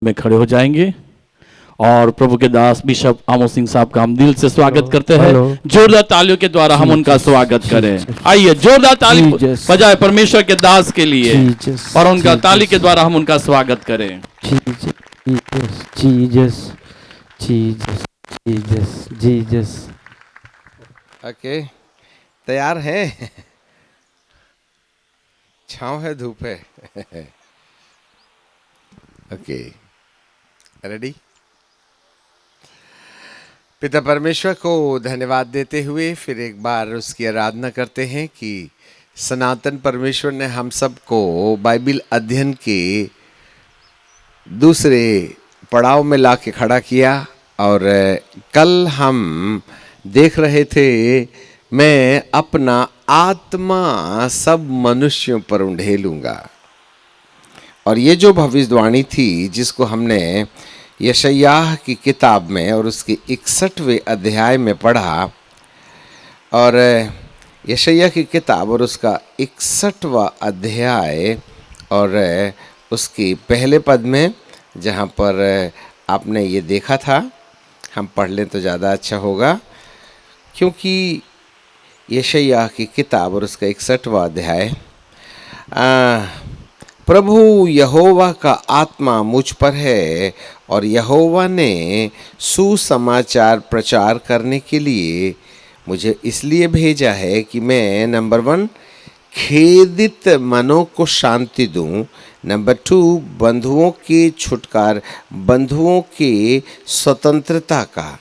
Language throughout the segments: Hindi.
में खड़े हो जाएंगे और प्रभु के दास बिशप आमोद सिंह साहब का हम दिल से स्वागत करते हैं। जोरदार तालियों के द्वारा हम उनका स्वागत करें। आइए जोरदार ताली बजाए परमेश्वर के दास के लिए और उनका ताली के द्वारा हम उनका स्वागत करें। जीसस। ओके, तैयार है? छाँव है, धूप है? Okay, ready? पिता परमेश्वर को धन्यवाद देते हुए फिर एक बार उसकी आराधना करते हैं कि सनातन परमेश्वर ने हम सबको बाइबल अध्ययन के दूसरे पड़ाव में ला के खड़ा किया। और कल हम देख रहे थे, मैं अपना आत्मा सब मनुष्यों पर उंडेलूंगा। और ये जो भविष्यवाणी थी जिसको हमने यशायाह की किताब में और उसके 61वें अध्याय में पढ़ा, और यशायाह की किताब और उसका 61वां अध्याय और उसके पहले पद में जहाँ पर आपने ये देखा था, हम पढ़ लें तो ज़्यादा अच्छा होगा, क्योंकि यशायाह की किताब और उसका 61वां अध्याय, प्रभु यहोवा का आत्मा मुझ पर है और यहोवा ने सुसमाचार प्रचार करने के लिए मुझे इसलिए भेजा है कि मैं नंबर 1 खेदित मनों को शांति दूं, नंबर 2 बंधुओं के स्वतंत्रता का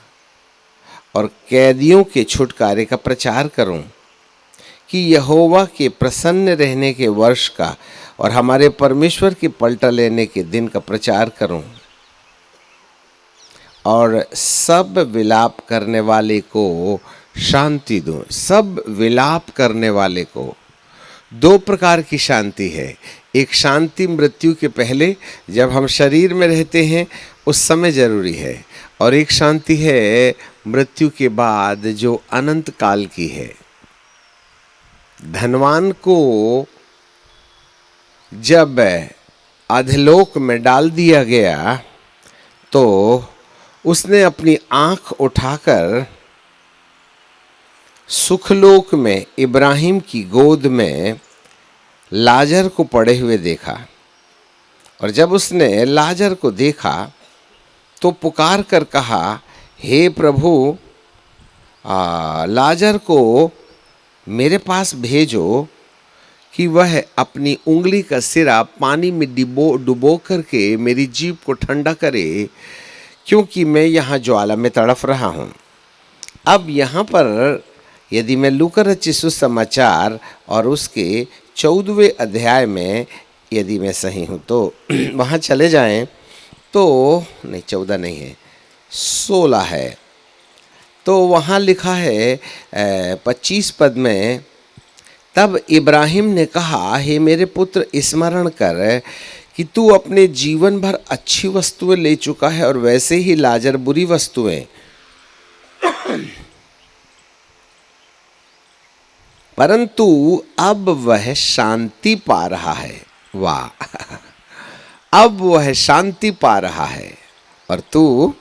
और कैदियों के छुटकारे का प्रचार करूं, कि यहोवा के प्रसन्न रहने के वर्ष का और हमारे परमेश्वर के पलटा लेने के दिन का प्रचार करूं, और सब विलाप करने वाले को शांति दूं। सब विलाप करने वाले को, 2 प्रकार की शांति है। एक शांति मृत्यु के पहले जब हम शरीर में रहते हैं उस समय जरूरी है, और एक शांति है मृत्यु के बाद जो अनंत काल की है। धनवान को जब अधलोक में डाल दिया गया तो उसने अपनी आंख उठाकर सुखलोक में इब्राहिम की गोद में लाजर को पड़े हुए देखा। और जब उसने लाजर को देखा तो पुकार कर कहा, हे प्रभु, लाजर को मेरे पास भेजो कि वह अपनी उंगली का सिरा पानी में डुबो करके मेरी जीभ को ठंडा करे, क्योंकि मैं यहाँ ज्वाला में तड़फ रहा हूँ। अब यहाँ पर यदि मैं लूका रचित सुसमाचार और उसके 14वें अध्याय में यदि मैं सही हूँ तो वहाँ चले जाएं तो नहीं, 14 नहीं है, 16 है। तो वहाँ लिखा है 25 पद में, तब इब्राहिम ने कहा, हे मेरे पुत्र, स्मरण कर कि तू अपने जीवन भर अच्छी वस्तुएं ले चुका है और वैसे ही लाजर बुरी वस्तुएं, परंतु अब वह शांति पा रहा है। वाह! अब वह शांति पा रहा है और तू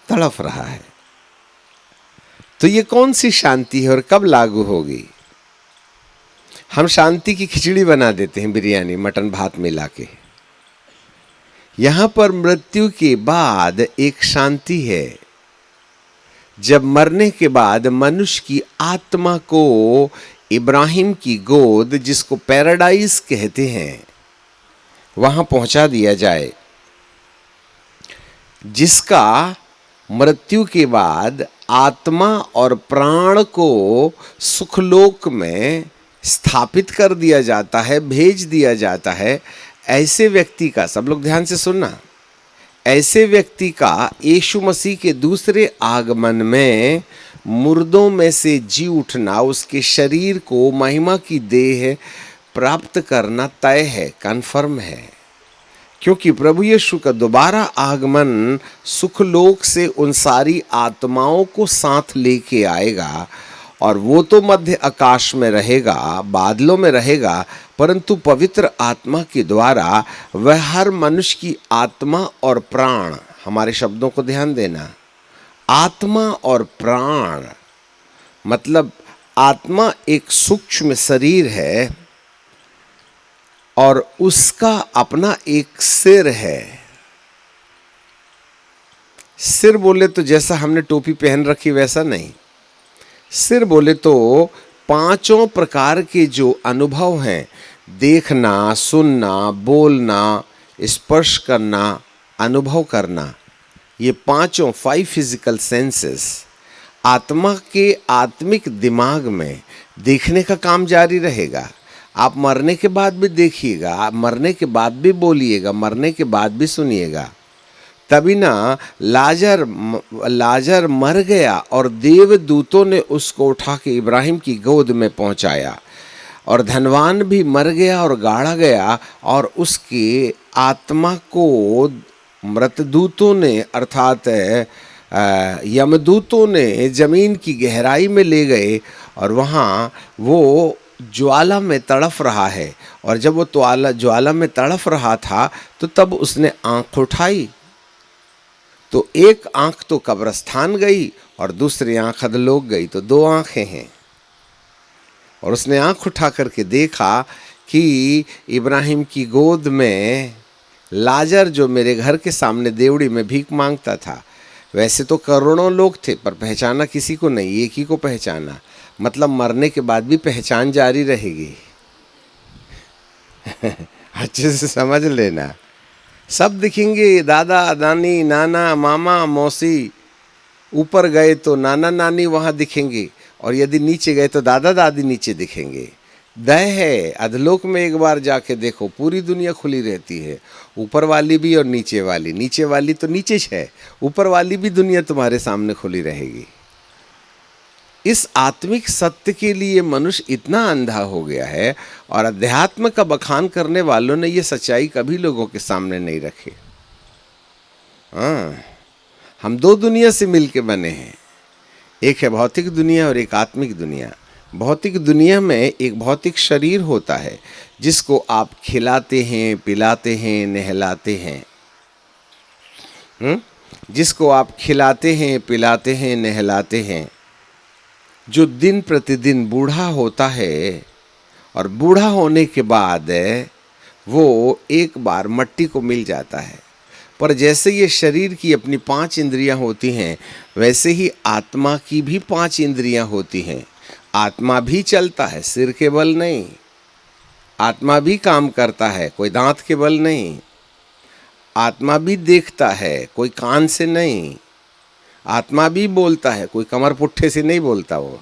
तड़फ रहा है। तो ये कौन सी शांति है और कब लागू होगी? हम शांति की खिचड़ी बना देते हैं, बिरयानी मटन भात मिला के। यहां पर मृत्यु के बाद एक शांति है। जब मरने के बाद मनुष्य की आत्मा को इब्राहिम की गोद, जिसको पैराडाइज कहते हैं, वहां पहुंचा दिया जाए, जिसका मृत्यु के बाद आत्मा और प्राण को सुखलोक में स्थापित कर दिया जाता है, भेज दिया जाता है। ऐसे व्यक्ति का, सब लोग ध्यान से सुनना, ऐसे व्यक्ति का यीशु मसीह के दूसरे आगमन में मुर्दों में से जी उठना, उसके शरीर को महिमा की देह प्राप्त करना तय है, कन्फर्म है। क्योंकि प्रभु यीशु का दोबारा आगमन सुखलोक से उन सारी आत्माओं को साथ लेके आएगा और वो तो मध्य आकाश में रहेगा, बादलों में रहेगा, परंतु पवित्र आत्मा के द्वारा वह हर मनुष्य की आत्मा और प्राण, हमारे शब्दों को ध्यान देना, आत्मा और प्राण मतलब आत्मा एक सूक्ष्म शरीर है और उसका अपना एक सिर है। सिर बोले तो जैसा हमने टोपी पहन रखी वैसा नहीं, सिर बोले तो पांचों प्रकार के जो अनुभव हैं, देखना, सुनना, बोलना, स्पर्श करना, अनुभव करना, ये पांचों 5 फिजिकल सेंसेस आत्मा के आत्मिक दिमाग में देखने का काम जारी रहेगा। आप मरने के बाद भी देखिएगा, मरने के बाद भी बोलिएगा, मरने के बाद भी सुनिएगा। तभी ना लाजर मर गया और देवदूतों ने उसको उठा के इब्राहिम की गोद में पहुंचाया, और धनवान भी मर गया और गाड़ा गया और उसकी आत्मा को मृतदूतों ने अर्थात यमदूतों ने जमीन की गहराई में ले गए और वहाँ वो ज्वाला में तड़फ रहा है। और जब वो ज्वाला में तड़फ रहा था तो तब उसने आंख उठाई, तो एक आंख तो कब्रिस्तान गई और दूसरी आंख अधलोक गई, तो 2 आंखें हैं। और उसने आंख उठा करके देखा कि इब्राहिम की गोद में लाजर, जो मेरे घर के सामने देवड़ी में भीख मांगता था, वैसे तो करोड़ों लोग थे पर पहचाना किसी को नहीं, एक ही को पहचाना। मतलब मरने के बाद भी पहचान जारी रहेगी। अच्छे से समझ लेना, सब दिखेंगे, दादा दानी, नाना मामा मौसी। ऊपर गए तो नाना नानी वहाँ दिखेंगे, और यदि नीचे गए तो दादा दादी नीचे दिखेंगे। दया है, अधलोक में एक बार जाके देखो, पूरी दुनिया खुली रहती है, ऊपर वाली भी और नीचे वाली। नीचे वाली तो नीचे है, ऊपर वाली भी दुनिया तुम्हारे सामने खुली रहेगी। इस आत्मिक सत्य के लिए मनुष्य इतना अंधा हो गया है, और अध्यात्म का बखान करने वालों ने ये सच्चाई कभी लोगों के सामने नहीं रखी। हाँ, हम 2 दुनिया से मिलके बने हैं, एक है भौतिक दुनिया और एक आत्मिक दुनिया। भौतिक दुनिया में एक भौतिक शरीर होता है जिसको आप खिलाते हैं, पिलाते हैं, नहलाते हैं। जिसको आप खिलाते हैं, पिलाते हैं, नहलाते हैं, जो दिन प्रतिदिन बूढ़ा होता है, और बूढ़ा होने के बाद वो एक बार मट्टी को मिल जाता है। पर जैसे ये शरीर की अपनी 5 इंद्रियां होती हैं, वैसे ही आत्मा की भी 5 इंद्रियां होती हैं। आत्मा भी चलता है, सिर के बल नहीं। आत्मा भी काम करता है, कोई दांत के बल नहीं। आत्मा भी देखता है, कोई कान से नहीं। आत्मा भी बोलता है, कोई कमर पुट्ठे से नहीं बोलता, वो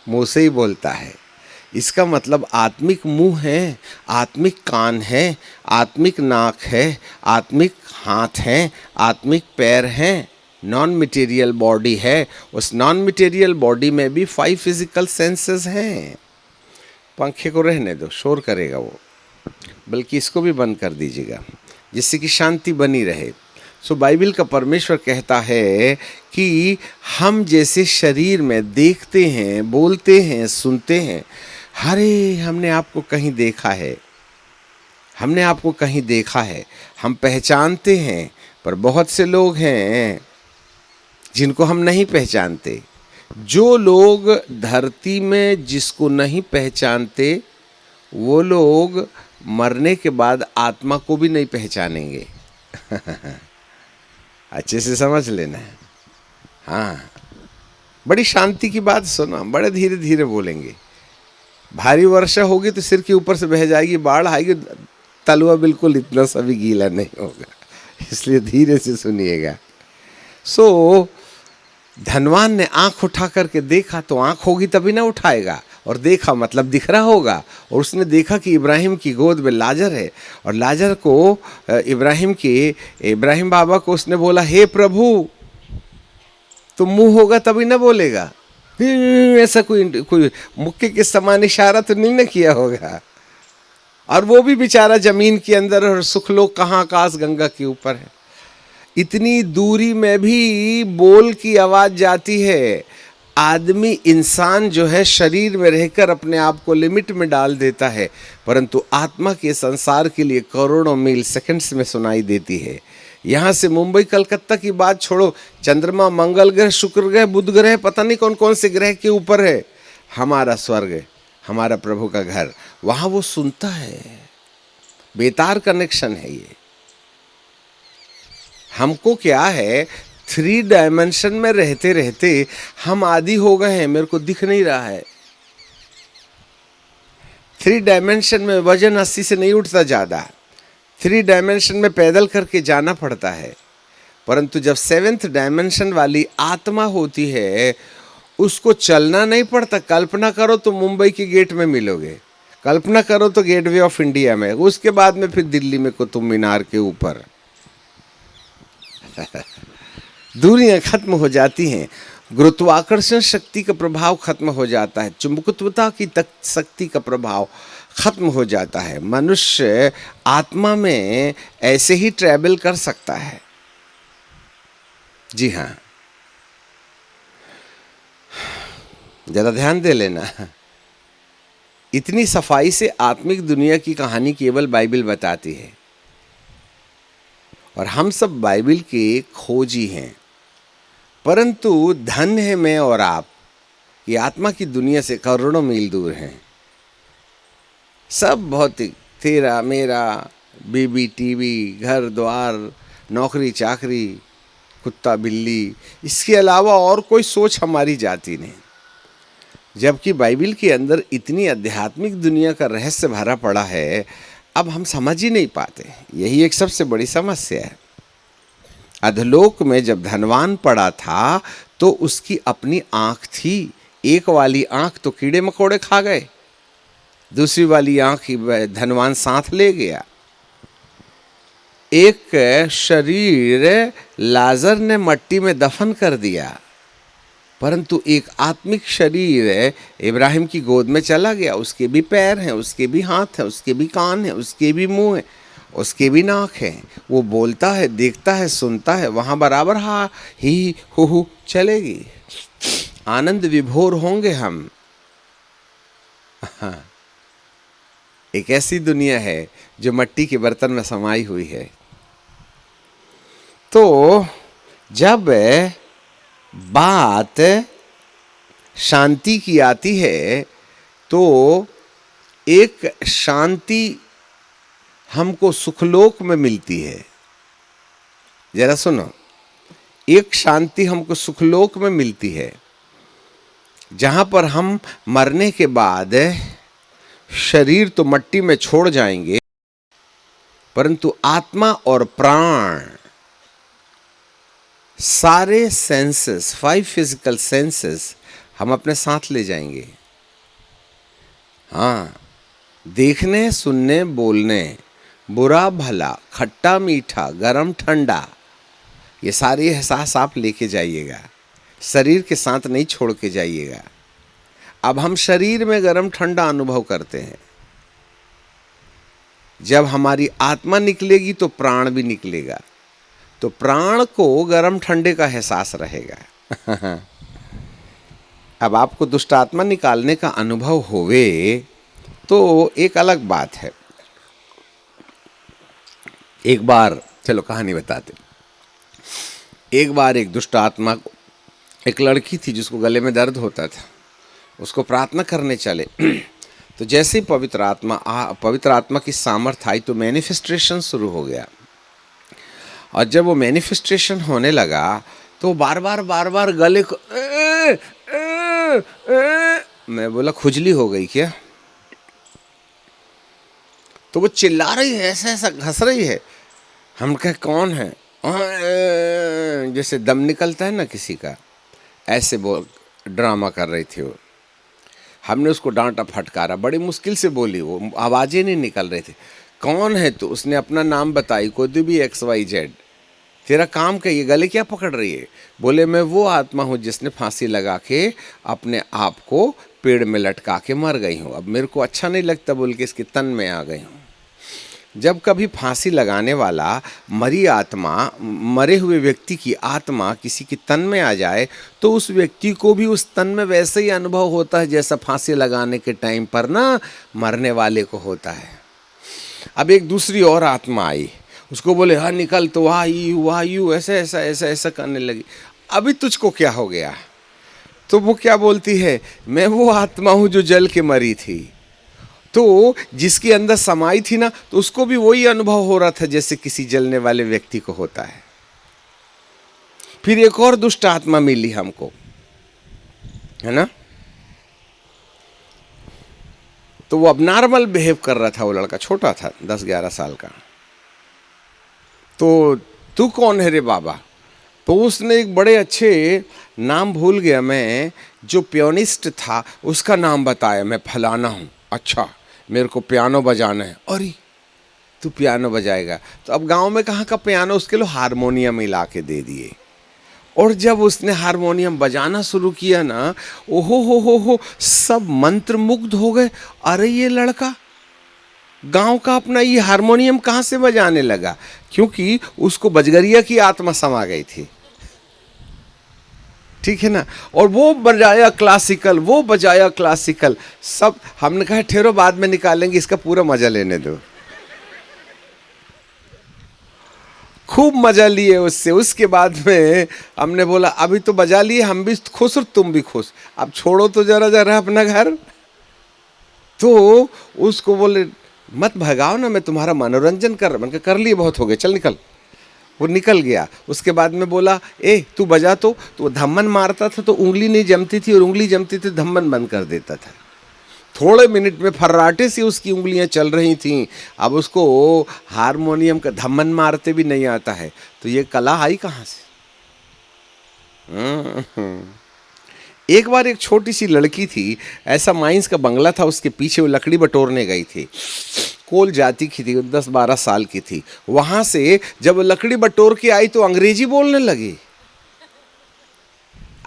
मुंह से ही बोलता है। इसका मतलब आत्मिक मुंह है, आत्मिक कान है, आत्मिक नाक है, आत्मिक हाथ हैं, आत्मिक पैर हैं, नॉन मटेरियल बॉडी है। उस नॉन मटेरियल बॉडी में भी 5 फिजिकल सेंसेस हैं। पंखे को रहने दो, शोर करेगा वो, बल्कि इसको भी बंद कर दीजिएगा जिससे कि शांति बनी रहे। सो बाइबल का परमेश्वर कहता है कि हम जैसे शरीर में देखते हैं, बोलते हैं, सुनते हैं। अरे हमने आपको कहीं देखा है, हमने आपको कहीं देखा है, हम पहचानते हैं। पर बहुत से लोग हैं जिनको हम नहीं पहचानते। जो लोग धरती में जिसको नहीं पहचानते, वो लोग मरने के बाद आत्मा को भी नहीं पहचानेंगे। अच्छे से समझ लेना है। हाँ, बड़ी शांति की बात सुना, बड़े धीरे धीरे बोलेंगे। भारी वर्षा होगी तो सिर के ऊपर से बह जाएगी, बाढ़ आएगी, तलवा बिल्कुल इतना सा भी गीला नहीं होगा, इसलिए धीरे से सुनिएगा। सो धनवान ने आंख उठा करके देखा, तो आंख होगी तभी ना उठाएगा, और देखा मतलब दिख रहा होगा। और उसने देखा कि इब्राहिम की गोद में लाजर है, और लाजर को इब्राहिम बाबा को उसने बोला, हे प्रभु। तो मुंह होगा तभी ना बोलेगा, ऐसा कोई मुक्के के समान इशारा तो नहीं ना किया होगा। और वो भी बेचारा जमीन के अंदर, और सुखलोक कहाँ, आकाश गंगा के ऊपर है। इतनी दूरी में भी बोल की आवाज जाती है, आदमी इंसान जो है शरीर में रहकर अपने आप को लिमिट में डाल देता है, परंतु आत्मा के संसार के लिए करोड़ों मील सेकंड्स में सुनाई देती है। यहाँ से मुंबई कलकत्ता की बात छोड़ो, चंद्रमा, मंगल ग्रह, शुक्र ग्रह, बुध ग्रह, पता नहीं कौन कौन से ग्रह के ऊपर है हमारा स्वर्ग, हमारा प्रभु का घर, वहाँ वो सुनता है। बेतार कनेक्शन है ये। हमको क्या है, 3 डायमेंशन में रहते रहते हम आदी हो गए हैं, मेरे को दिख नहीं रहा है। 3 डायमेंशन में वजन 80 से नहीं उठता ज़्यादा, 3 डायमेंशन में पैदल करके जाना पड़ता है। परंतु जब 7th डायमेंशन वाली आत्मा होती है, उसको चलना नहीं पड़ता। कल्पना करो तो मुंबई के गेट में मिलोगे, कल्पना करो तो गेटवे ऑफ इंडिया में, उसके बाद में फिर दिल्ली में कुतुब मीनार के ऊपर। दूरियां खत्म हो जाती हैं, गुरुत्वाकर्षण शक्ति का प्रभाव खत्म हो जाता है, चुंबकत्वता की शक्ति का प्रभाव खत्म हो जाता है। मनुष्य आत्मा में ऐसे ही ट्रैवल कर सकता है। जी हाँ, जरा ध्यान दे लेना। इतनी सफाई से आत्मिक दुनिया की कहानी केवल बाइबल बताती है, और हम सब बाइबल के खोजी हैं। परंतु धन्य है मैं और आप कि आत्मा की दुनिया से करोड़ों मील दूर हैं। सब भौतिक, तेरा मेरा, बीबी, टीवी, घर द्वार, नौकरी चाकरी, कुत्ता बिल्ली, इसके अलावा और कोई सोच हमारी जाती नहीं। जबकि बाइबल के अंदर इतनी आध्यात्मिक दुनिया का रहस्य भरा पड़ा है, अब हम समझ ही नहीं पाते। यही एक सबसे बड़ी समस्या है। अधोलोक में जब धनवान पड़ा था तो उसकी अपनी आंख थी। एक वाली आंख तो कीड़े मकोड़े खा गए, दूसरी वाली आंख धनवान साथ ले गया। एक शरीर लाजर ने मट्टी में दफन कर दिया, परंतु एक आत्मिक शरीर इब्राहिम की गोद में चला गया। उसके भी पैर हैं, उसके भी हाथ हैं, उसके भी कान हैं, उसके भी मुंह हैं, उसके भी नाक है। वो बोलता है, देखता है, सुनता है, वहाँ बराबर हा ही हु चलेगी। आनंद विभोर होंगे हम। हाँ, एक ऐसी दुनिया है जो मट्टी के बर्तन में समाई हुई है। तो जब बात शांति की आती है तो एक शांति हमको सुखलोक में मिलती है। जरा सुनो, एक शांति हमको सुखलोक में मिलती है, जहां पर हम मरने के बाद शरीर तो मट्टी में छोड़ जाएंगे, परंतु आत्मा और प्राण, सारे सेंसेस, 5 फिजिकल सेंसेस हम अपने साथ ले जाएंगे। हाँ, देखने, सुनने, बोलने, बुरा भला, खट्टा मीठा, गरम ठंडा, ये सारे एहसास आप लेके जाइएगा, शरीर के साथ नहीं छोड़ के जाइएगा। अब हम शरीर में गरम ठंडा अनुभव करते हैं, जब हमारी आत्मा निकलेगी तो प्राण भी निकलेगा, तो प्राण को गरम ठंडे का एहसास रहेगा। अब आपको दुष्ट आत्मा निकालने का अनुभव होवे तो एक अलग बात है। एक बार, चलो कहानी बताते। एक बार एक दुष्ट आत्मा को, एक लड़की थी जिसको गले में दर्द होता था, उसको प्रार्थना करने चले। तो जैसे ही पवित्र आत्मा की सामर्थ्य आई तो मैनिफेस्टेशन शुरू हो गया। और जब वो मैनिफेस्टेशन होने लगा तो बार बार गले को मैं बोला खुजली हो गई क्या? तो वो चिल्ला रही है, ऐसा ऐसा घस रही है। हम कहे कौन है? जैसे दम निकलता है ना किसी का, ऐसे वो ड्रामा कर रही थी वो। हमने उसको डांटा फटकारा, बड़ी मुश्किल से बोली, वो आवाज़ें नहीं निकल रही थी। कौन है तो उसने अपना नाम बताई, कोई भी XYZ। तेरा काम क्या, ये गले क्या पकड़ रही है? बोले मैं वो आत्मा हूँ जिसने फांसी लगा के अपने आप को पेड़ में लटका के मर गई हूँ। अब मेरे को अच्छा नहीं लगता बोल के इसके तन में आ गई हूँ। जब कभी फांसी लगाने वाला मरी आत्मा, मरे हुए व्यक्ति की आत्मा किसी के तन में आ जाए तो उस व्यक्ति को भी उस तन में वैसे ही अनुभव होता है जैसा फांसी लगाने के टाइम पर ना मरने वाले को होता है। अब एक दूसरी और आत्मा आई, उसको बोले हाँ निकल, तो वायु ऐसे ऐसा ऐसा ऐसा करने लगी। अभी तुझको क्या हो गया? तो वो क्या बोलती है, मैं वो आत्मा हूँ जो जल के मरी थी। तो जिसके अंदर समाई थी ना, तो उसको भी वही अनुभव हो रहा था जैसे किसी जलने वाले व्यक्ति को होता है। फिर एक और दुष्ट आत्मा मिली हमको, है ना। तो वो अब नॉर्मल बिहेव कर रहा था, वो लड़का छोटा था 10-11 साल का। तो तू कौन है रे बाबा? तो उसने एक बड़े अच्छे, नाम भूल गया मैं, जो पियानिस्ट था उसका नाम बताया, मैं फलाना हूँ। अच्छा, मेरे को पियानो बजाना है। अरे तू पियानो बजाएगा? तो अब गांव में कहाँ का पियानो, उसके लिए हारमोनियम हिला के दे दिए। और जब उसने हारमोनियम बजाना शुरू किया ना, ओहो हो, सब मंत्र मुग्ध हो गए। अरे ये लड़का गांव का अपना ये हारमोनियम कहाँ से बजाने लगा? क्योंकि उसको बजगरिया की आत्मा समा गई थी, ठीक है ना। और वो बजाया क्लासिकल, वो बजाया क्लासिकल, सब। हमने कहा ठहरो बाद में निकालेंगे, इसका पूरा मजा लेने दो। खूब मजा लिए उससे। उसके बाद में हमने बोला अभी तो बजा लिए, हम भी खुश और तुम भी खुश, अब छोड़ो तो जरा अपना घर। तो उसको बोले मत भगाओ ना, मैं तुम्हारा मनोरंजन कर रहा। मैंने कहा कर लिए, बहुत हो गए, चल निकल। वो निकल गया। उसके बाद में बोला ए तू बजा। तो वो धम्मन मारता था तो उंगली नहीं जमती थी, और उंगली जमती थी धम्मन बंद कर देता था। थोड़े मिनट में फर्राटे से उसकी उंगलियां चल रही थीं। अब उसको हारमोनियम का धम्मन मारते भी नहीं आता है, तो ये कला आई कहाँ से? एक बार एक छोटी सी लड़की थी, ऐसा माइंस का बंगला था, उसके पीछे वो लकड़ी बटोरने गई थी। कोल जाति की थी, 10-12 साल की थी। वहां से जब वो लकड़ी बटोर के आई तो अंग्रेजी बोलने लगी,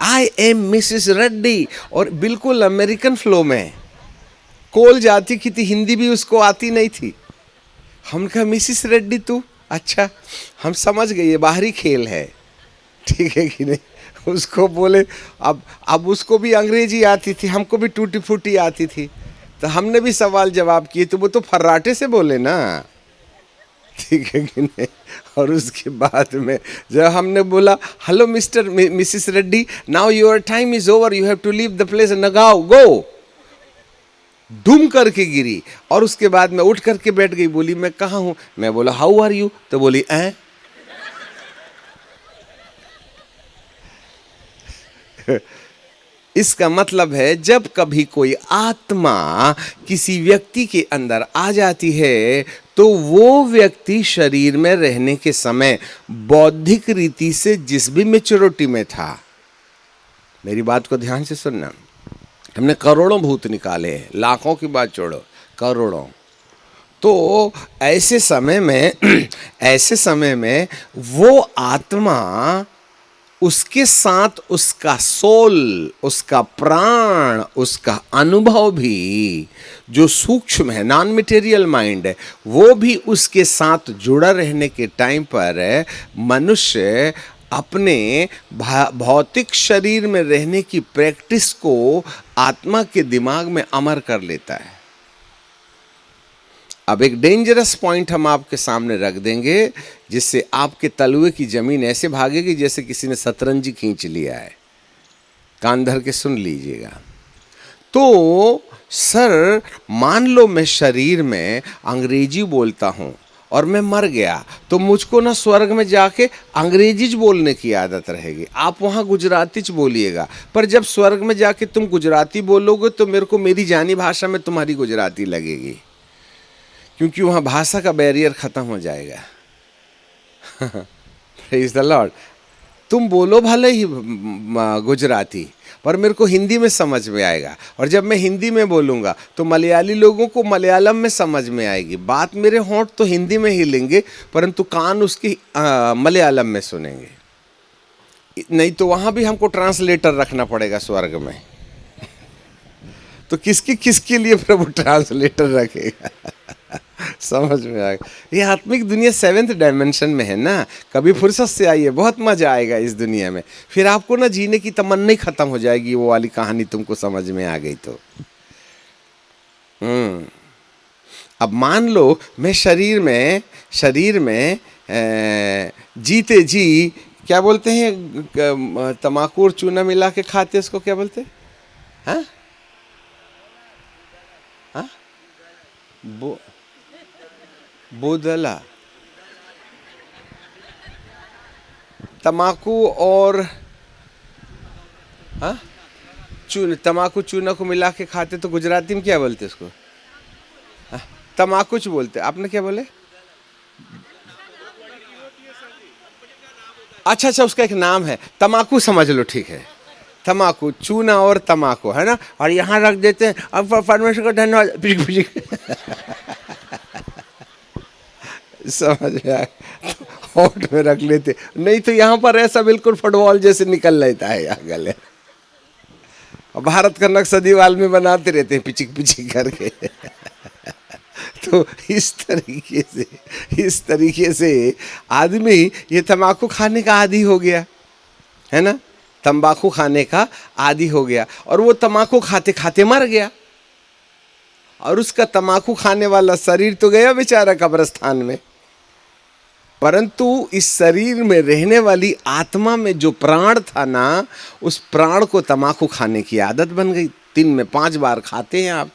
आई एम मिसेस रेड्डी, और बिल्कुल अमेरिकन फ्लो में। कोल जाति की थी, हिंदी भी उसको आती नहीं थी। हम कहा मिसेस रेड्डी तू? अच्छा, हम समझ गए ये बाहरी खेल है, ठीक है कि नहीं। उसको बोले अब उसको भी अंग्रेजी आती थी, हमको भी टूटी फूटी आती थी, तो हमने भी सवाल जवाब किए, तो वो तो फर्राटे से बोले ना, ठीक है कि नहीं। और उसके बाद में जब हमने बोला hello Mr Mrs Reddy, now your time is over, you have to leave the place, नगाओ गो, डूम करके गिरी। और उसके बाद में उठ करके बैठ गई। बोली मैं कहाँ हूँ? मैं बोला हाउ आर यू? तो बोली इसका मतलब है जब कभी कोई आत्मा किसी व्यक्ति के अंदर आ जाती है तो वो व्यक्ति शरीर में रहने के समय बौद्धिक रीति से जिस भी मैच्योरिटी में था, मेरी बात को ध्यान से सुनना, हमने करोड़ों भूत निकाले हैं, लाखों की बात छोड़ो, करोड़ों। तो ऐसे समय में वो आत्मा, उसके साथ उसका सोल, उसका प्राण, उसका अनुभव भी जो सूक्ष्म है, नॉन मटेरियल माइंड है, वो भी उसके साथ जुड़ा रहने के टाइम पर मनुष्य अपने भौतिक शरीर में रहने की प्रैक्टिस को आत्मा के दिमाग में अमर कर लेता है। अब एक डेंजरस पॉइंट हम आपके सामने रख देंगे, जिससे आपके तलुए की जमीन ऐसे भागेगी जैसे किसी ने शतरंजी खींच लिया है। कान धर के सुन लीजिएगा। तो सर मान लो मैं शरीर में अंग्रेजी बोलता हूँ और मैं मर गया, तो मुझको ना स्वर्ग में जाके अंग्रेजी बोलने की आदत रहेगी, आप वहाँ गुजराती बोलिएगा। पर जब स्वर्ग में जाके तुम गुजराती बोलोगे तो मेरे को मेरी जानी भाषा में तुम्हारी गुजराती लगेगी, क्योंकि वहाँ भाषा का बैरियर खत्म हो जाएगा। Praise the Lord. तुम बोलो भले ही गुजराती, पर मेरे को हिंदी में समझ में आएगा, और जब मैं हिंदी में बोलूँगा तो मलयाली लोगों को मलयालम में समझ में आएगी। बात मेरे होंठ तो हिंदी में ही लेंगे, परंतु कान उसकी मलयालम में सुनेंगे। नहीं तो वहाँ भी हमको ट्रांसलेटर रखना पड़ेगा स्वर्ग में। तो किसके लिए प्रभु ट्रांसलेटर रखेगा? समझ में आएगा। ये आत्मिक दुनिया 7th डायमेंशन में है ना। कभी फुर्सत से आइए, बहुत मजा आएगा इस दुनिया में। फिर आपको ना जीने की तमन्ना ही खत्म हो जाएगी, वो वाली कहानी तुमको समझ में आ गई तो। अब मान लो मैं शरीर में जीते जी, क्या बोलते हैं, तम्बाकू और चूना मिला के खाते, उसको क्या बोलते हैं? हाँ हाँ, बोदला। तम्बाकू और हाँ तम्बाकू चूना को मिला के खाते तो गुजराती में क्या बोलते उसको? तम्बाकू बोलते। आपने क्या बोले? अच्छा अच्छा, उसका एक नाम है, तम्बाकू समझ लो, ठीक है। तम्बाकू, चूना और तम्बाकू, है ना। और यहाँ रख देते हैं। अब परमेश्वर का धन्यवाद, पिचिक पिचिक समझ में आया, होठ में रख लेते। नहीं तो यहाँ पर ऐसा बिल्कुल फुटबॉल जैसे निकल लेता है यहाँ गले। भारत का नक्शदीवाल में बनाते रहते हैं पिचिक पिचिक करके तो इस तरीके से आदमी ये तम्बाकू खाने का आदी हो गया, है ना। तंबाकू खाने का आदी हो गया, और वो तम्बाकू खाते खाते मर गया। और उसका तम्बाकू खाने वाला शरीर तो गया बेचारा कब्रिस्तान में, परंतु इस शरीर में रहने वाली आत्मा में जो प्राण था ना, उस प्राण को तम्बाकू खाने की आदत बन गई। दिन में 5 बार खाते हैं आप।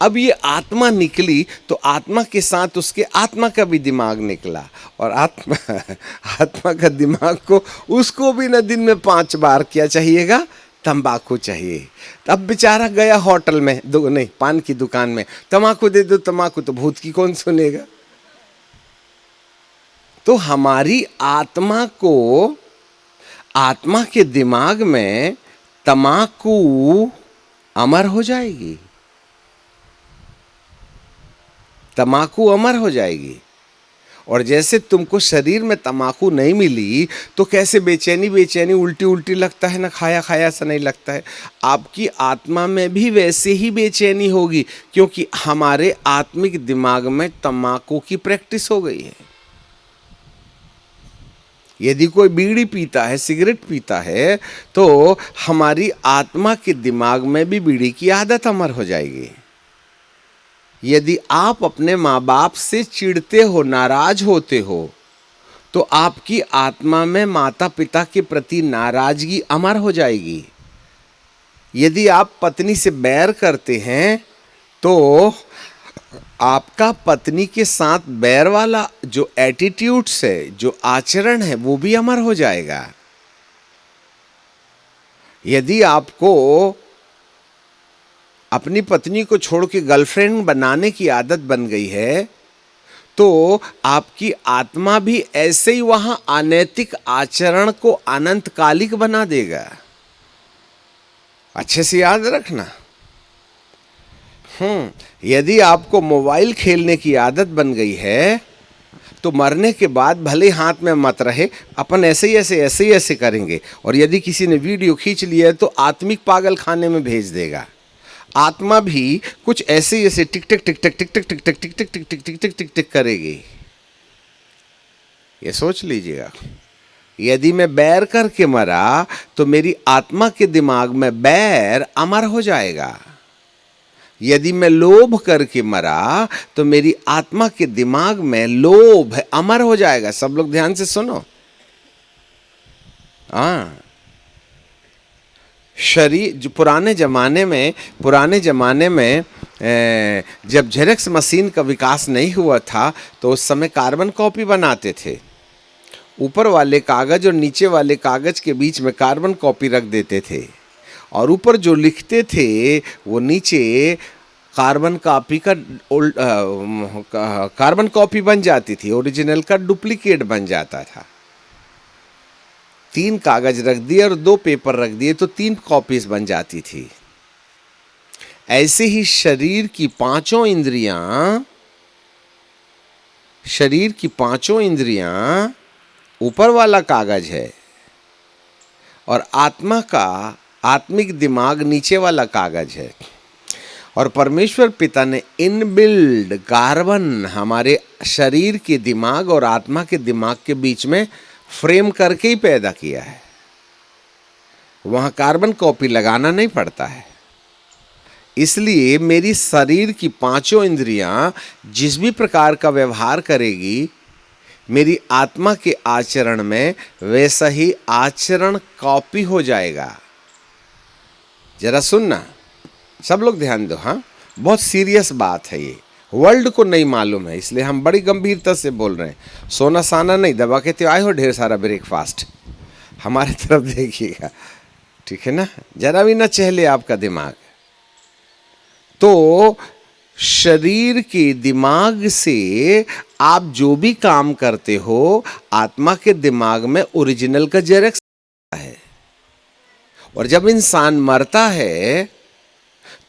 अब ये आत्मा निकली तो आत्मा के साथ उसके आत्मा का भी दिमाग निकला, और आत्मा का दिमाग को उसको भी ना दिन में 5 बार क्या चाहिएगा? तंबाकू चाहिए। तब बेचारा गया होटल में, नहीं पान की दुकान में, तम्बाकू दे दो तम्बाकू, तो भूत की कौन सुनेगा। तो हमारी आत्मा को, आत्मा के दिमाग में तम्बाकू अमर हो जाएगी, तम्बाकू अमर हो जाएगी। और जैसे तुमको शरीर में तम्बाकू नहीं मिली तो कैसे बेचैनी बेचैनी, उल्टी उल्टी लगता है ना, खाया खाया सा नहीं लगता है, आपकी आत्मा में भी वैसे ही बेचैनी होगी, क्योंकि हमारे आत्मिक दिमाग में तम्बाकू की प्रैक्टिस हो गई है। यदि कोई बीड़ी पीता है, सिगरेट पीता है, तो हमारी आत्मा के दिमाग में भी बीड़ी की आदत अमर हो जाएगी। यदि आप अपने माँ बाप से चिढ़ते हो, नाराज होते हो, तो आपकी आत्मा में माता पिता के प्रति नाराजगी अमर हो जाएगी। यदि आप पत्नी से बैर करते हैं तो आपका पत्नी के साथ बैर वाला जो एटीट्यूड्स है, जो आचरण है, वो भी अमर हो जाएगा। यदि आपको अपनी पत्नी को छोड़ के गर्लफ्रेंड बनाने की आदत बन गई है, तो आपकी आत्मा भी ऐसे ही वहां अनैतिक आचरण को अनंतकालिक बना देगा। अच्छे से याद रखना। यदि आपको मोबाइल खेलने की आदत बन गई है, तो मरने के बाद भले हाथ में मत रहे, अपन ऐसे ही ऐसे करेंगे। और यदि किसी ने वीडियो खींच लिया है तो आत्मिक पागल खाने में भेज देगा। आत्मा भी कुछ ऐसे ही ऐसे टिक टिक टिक टिक टिक टिक टिक टिक टिक टिक टिक टिक टिक टिक टिक टिक करेगी। ये सोच लीजिएगा। यदि मैं बैर करके मरा तो मेरी आत्मा के दिमाग में बैर अमर हो जाएगा। यदि मैं लोभ करके मरा तो मेरी आत्मा के दिमाग में लोभ अमर हो जाएगा। सब लोग ध्यान से सुनो। शरीर जो पुराने ज़माने में जब जेरेक्स मशीन का विकास नहीं हुआ था, तो उस समय कार्बन कॉपी बनाते थे। ऊपर वाले कागज और नीचे वाले कागज के बीच में कार्बन कॉपी रख देते थे, और ऊपर जो लिखते थे वो नीचे कार्बन कॉपी बन जाती थी, ओरिजिनल का डुप्लीकेट बन जाता था। 3 कागज रख दिए और 2 पेपर रख दिए तो 3 कॉपीज बन जाती थी। ऐसे ही शरीर की पांचों इंद्रियां ऊपर वाला कागज है, और आत्मा का आत्मिक दिमाग नीचे वाला कागज है। और परमेश्वर पिता ने इनबिल्ड कार्बन हमारे शरीर के दिमाग और आत्मा के दिमाग के बीच में फ्रेम करके ही पैदा किया है। वहां कार्बन कॉपी लगाना नहीं पड़ता है। इसलिए मेरी शरीर की पांचों इंद्रियां जिस भी प्रकार का व्यवहार करेगी, मेरी आत्मा के आचरण में वैसा ही आचरण कॉपी हो जाएगा। जरा सुनना, सब लोग ध्यान दो। हाँ, बहुत सीरियस बात है ये, वर्ल्ड को नहीं मालूम है, इसलिए हम बड़ी गंभीरता से बोल रहे हैं। सोना साना नहीं दबा के तो आए हो ढेर सारा ब्रेकफास्ट, हमारे तरफ देखिएगा, ठीक है ना। जरा भी ना चहले आपका दिमाग। तो शरीर के दिमाग से आप जो भी काम करते हो, आत्मा के दिमाग में ओरिजिनल का जेरक्स है। और जब इंसान मरता है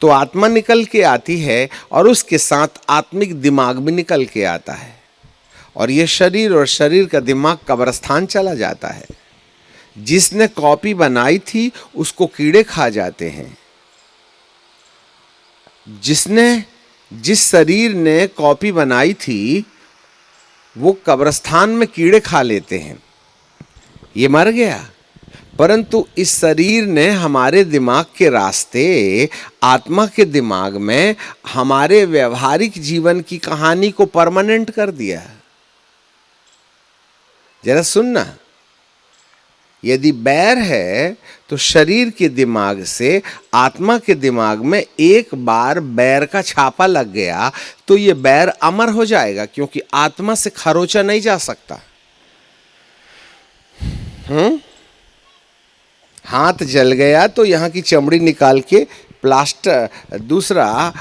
तो आत्मा निकल के आती है और उसके साथ आत्मिक दिमाग भी निकल के आता है, और ये शरीर और शरीर का दिमाग कब्रिस्तान चला जाता है। जिसने कॉपी बनाई थी उसको कीड़े खा जाते हैं। जिस शरीर ने कॉपी बनाई थी वो कब्रिस्तान में कीड़े खा लेते हैं, ये मर गया। परंतु इस शरीर ने हमारे दिमाग के रास्ते आत्मा के दिमाग में हमारे व्यवहारिक जीवन की कहानी को परमानेंट कर दिया। जरा सुनना, यदि बैर है तो शरीर के दिमाग से आत्मा के दिमाग में एक बार बैर का छापा लग गया तो ये बैर अमर हो जाएगा, क्योंकि आत्मा से खरोचा नहीं जा सकता। हाथ जल गया तो यहाँ की चमड़ी निकाल के प्लास्टर दूसरा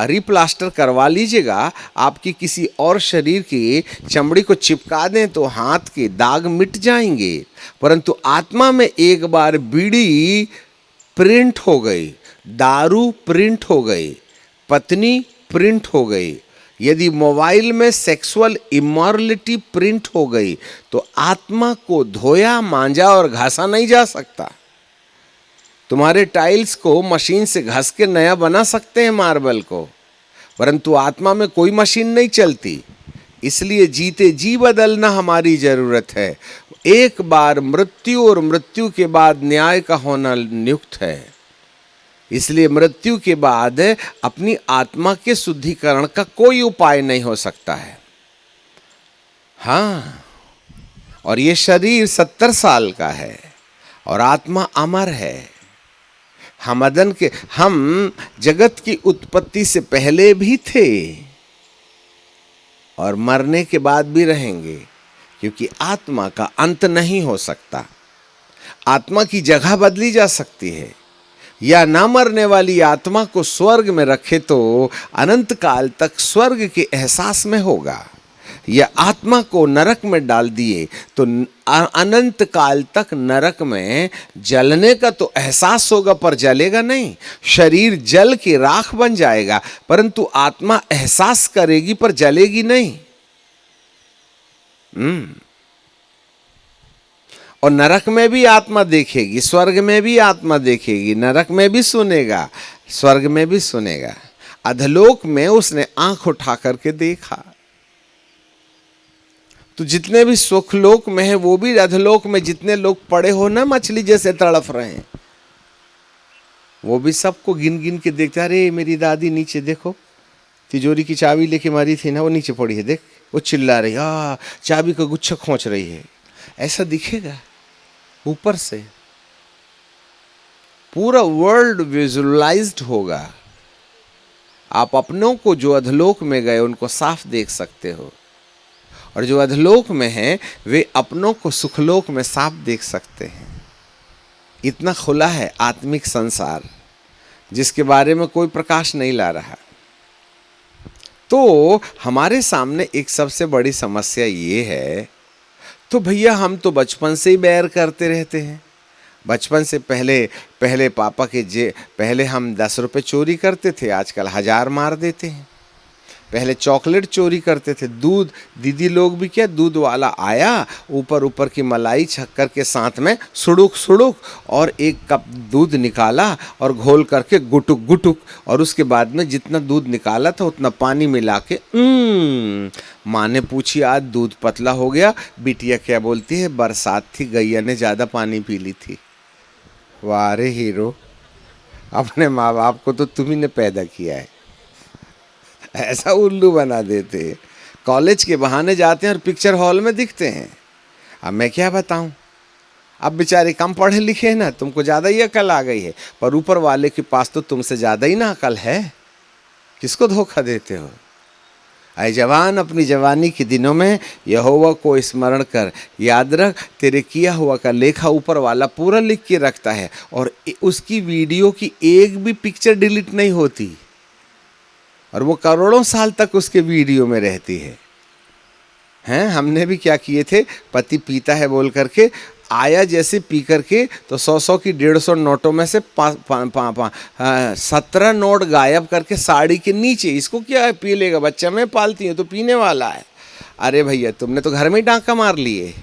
रिप्लास्टर करवा लीजिएगा। आपकी किसी और शरीर की चमड़ी को चिपका दें तो हाथ के दाग मिट जाएंगे। परंतु आत्मा में एक बार बीड़ी प्रिंट हो गई, दारू प्रिंट हो गई, पत्नी प्रिंट हो गई, यदि मोबाइल में सेक्सुअल इमोरलिटी प्रिंट हो गई तो आत्मा को धोया मांजा और घासा नहीं जा सकता। तुम्हारे टाइल्स को मशीन से घस के नया बना सकते हैं मार्बल को, परंतु आत्मा में कोई मशीन नहीं चलती। इसलिए जीते जी बदलना हमारी जरूरत है। एक बार मृत्यु और मृत्यु के बाद न्याय का होना नियुक्त है। इसलिए मृत्यु के बाद अपनी आत्मा के शुद्धिकरण का कोई उपाय नहीं हो सकता है। हाँ, और ये शरीर 70 साल का है और आत्मा अमर है। हम जगत की उत्पत्ति से पहले भी थे और मरने के बाद भी रहेंगे, क्योंकि आत्मा का अंत नहीं हो सकता। आत्मा की जगह बदली जा सकती है, या ना मरने वाली आत्मा को स्वर्ग में रखे तो अनंत काल तक स्वर्ग के एहसास में होगा, या आत्मा को नरक में डाल दिए तो अनंत काल तक नरक में जलने का तो एहसास होगा पर जलेगा नहीं। शरीर जल के राख बन जाएगा, परंतु आत्मा एहसास करेगी पर जलेगी नहीं। और नरक में भी आत्मा देखेगी, स्वर्ग में भी आत्मा देखेगी, नरक में भी सुनेगा, स्वर्ग में भी सुनेगा। अधलोक में उसने आंख उठा करके देखा। तो जितने भी सुखलोक में है वो भी अधलोक में जितने लोग पड़े हो ना मछली जैसे तड़फ रहे हैं, वो भी सबको गिन गिन के देखते। अरे मेरी दादी नीचे देखो, तिजोरी की चाबी लेके मारी थी ना, वो नीचे पड़ी है, देख वो चिल्ला रही, चाबी का गुच्छा खोंच रही है। ऐसा दिखेगा ऊपर से, पूरा वर्ल्ड विजुअलाइज्ड होगा। आप अपनों को जो अधलोक में गए उनको साफ देख सकते हो, और जो अधलोक में हैं वे अपनों को सुखलोक में साफ देख सकते हैं। इतना खुला है आत्मिक संसार, जिसके बारे में कोई प्रकाश नहीं ला रहा। तो हमारे सामने एक सबसे बड़ी समस्या ये है, तो भैया हम तो बचपन से ही बैर करते रहते हैं। बचपन से पहले पापा के पहले हम 10 रुपए चोरी करते थे, आजकल 1000 मार देते हैं। पहले चॉकलेट चोरी करते थे, दूध, दीदी लोग भी क्या, दूध वाला आया, ऊपर ऊपर की मलाई शक्कर के साथ में सुड़ुक सुड़ुक, और एक कप दूध निकाला और घोल करके गुटुक गुटुक, और उसके बाद में जितना दूध निकाला था उतना पानी मिला के माँ ने पूछी आज दूध पतला हो गया, बिटिया क्या बोलती है, बरसात थी, गैया ने ज़्यादा पानी पी ली थी। वाह रे हीरो, अपने माँ बाप को तो तुम्ही ने पैदा किया है, ऐसा उल्लू बना देते। कॉलेज के बहाने जाते हैं और पिक्चर हॉल में दिखते हैं। अब मैं क्या बताऊं, अब बेचारे कम पढ़े लिखे हैं ना, तुमको ज़्यादा ही अकल आ गई है, पर ऊपर वाले के पास तो तुमसे ज़्यादा ही ना अकल है। किसको धोखा देते हो? ऐ जवान, अपनी जवानी के दिनों में यहोवा को स्मरण कर, याद रख तेरे किया हुआ का लेखा ऊपर वाला पूरा लिख के रखता है, और उसकी वीडियो की एक भी पिक्चर डिलीट नहीं होती, और वो करोड़ों साल तक उसके वीडियो में रहती है। हैं, हमने भी क्या किए थे, पति पीता है बोल करके आया जैसे पी करके तो 100 की 150 नोटों में से 17 नोट गायब करके साड़ी के नीचे, इसको क्या है, पी लेगा बच्चा, मैं पालती हूँ तो पीने वाला है। अरे भैया तुमने तो घर में ही डांका मार लिए।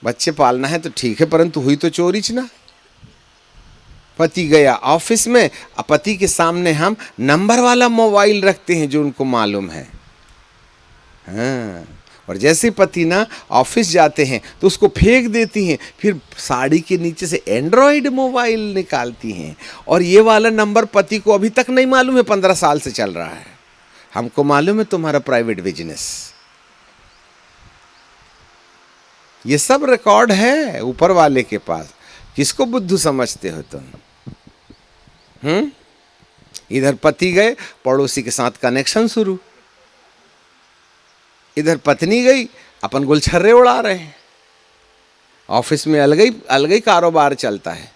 बच्चे पालना है तो ठीक है, परंतु हुई तो चोरी ना। पति गया ऑफिस में, पति के सामने हम नंबर वाला मोबाइल रखते हैं जो उनको मालूम है। हाँ, और जैसे पति ना ऑफिस जाते हैं तो उसको फेंक देती हैं, फिर साड़ी के नीचे से एंड्रॉयड मोबाइल निकालती हैं, और ये वाला नंबर पति को अभी तक नहीं मालूम है, 15 साल से चल रहा है। हमको मालूम है तुम्हारा प्राइवेट बिजनेस। ये सब रिकॉर्ड है ऊपर वाले के पास। किसको बुद्धू समझते हो तुम? इधर पति गए, पड़ोसी के साथ कनेक्शन शुरू, इधर पत्नी गई, अपन गुलछर्रे उड़ा रहे हैं, ऑफिस में अलग ही कारोबार चलता है।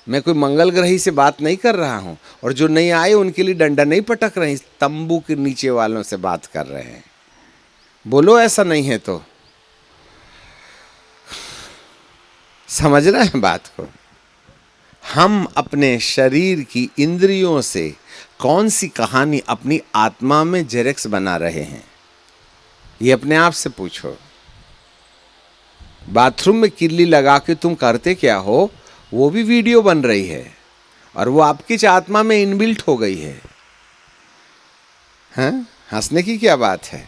मैं कोई मंगल ग्रही से बात नहीं कर रहा हूं, और जो नहीं आए उनके लिए डंडा नहीं पटक रहे, तंबू के नीचे वालों से बात कर रहे हैं। बोलो ऐसा नहीं है तो समझ रहे हैं बात को। हम अपने शरीर की इंद्रियों से कौन सी कहानी अपनी आत्मा में जेरेक्स बना रहे हैं, ये अपने आप से पूछो। बाथरूम में किल्ली लगा के तुम करते क्या हो, वो भी वीडियो बन रही है, और वो आपकी आत्मा में इनबिल्ट हो गई है। हैं, हंसने की क्या बात है,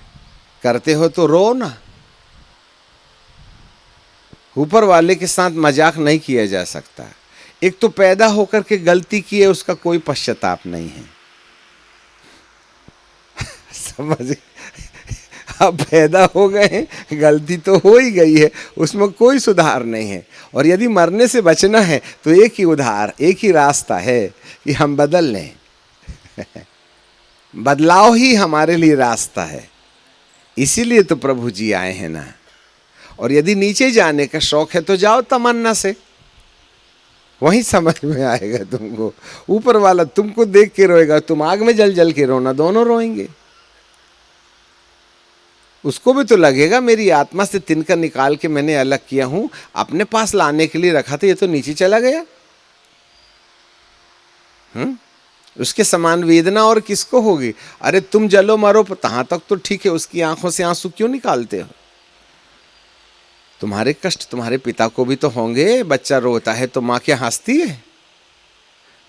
करते हो तो रो ना। ऊपर वाले के साथ मजाक नहीं किया जा सकता। एक तो पैदा होकर के गलती की है, उसका कोई पश्चाताप नहीं है। समझ, अब पैदा हो गए हैं, गलती तो हो ही गई है, उसमें कोई सुधार नहीं है। और यदि मरने से बचना है तो एक ही उधार, एक ही रास्ता है कि हम बदल लें। बदलाव ही हमारे लिए रास्ता है। इसीलिए तो प्रभु जी आए हैं ना। और यदि नीचे जाने का शौक है तो जाओ तमन्ना से, वहीं समझ में आएगा तुमको। ऊपर वाला तुमको देख के रोएगा, तुम आग में जल जल के रोना, दोनों रोएंगे। उसको भी तो लगेगा मेरी आत्मा से तिनका निकाल के मैंने अलग किया हूं, अपने पास लाने के लिए रखा था, ये तो नीचे चला गया। उसके समान वेदना और किसको होगी? अरे तुम जलो मरो तहां तक तो ठीक है, उसकी आंखों से आंसू क्यों निकालते हो? तुम्हारे कष्ट तुम्हारे पिता को भी तो होंगे। बच्चा रोता है तो माँ क्या हंसती है?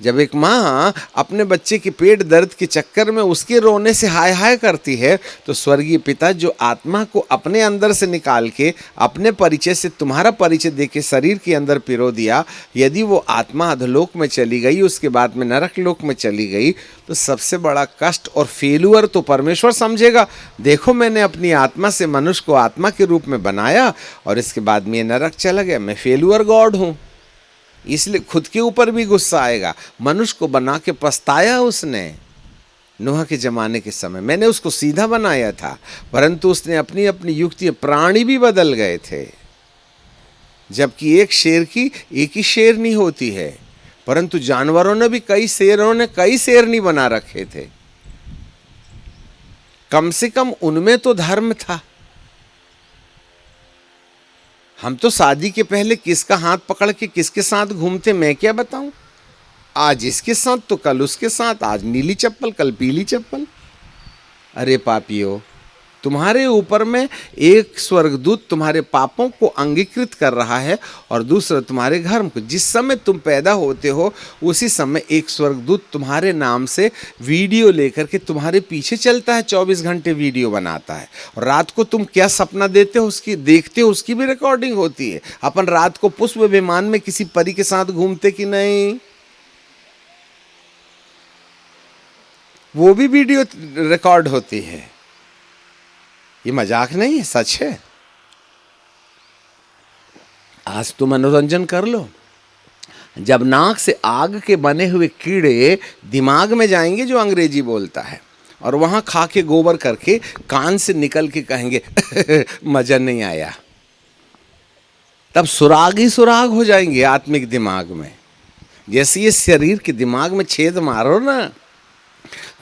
जब एक माँ अपने बच्चे के पेट दर्द के चक्कर में उसके रोने से हाय हाय करती है, तो स्वर्गीय पिता जो आत्मा को अपने अंदर से निकाल के अपने परिचय से तुम्हारा परिचय देके शरीर के अंदर पिरो दिया, यदि वो आत्मा अधोलोक में चली गई, उसके बाद में नरक लोक में चली गई, तो सबसे बड़ा कष्ट और फेलुअर तो परमेश्वर समझेगा। देखो मैंने अपनी आत्मा से मनुष्य को आत्मा के रूप में बनाया और इसके बाद में नरक चला गया, मैं फेलुअर गॉड हूँ। इसलिए खुद के ऊपर भी गुस्सा आएगा। मनुष्य को बना के पछताया उसने। नूह के जमाने के समय मैंने उसको सीधा बनाया था, परंतु उसने अपनी अपनी युक्ति, प्राणी भी बदल गए थे। जबकि एक शेर की एक ही शेरनी होती है, परंतु जानवरों ने भी कई शेरनी बना रखे थे। कम से कम उनमें तो धर्म था। हम तो शादी के पहले किसका हाथ पकड़ के किसके साथ घूमते, मैं क्या बताऊं। आज इसके साथ तो कल उसके साथ, आज नीली चप्पल कल पीली चप्पल। अरे पापियों, तुम्हारे ऊपर में एक स्वर्गदूत तुम्हारे पापों को अंगीकृत कर रहा है और दूसरा तुम्हारे घर को। जिस समय तुम पैदा होते हो उसी समय एक स्वर्गदूत तुम्हारे नाम से वीडियो लेकर के तुम्हारे पीछे चलता है, 24 घंटे वीडियो बनाता है। और रात को तुम क्या सपना देखते हो उसकी भी रिकॉर्डिंग होती है। अपन रात को पुष्प विमान में किसी परी के साथ घूमते कि नहीं, वो भी वीडियो रिकॉर्ड होती है। ये मजाक नहीं है, सच है। आज तो मनोरंजन कर लो। जब नाक से आग के बने हुए कीड़े दिमाग में जाएंगे, जो अंग्रेजी बोलता है, और वहां खा के गोबर करके कान से निकल के कहेंगे मजा नहीं आया, तब सुराग ही सुराग हो जाएंगे आत्मिक दिमाग में। जैसे ये शरीर के दिमाग में छेद मारो ना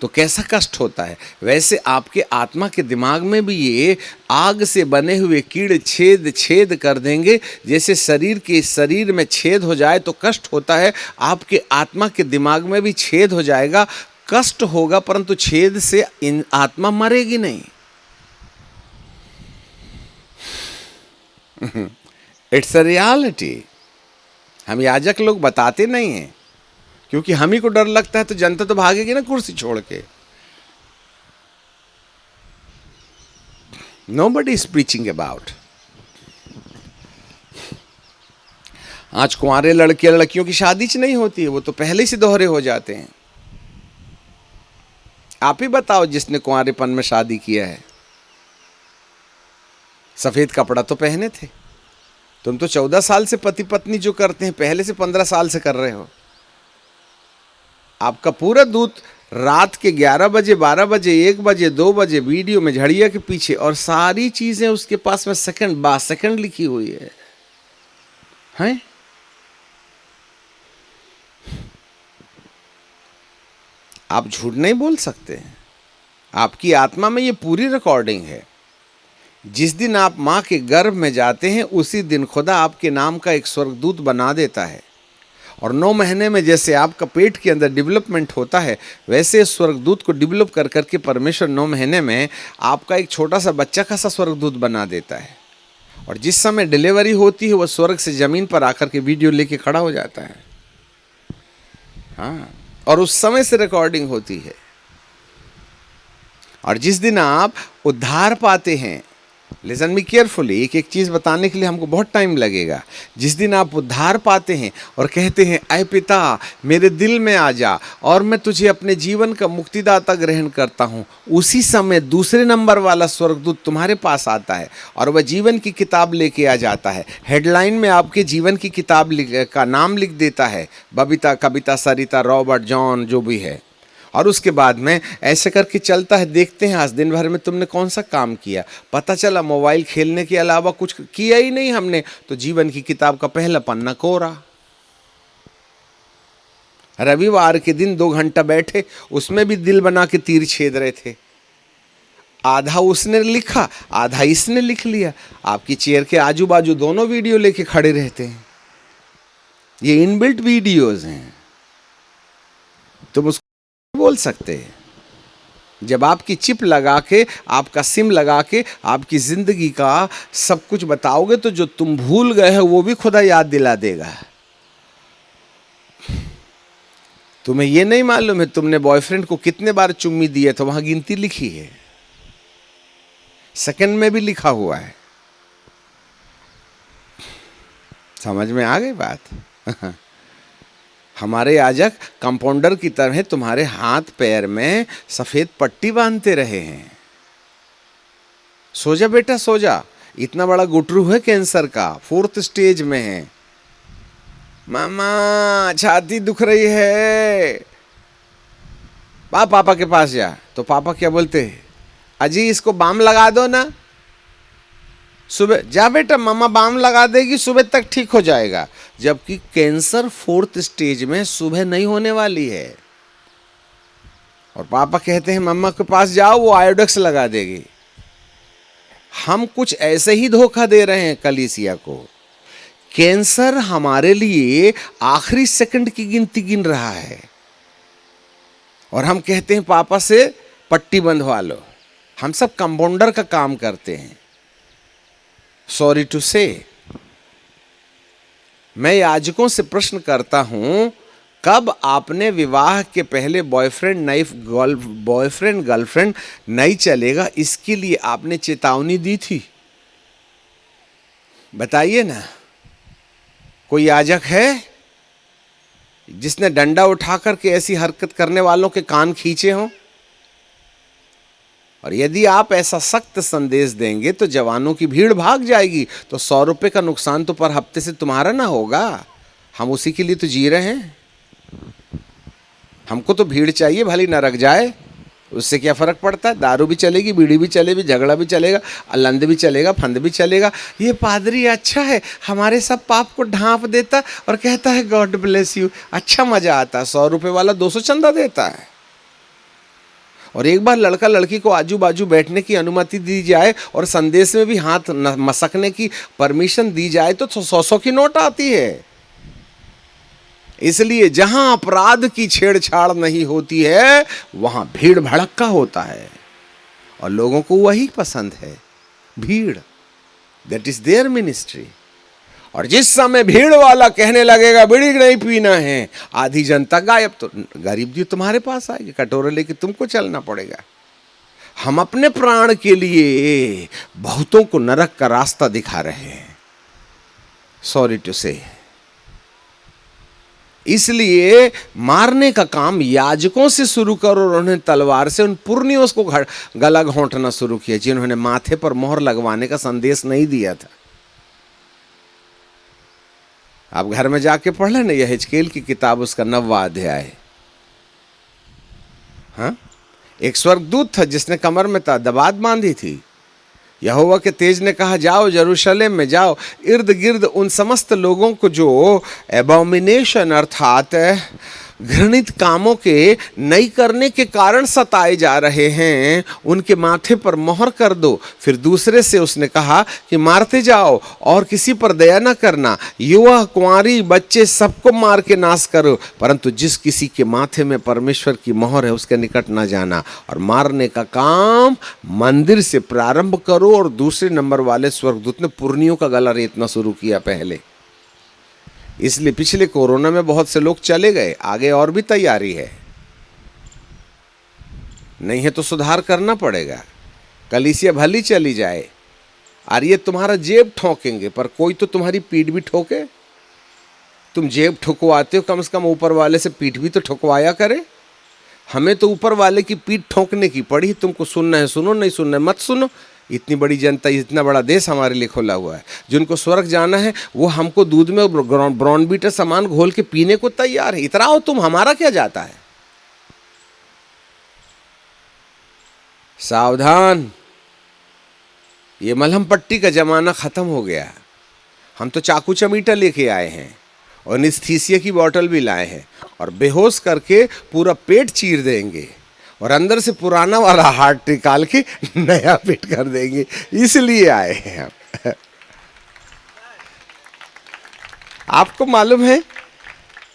तो कैसा कष्ट होता है, वैसे आपके आत्मा के दिमाग में भी ये आग से बने हुए कीड़े छेद कर देंगे। जैसे शरीर में छेद हो जाए तो कष्ट होता है, आपके आत्मा के दिमाग में भी छेद हो जाएगा, कष्ट होगा, परंतु छेद से आत्मा मरेगी नहीं। It's a reality. हम याजक लोग बताते नहीं हैं, क्योंकि हम ही को डर लगता है, तो जनता तो भागेगी ना कुर्सी छोड़ के। Nobody is preaching about। आज कुंवारे लड़के लड़कियों की शादी नहीं होती है, वो तो पहले से दोहरे हो जाते हैं। आप ही बताओ, जिसने कुंवारेपन में शादी किया है, सफेद कपड़ा तो पहने थे। तुम तो 14 साल से पति पत्नी जो करते हैं, पहले से 15 साल से कर रहे हो। आपका पूरा दूत रात के 11 बजे, 12 बजे, 1 बजे, 2 बजे वीडियो में झड़िया के पीछे, और सारी चीजें उसके पास में सेकंड बा सेकंड लिखी हुई है, हैं? आप झूठ नहीं बोल सकते। आपकी आत्मा में ये पूरी रिकॉर्डिंग है। जिस दिन आप माँ के गर्भ में जाते हैं, उसी दिन खुदा आपके नाम का एक स्वर्गदूत बना देता है। और 9 महीने में जैसे आपका पेट के अंदर डेवलपमेंट होता है, वैसे स्वर्गदूत को डेवलप कर करके परमेश्वर 9 महीने में आपका एक छोटा सा बच्चा का सा स्वर्गदूत बना देता है। और जिस समय डिलीवरी होती है, वह स्वर्ग से जमीन पर आकर के वीडियो लेके खड़ा हो जाता है। हाँ, और उस समय से रिकॉर्डिंग होती है। और जिस दिन आप उद्धार पाते हैं, लिसन मी केयरफुली, एक एक चीज़ बताने के लिए हमको बहुत टाइम लगेगा। जिस दिन आप उद्धार पाते हैं और कहते हैं, ऐ पिता मेरे दिल में आ जा और मैं तुझे अपने जीवन का मुक्तिदाता ग्रहण करता हूँ, उसी समय दूसरे नंबर वाला स्वर्गदूत तुम्हारे पास आता है और वह जीवन की किताब लेके आ जाता है। हेडलाइन में आपके जीवन की किताब का नाम लिख देता है, बबीता, कविता, सरिता, रॉबर्ट, जॉन, जो भी है। और उसके बाद में ऐसे करके चलता है। देखते हैं आज दिन भर में तुमने कौन सा काम किया। पता चला मोबाइल खेलने के अलावा कुछ किया ही नहीं हमने, तो जीवन की किताब का पहला पन्ना कोरा। रविवार के दिन 2 घंटा बैठे, उसमें भी दिल बना के तीर छेद रहे थे। आधा उसने लिखा, आधा इसने लिख लिया। आपकी चेयर के आजू बाजू दोनों वीडियो लेके खड़े रहते हैं। ये इनबिल्ट वीडियोज हैं, तुम उसको बोल सकते हैं। जब आपकी चिप लगा के, आपका सिम लगा के आपकी जिंदगी का सब कुछ बताओगे, तो जो तुम भूल गए हो वो भी खुदा याद दिला देगा। तुम्हें ये नहीं मालूम है तुमने बॉयफ्रेंड को कितने बार चुम्मी दी है, तो वहां गिनती लिखी है, सेकंड में भी लिखा हुआ है। समझ में आ गई बात? हमारे याजक कंपाउंडर की तरह तुम्हारे हाथ पैर में सफेद पट्टी बांधते रहे हैं। सो जा बेटा सो जा, इतना बड़ा गुटरू है कैंसर का, 4th स्टेज में है। मामा छाती दुख रही है, पापा के पास जा। तो पापा क्या बोलते हैं, अजी इसको बाम लगा दो ना। सुबह जा बेटा, मामा बाम लगा देगी, सुबह तक ठीक हो जाएगा। जबकि कैंसर 4th स्टेज में सुबह नहीं होने वाली है। और पापा कहते हैं मम्मा के पास जाओ, वो आयोडेक्स लगा देगी। हम कुछ ऐसे ही धोखा दे रहे हैं कलीसिया को। कैंसर हमारे लिए आखिरी सेकंड की गिनती गिन रहा है, और हम कहते हैं पापा से पट्टी बंधवा लो। हम सब कंपाउंडर का काम करते हैं। सॉरी टू से, मैं याजकों से प्रश्न करता हूं, कब आपने विवाह के पहले बॉयफ्रेंड गर्लफ्रेंड नहीं चलेगा इसके लिए आपने चेतावनी दी थी? बताइए ना, कोई याजक है जिसने डंडा उठा करके ऐसी हरकत करने वालों के कान खींचे हों? और यदि आप ऐसा सख्त संदेश देंगे तो जवानों की भीड़ भाग जाएगी, तो 100 रुपए का नुकसान तो पर हफ्ते से तुम्हारा ना होगा। हम उसी के लिए तो जी रहे हैं। हमको तो भीड़ चाहिए, भली नरक जाए, उससे क्या फर्क पड़ता है? दारू भी चलेगी, बीड़ी भी चलेगी, झगड़ा भी चलेगा, अलंद भी चलेगा, फंद भी चलेगा। ये पादरी अच्छा है, हमारे सब पाप को ढांप देता और कहता है गॉड ब्लेस यू। अच्छा मजा आता है। 100 रुपए वाला 200 चंदा देता है। और एक बार लड़का लड़की को आजू बाजू बैठने की अनुमति दी जाए और संदेश में भी हाथ मसकने की परमिशन दी जाए तो 100 की नोट आती है। इसलिए जहां अपराध की छेड़छाड़ नहीं होती है वहां भीड़ भड़क्का होता है, और लोगों को वही पसंद है, भीड़। That is their ministry. और जिस समय भीड़ वाला कहने लगेगा बीड़ी नहीं पीना है, आधी जनता गायब, तो गरीब जी तुम्हारे पास आएगी, कटोरे लेके तुमको चलना पड़ेगा। हम अपने प्राण के लिए बहुतों को नरक का रास्ता दिखा रहे हैं। सॉरी टू से। इसलिए मारने का काम याजकों से शुरू करो, और उन्हें तलवार से उन पुर्नियों को गला घोंटना शुरू किया जिन्होंने माथे पर मोहर लगवाने का संदेश नहीं दिया था। आप घर में जाके पढ़ लेना यहेजकेल की किताब, उसका 9वां अध्याय। हाँ, एक स्वर्गदूत था जिसने कमर में दबात बांधी थी। यहोवा के तेज ने कहा, जाओ यरूशलेम में जाओ, इर्द गिर्द उन समस्त लोगों को जो एबोमिनेशन अर्थात घृणित कामों के नहीं करने के कारण सताए जा रहे हैं, उनके माथे पर मोहर कर दो। फिर दूसरे से उसने कहा कि मारते जाओ और किसी पर दया न करना, युवा कुंवारी बच्चे सबको मार के नाश करो, परंतु जिस किसी के माथे में परमेश्वर की मोहर है उसके निकट न जाना। और मारने का काम मंदिर से प्रारंभ करो। और दूसरे नंबर वाले स्वर्गदूत ने पुर्नियों का गला रेतना शुरू किया पहले। इसलिए पिछले कोरोना में बहुत से लोग चले गए, आगे और भी तैयारी है, नहीं है तो सुधार करना पड़ेगा। कलीसिया भली चली जाए और ये तुम्हारा जेब ठोकेंगे, पर कोई तो तुम्हारी पीठ भी ठोके। तुम जेब ठुकवाते हो, कम से कम ऊपर वाले से पीठ भी तो ठुकवाया करे। हमें तो ऊपर वाले की पीठ ठोकने की पड़ी। तुमको सुनना है सुनो, नहीं सुनना है मत सुनो। इतनी बड़ी जनता, इतना बड़ा देश हमारे लिए खुला हुआ है। जिनको स्वर्ग जाना है वो हमको दूध में ब्रॉनबीटा सामान घोल के पीने को तैयार है। इतराओ तुम, हमारा क्या जाता है। सावधान, ये मलहम पट्टी का जमाना खत्म हो गया। हम तो चाकू चमीटा लेके आए हैं और एनेस्थीसिया की बोतल भी लाए हैं, और बेहोश करके पूरा पेट चीर देंगे और अंदर से पुराना वाला हार्ट निकाल के नया पेट कर देंगे। इसलिए आए हैं हम। आपको मालूम है,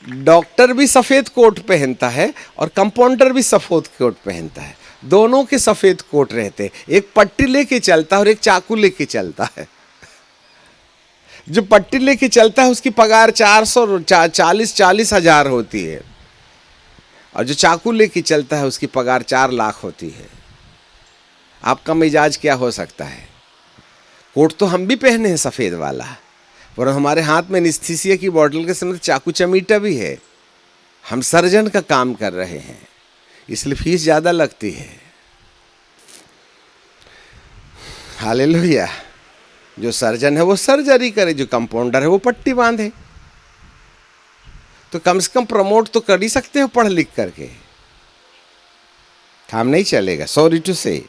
डॉक्टर भी सफेद कोट पहनता है और कंपाउंडर भी सफेद कोट पहनता है। दोनों के सफेद कोट रहते हैं। एक पट्टी लेके चलता है और एक चाकू लेके चलता है। जो पट्टी लेके चलता है उसकी पगार 40 हजार होती है, और जो चाकू लेके चलता है उसकी पगार 4 लाख होती है। आपका मिजाज क्या हो सकता है? कोट तो हम भी पहने हैं सफ़ेद वाला, पर हमारे हाथ में एनेस्थीसिया की बोतल के समय चाकू चमीटा भी है। हम सर्जन का काम कर रहे हैं, इसलिए फीस ज़्यादा लगती है। हालेलुया। जो सर्जन है वो सर्जरी करे, जो कंपाउंडर है वो पट्टी बांधे। तो कम से कम प्रमोट तो कर ही सकते हो पढ़ लिख करके। काम नहीं चलेगा। सॉरी टू से,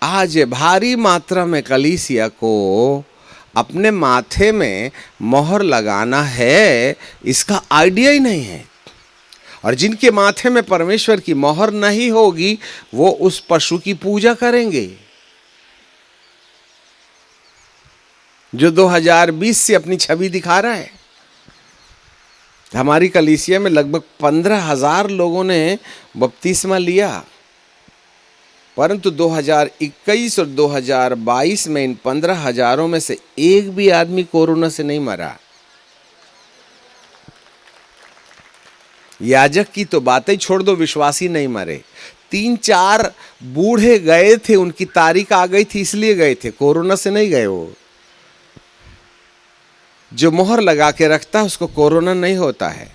आज भारी मात्रा में कलीसिया को अपने माथे में मोहर लगाना है, इसका आइडिया ही नहीं है। और जिनके माथे में परमेश्वर की मोहर नहीं होगी वो उस पशु की पूजा करेंगे जो 2020 से अपनी छवि दिखा रहा है। हमारी कलीसिया में लगभग 15,000 लोगों ने बपतिस्मा लिया। परंतु 2021 और 2022 में इन 15,000 में से एक भी आदमी कोरोना से नहीं मरा। याजक की तो बातें छोड़ दो, विश्वासी नहीं मरे। 3-4 बूढ़े गए थे, उनकी तारीख आ गई थी इसलिए गए थे, कोरोना से नहीं गए। वो जो मोहर लगा के रखता है उसको कोरोना नहीं होता है।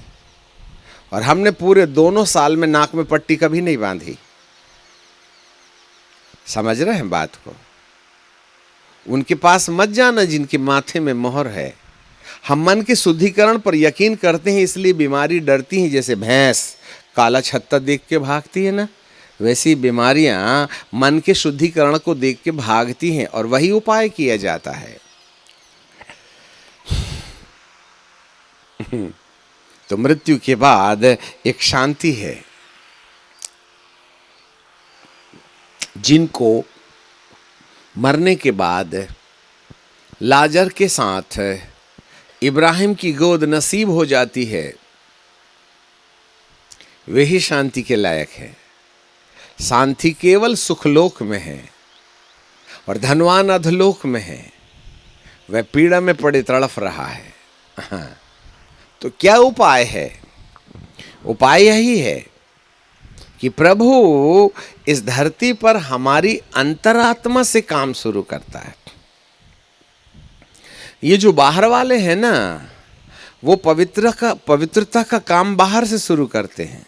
और हमने पूरे 2 साल में नाक में पट्टी कभी नहीं बांधी। समझ रहे हैं बात को? उनके पास मत जाना जिनके माथे में मोहर है। हम मन के शुद्धिकरण पर यकीन करते हैं, इसलिए बीमारी डरती है। जैसे भैंस काला छत्ता देख के भागती है ना, वैसी बीमारियां मन के शुद्धिकरण को देख के भागती हैं, और वही उपाय किया जाता है। तो मृत्यु के बाद एक शांति है। जिनको मरने के बाद लाजर के साथ इब्राहिम की गोद नसीब हो जाती है, वे ही शांति के लायक है। शांति केवल सुखलोक में है और धनवान अधलोक में है। वह पीड़ा में पड़े तड़फ रहा है। हाँ। तो क्या उपाय है? उपाय यही है कि प्रभु इस धरती पर हमारी अंतरात्मा से काम शुरू करता है। ये जो बाहर वाले हैं ना, वो पवित्रता का काम बाहर से शुरू करते हैं।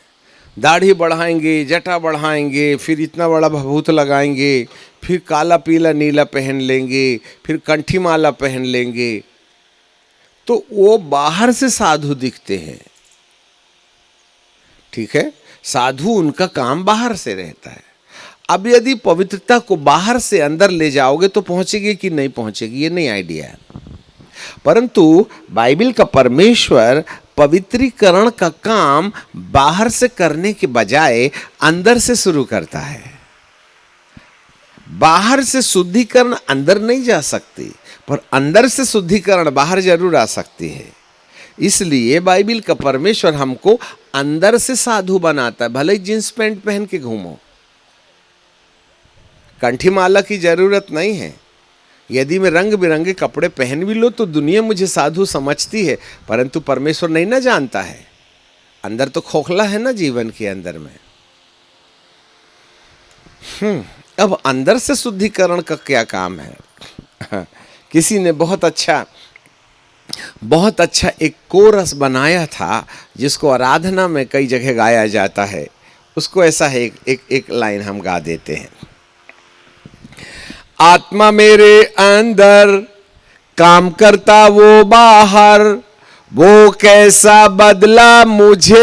दाढ़ी बढ़ाएंगे, जटा बढ़ाएंगे, फिर इतना बड़ा भभूत लगाएंगे, फिर काला पीला नीला पहन लेंगे, फिर कंठी माला पहन लेंगे। तो वो बाहर से साधु दिखते हैं। ठीक है, साधु उनका काम बाहर से रहता है। अब यदि पवित्रता को बाहर से अंदर ले जाओगे तो पहुंचेगी कि नहीं पहुंचेगी, ये नहीं आइडिया है। परंतु बाइबल का परमेश्वर पवित्रीकरण का काम बाहर से करने के बजाय अंदर से शुरू करता है। बाहर से शुद्धिकरण अंदर नहीं जा सकती, पर अंदर से शुद्धिकरण बाहर जरूर आ सकती है। इसलिए बाइबल का परमेश्वर हमको अंदर से साधु बनाता है। भले ही जींस पैंट पहन के घूमो, कंठी माला की जरूरत नहीं है। यदि मैं रंग बिरंगे कपड़े पहन भी लो तो दुनिया मुझे साधु समझती है, परंतु परमेश्वर नहीं ना जानता है। अंदर तो खोखला है ना जीवन के अंदर में। अब अंदर से शुद्धिकरण का क्या काम है? किसी ने बहुत अच्छा एक कोरस बनाया था, जिसको आराधना में कई जगह गाया जाता है। उसको ऐसा है, एक लाइन हम गा देते हैं। आत्मा मेरे अंदर काम करता वो बाहर, वो कैसा बदला मुझे।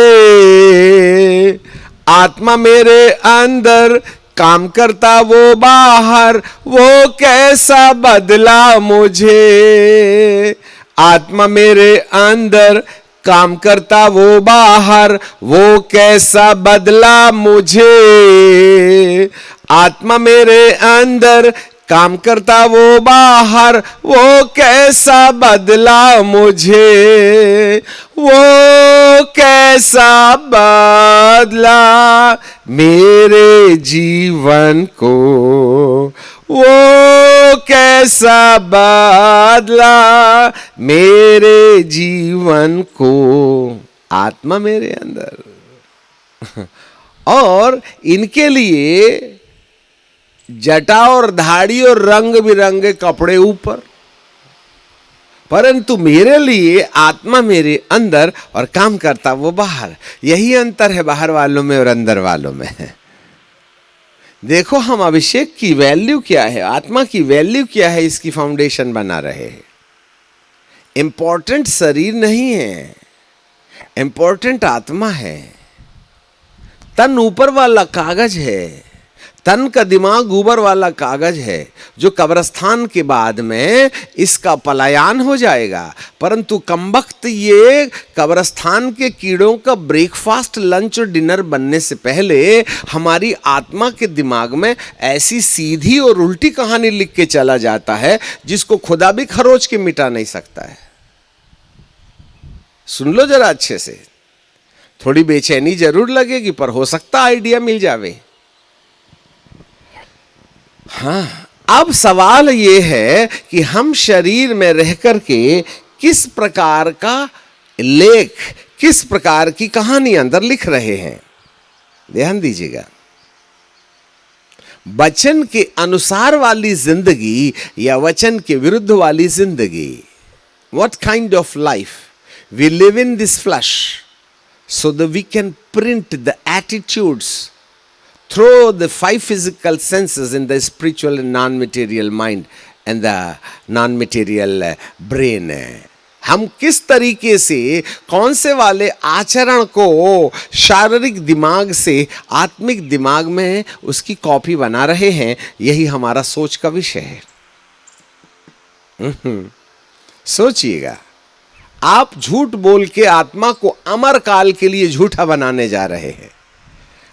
आत्मा मेरे अंदर काम करता वो बाहर, वो कैसा बदला मुझे। आत्मा मेरे अंदर काम करता वो बाहर, वो कैसा बदला मुझे। आत्मा मेरे अंदर काम करता वो बाहर, वो कैसा बदला मुझे। वो कैसा बदला मेरे जीवन को, वो कैसा बदला मेरे जीवन को। आत्मा मेरे अंदर। और इनके लिए जटा और धाड़ी और रंग बिरंगे कपड़े ऊपर, परंतु मेरे लिए आत्मा मेरे अंदर और काम करता वो बाहर। यही अंतर है बाहर वालों में और अंदर वालों में। देखो हम अभिषेक की वैल्यू क्या है, आत्मा की वैल्यू क्या है, इसकी फाउंडेशन बना रहे हैं। इंपॉर्टेंट शरीर नहीं है, इंपॉर्टेंट आत्मा है। तन ऊपर वाला कागज है, तन का दिमाग ऊपर वाला कागज है, जो कब्रिस्तान के बाद में इसका पलायन हो जाएगा। परंतु कमबख्त ये कब्रिस्तान के कीड़ों का ब्रेकफास्ट, लंच और डिनर बनने से पहले हमारी आत्मा के दिमाग में ऐसी सीधी और उल्टी कहानी लिख के चला जाता है जिसको खुदा भी खरोच के मिटा नहीं सकता है। सुन लो जरा अच्छे से, थोड़ी बेचैनी जरूर लगेगी, पर हो सकता आइडिया मिल जावे। हाँ, अब सवाल ये है कि हम शरीर में रह करके किस प्रकार का लेख, किस प्रकार की कहानी अंदर लिख रहे हैं। ध्यान दीजिएगा, वचन के अनुसार वाली जिंदगी या वचन के विरुद्ध वाली जिंदगी, what kind of life we live in this flesh so that we can print the attitudes through the five physical senses in the spiritual and non-material mind and the non-material brain। हम किस तरीके से कौन से वाले आचरण को शारीरिक दिमाग से आत्मिक दिमाग में उसकी कॉपी बना रहे हैं, यही हमारा सोच का विषय है। सोचिएगा, आप झूठ बोल के आत्मा को अमर काल के लिए झूठा बनाने जा रहे हैं।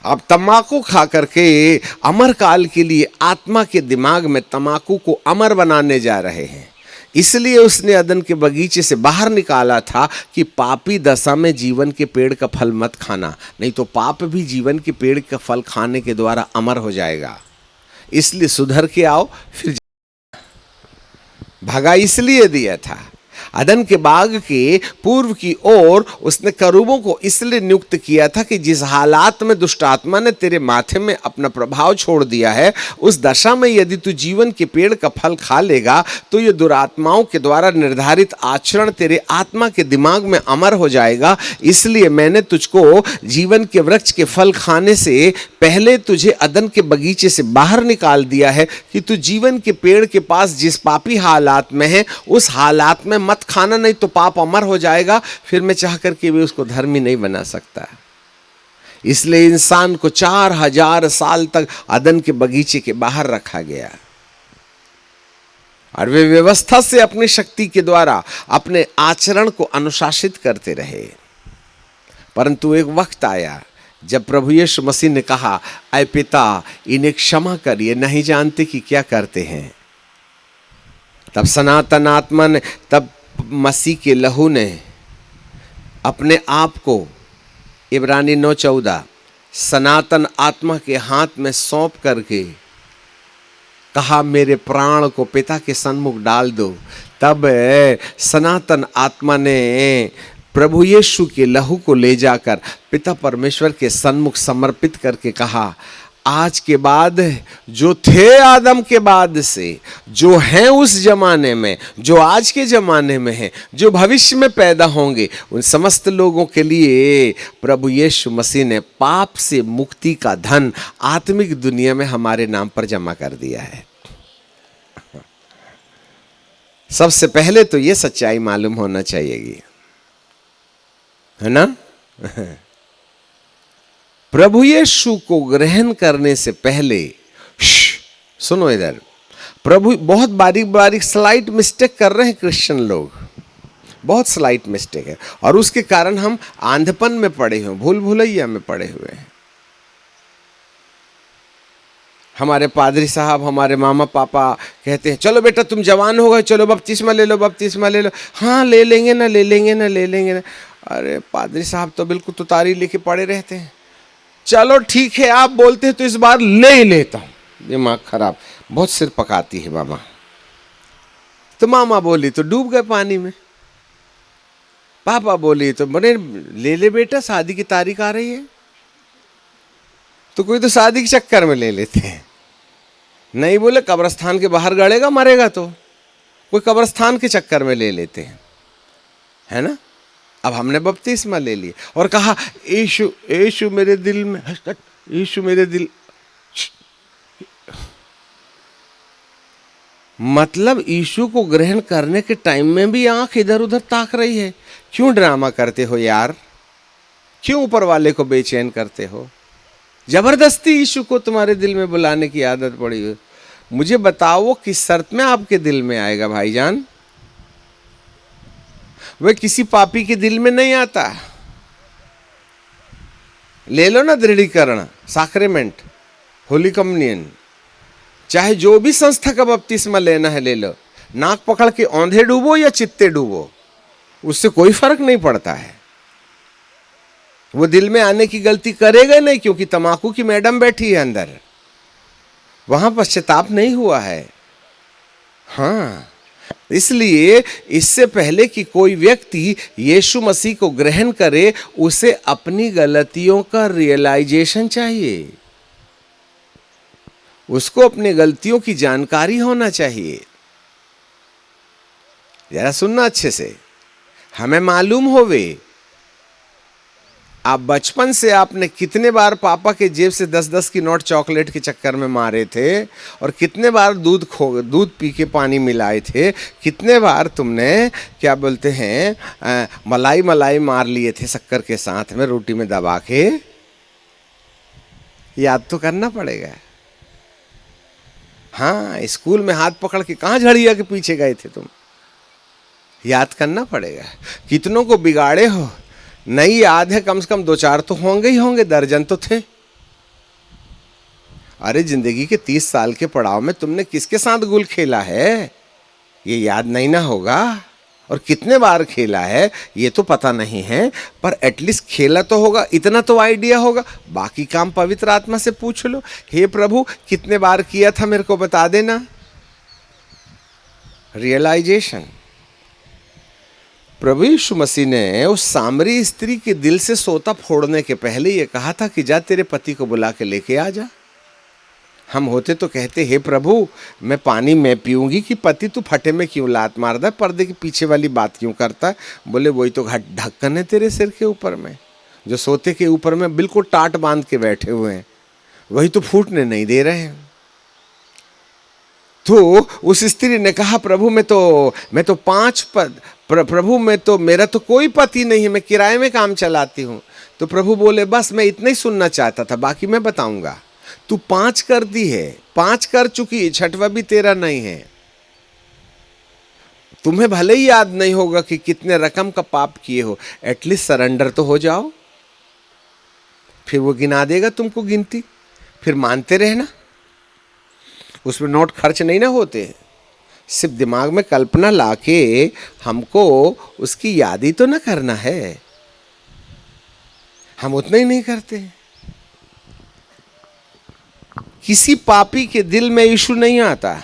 आप तंबाकू खा करके अमर काल के लिए आत्मा के दिमाग में तंबाकू को अमर बनाने जा रहे हैं। इसलिए उसने अदन के बगीचे से बाहर निकाला था कि पापी दशा में जीवन के पेड़ का फल मत खाना, नहीं तो पाप भी जीवन के पेड़ का फल खाने के द्वारा अमर हो जाएगा। इसलिए सुधर के आओ। फिर भगा इसलिए दिया था, अदन के बाग के पूर्व की ओर उसने करूबों को इसलिए नियुक्त किया था कि जिस हालात में दुष्ट आत्मा ने तेरे माथे में अपना प्रभाव छोड़ दिया है, उस दशा में यदि तू जीवन के पेड़ का फल खा लेगा तो ये दुरात्माओं के द्वारा निर्धारित आचरण तेरे आत्मा के दिमाग में अमर हो जाएगा। इसलिए मैंने तुझको जीवन के वृक्ष के फल खाने से पहले तुझे अदन के बगीचे से बाहर निकाल दिया है कि तू जीवन के पेड़ के पास जिस पापी हालात में है उस हालात में मत खाना, नहीं तो पाप अमर हो जाएगा। फिर मैं चाह करके भी उसको धर्मी नहीं बना सकता। इसलिए इंसान को 4000 साल तक अदन के बगीचे के बाहर रखा गया और वे व्यवस्था से अपनी शक्ति के द्वारा अपने आचरण को अनुशासित करते रहे। परंतु एक वक्त आया जब प्रभु यीशु मसीह ने कहा, ऐ पिता इन्हें क्षमा कर, ये नहीं जानते कि क्या करते हैं। तब सनातन आत्मा ने, तब मसीह के लहू ने अपने आप को, इब्रानी 9:14, सनातन आत्मा के हाथ में सौंप करके कहा, मेरे प्राण को पिता के सन्मुख डाल दो। तब सनातन आत्मा ने प्रभु यीशु के लहू को ले जाकर पिता परमेश्वर के सन्मुख समर्पित करके कहा, आज के बाद जो थे आदम के बाद से, जो हैं उस जमाने में, जो आज के जमाने में हैं, जो भविष्य में पैदा होंगे, उन समस्त लोगों के लिए प्रभु यीशु मसीह ने पाप से मुक्ति का धन आत्मिक दुनिया में हमारे नाम पर जमा कर दिया है। सबसे पहले तो ये सच्चाई मालूम होना चाहिए, है ना। प्रभु यीशु को ग्रहण करने से पहले, सुनो इधर, प्रभु बहुत बारीक बारीक स्लाइट मिस्टेक कर रहे हैं क्रिश्चियन लोग, बहुत स्लाइट मिस्टेक है, और उसके कारण हम आंधपन में पड़े हुए, भूल भुलैया में पड़े हुए हैं। हमारे पादरी साहब, हमारे मामा पापा कहते हैं, चलो बेटा तुम जवान हो गए, चलो बपतिस्मा ले लो, बपतिस्मा ले लो। हाँ ले लेंगे ना, ले लेंगे ना, ले लेंगे ना। अरे पादरी साहब तो बिल्कुल तुतारी लेके पड़े रहते हैं। चलो ठीक है आप बोलते हैं तो इस बार ले ही लेता हूं। दिमाग खराब, बहुत सिर पकाती है मामा। तो मामा बोली तो डूब गए पानी में, पापा बोली तो बने ले ले बेटा, शादी की तारीख आ रही है। तो कोई तो शादी के चक्कर में ले लेते हैं, नहीं बोले कब्रिस्तान के बाहर गड़ेगा मरेगा, तो कोई कब्रिस्तान के चक्कर में ले लेते हैं, है ना। अब हमने बपतिस्मा ले लिया और कहा, यीशु यीशु मेरे दिल में, यीशु मेरे दिल, मतलब यीशु को ग्रहण करने के टाइम में भी आंख इधर उधर ताक रही है। क्यों ड्रामा करते हो यार, क्यों ऊपर वाले को बेचैन करते हो। जबरदस्ती यीशु को तुम्हारे दिल में बुलाने की आदत पड़ी है। मुझे बताओ वो किस शर्त में आपके दिल में आएगा भाईजान। वह किसी पापी के दिल में नहीं आता। ले लो ना दृढ़ीकरण, साक्रेमेंट, होली कम्युनियन, चाहे जो भी संस्था का बपतिस्मा लेना है ले लो। नाक पकड़ के औंधे डूबो या चित्ते डूबो, उससे कोई फर्क नहीं पड़ता है। वो दिल में आने की गलती करेगा नहीं, क्योंकि तम्बाकू की मैडम बैठी है अंदर। वहां पश्चाताप नहीं हुआ है। हाँ, इसलिए इससे पहले कि कोई व्यक्ति यीशु मसीह को ग्रहण करे, उसे अपनी गलतियों का रियलाइजेशन चाहिए, उसको अपनी गलतियों की जानकारी होना चाहिए। जरा सुनना अच्छे से, हमें मालूम होवे आप बचपन से आपने कितने बार पापा के जेब से 10-10 की नोट चॉकलेट के चक्कर में मारे थे, और कितने बार दूध पी के पानी मिलाए थे, कितने बार तुमने क्या बोलते हैं मलाई मार लिए थे शक्कर के साथ में रोटी में दबा के। याद तो करना पड़ेगा। हाँ, स्कूल में हाथ पकड़ के कहाँ झड़िया के पीछे गए थे तुम, याद करना पड़ेगा। कितनों को बिगाड़े हो, नहीं याद है, कम से कम 2-4 तो होंगे ही होंगे, दर्जन तो थे। अरे जिंदगी के 30 साल के पड़ाव में तुमने किसके साथ गुल खेला है, ये याद नहीं ना होगा। और कितने बार खेला है ये तो पता नहीं है, पर एटलीस्ट खेला तो होगा, इतना तो आइडिया होगा। बाकी काम पवित्र आत्मा से पूछ लो, हे प्रभु कितने बार किया था मेरे को बता देना। रियलाइजेशन। प्रभु यीशु मसीह ने उस सामरी स्त्री के दिल से सोता फोड़ने के पहले ये कहा था कि जा तेरे पति को बुला के लेके आ जा। हम होते तो कहते, हे प्रभु मैं पानी मैं पीऊंगी कि पति तू फटे में क्यों लात मारदा है, पर्दे के पीछे वाली बात क्यों करता है। बोले वही तो ढक्कन है तेरे सिर के ऊपर में, जो सोते के ऊपर में बिल्कुल टाट बांध के बैठे हुए हैं, वही तो फूटने नहीं दे रहे हैं। तो उस स्त्री ने कहा, प्रभु मैं तो 5 पद, प्रभु मेरा तो कोई पति नहीं है, मैं किराए में काम चलाती हूँ। तो प्रभु बोले बस मैं इतना ही सुनना चाहता था, बाकी मैं बताऊंगा। तू 5 कर दी है, 5 कर चुकी है, 6वां भी तेरा नहीं है। तुम्हें भले ही याद नहीं होगा कि कितने रकम का पाप किए हो, एटलीस्ट सरेंडर तो हो जाओ, फिर वो गिना देगा तुमको गिनती, फिर मानते रहना। उसमें नोट खर्च नहीं ना होते, सिर्फ दिमाग में कल्पना लाके हमको उसकी याद ही तो ना करना है, हम उतना ही नहीं करते। किसी पापी के दिल में यीशु नहीं आता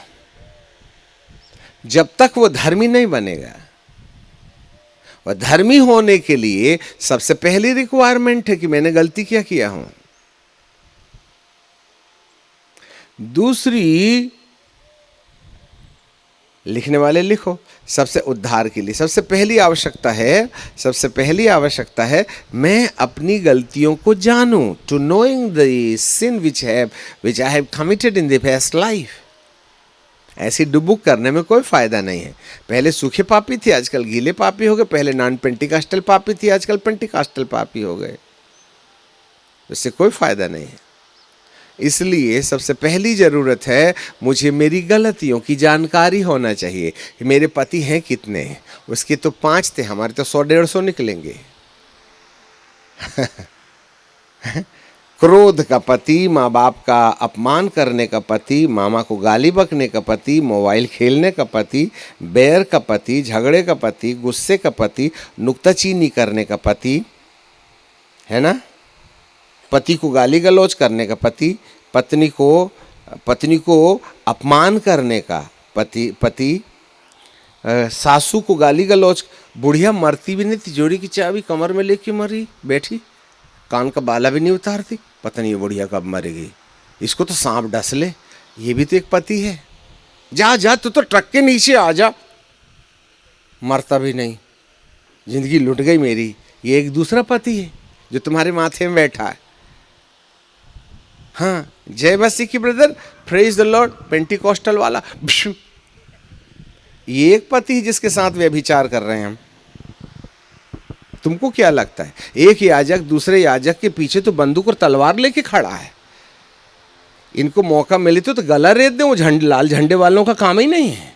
जब तक वो धर्मी नहीं बनेगा। और धर्मी होने के लिए सबसे पहली रिक्वायरमेंट है कि मैंने गलती क्या किया हूं। दूसरी, लिखने वाले लिखो, सबसे उद्धार के लिए सबसे पहली आवश्यकता है मैं अपनी गलतियों को जानूं, to knowing the sin which I have committed in the past life. ऐसी डुबुक करने में कोई फायदा नहीं है। पहले सूखे पापी थे, आजकल गीले पापी हो गए। पहले नॉन पेंटिकास्टल पापी थी, आजकल पेंटिकास्टल पापी हो गए। इससे कोई फायदा नहीं है। इसलिए सबसे पहली ज़रूरत है मुझे मेरी गलतियों की जानकारी होना चाहिए। मेरे पति हैं कितने, उसके तो 5 थे, हमारे तो 100-150 निकलेंगे। क्रोध का पति, माँ बाप का अपमान करने का पति, मामा को गाली बकने का पति, मोबाइल खेलने का पति, बैर का पति, झगड़े का पति, गुस्से का पति, नुक्ताचीनी करने का पति, है ना, पति को गाली गलौज करने का पति, पत्नी को अपमान करने का पति, सासू को गाली गलौज। बुढ़िया मरती भी नहीं, तिजोरी की चाबी कमर में लेके मरी बैठी, कान का बाला भी नहीं उतारती, पता नहीं ये बुढ़िया कब मरेगी, इसको तो सांप डस ले। ये भी तो एक पति है। जा तू तो ट्रक के नीचे आ जा, मरता भी नहीं, जिंदगी लुट गई मेरी। ये एक दूसरा पति है जो तुम्हारे माथे में बैठा है। हाँ, जय मसीह की brother, praise the Lord, Pentecostal वाला। ये एक पति जिसके साथ व्यभिचार कर रहे हैं हम। तुमको क्या लगता है एक याजक दूसरे याजक के पीछे तो बंदूक और तलवार लेके खड़ा है, इनको मौका मिले तो गला रेत दे। वो लाल झंडे वालों का काम ही नहीं है।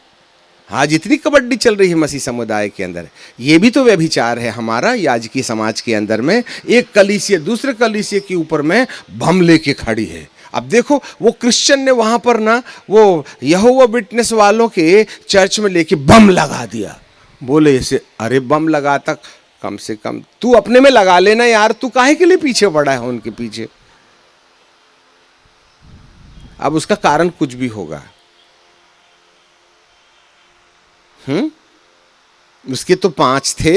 हाँ, जितनी कबड्डी चल रही है मसीह समुदाय के अंदर, ये भी तो व्यभिचार है हमारा याजकी समाज के अंदर में। एक कलीसिया दूसरे कलीसिया के ऊपर में बम लेके खड़ी है। अब देखो, वो क्रिश्चियन ने वहां पर ना वो यहोवा विटनेस वालों के चर्च में लेके बम लगा दिया। बोले इसे, अरे बम लगाता, कम से कम तू अपने में लगा लेना यार, तू काहे के लिए पीछे पड़ा है उनके पीछे। अब उसका कारण कुछ भी होगा। उसके तो 5 थे,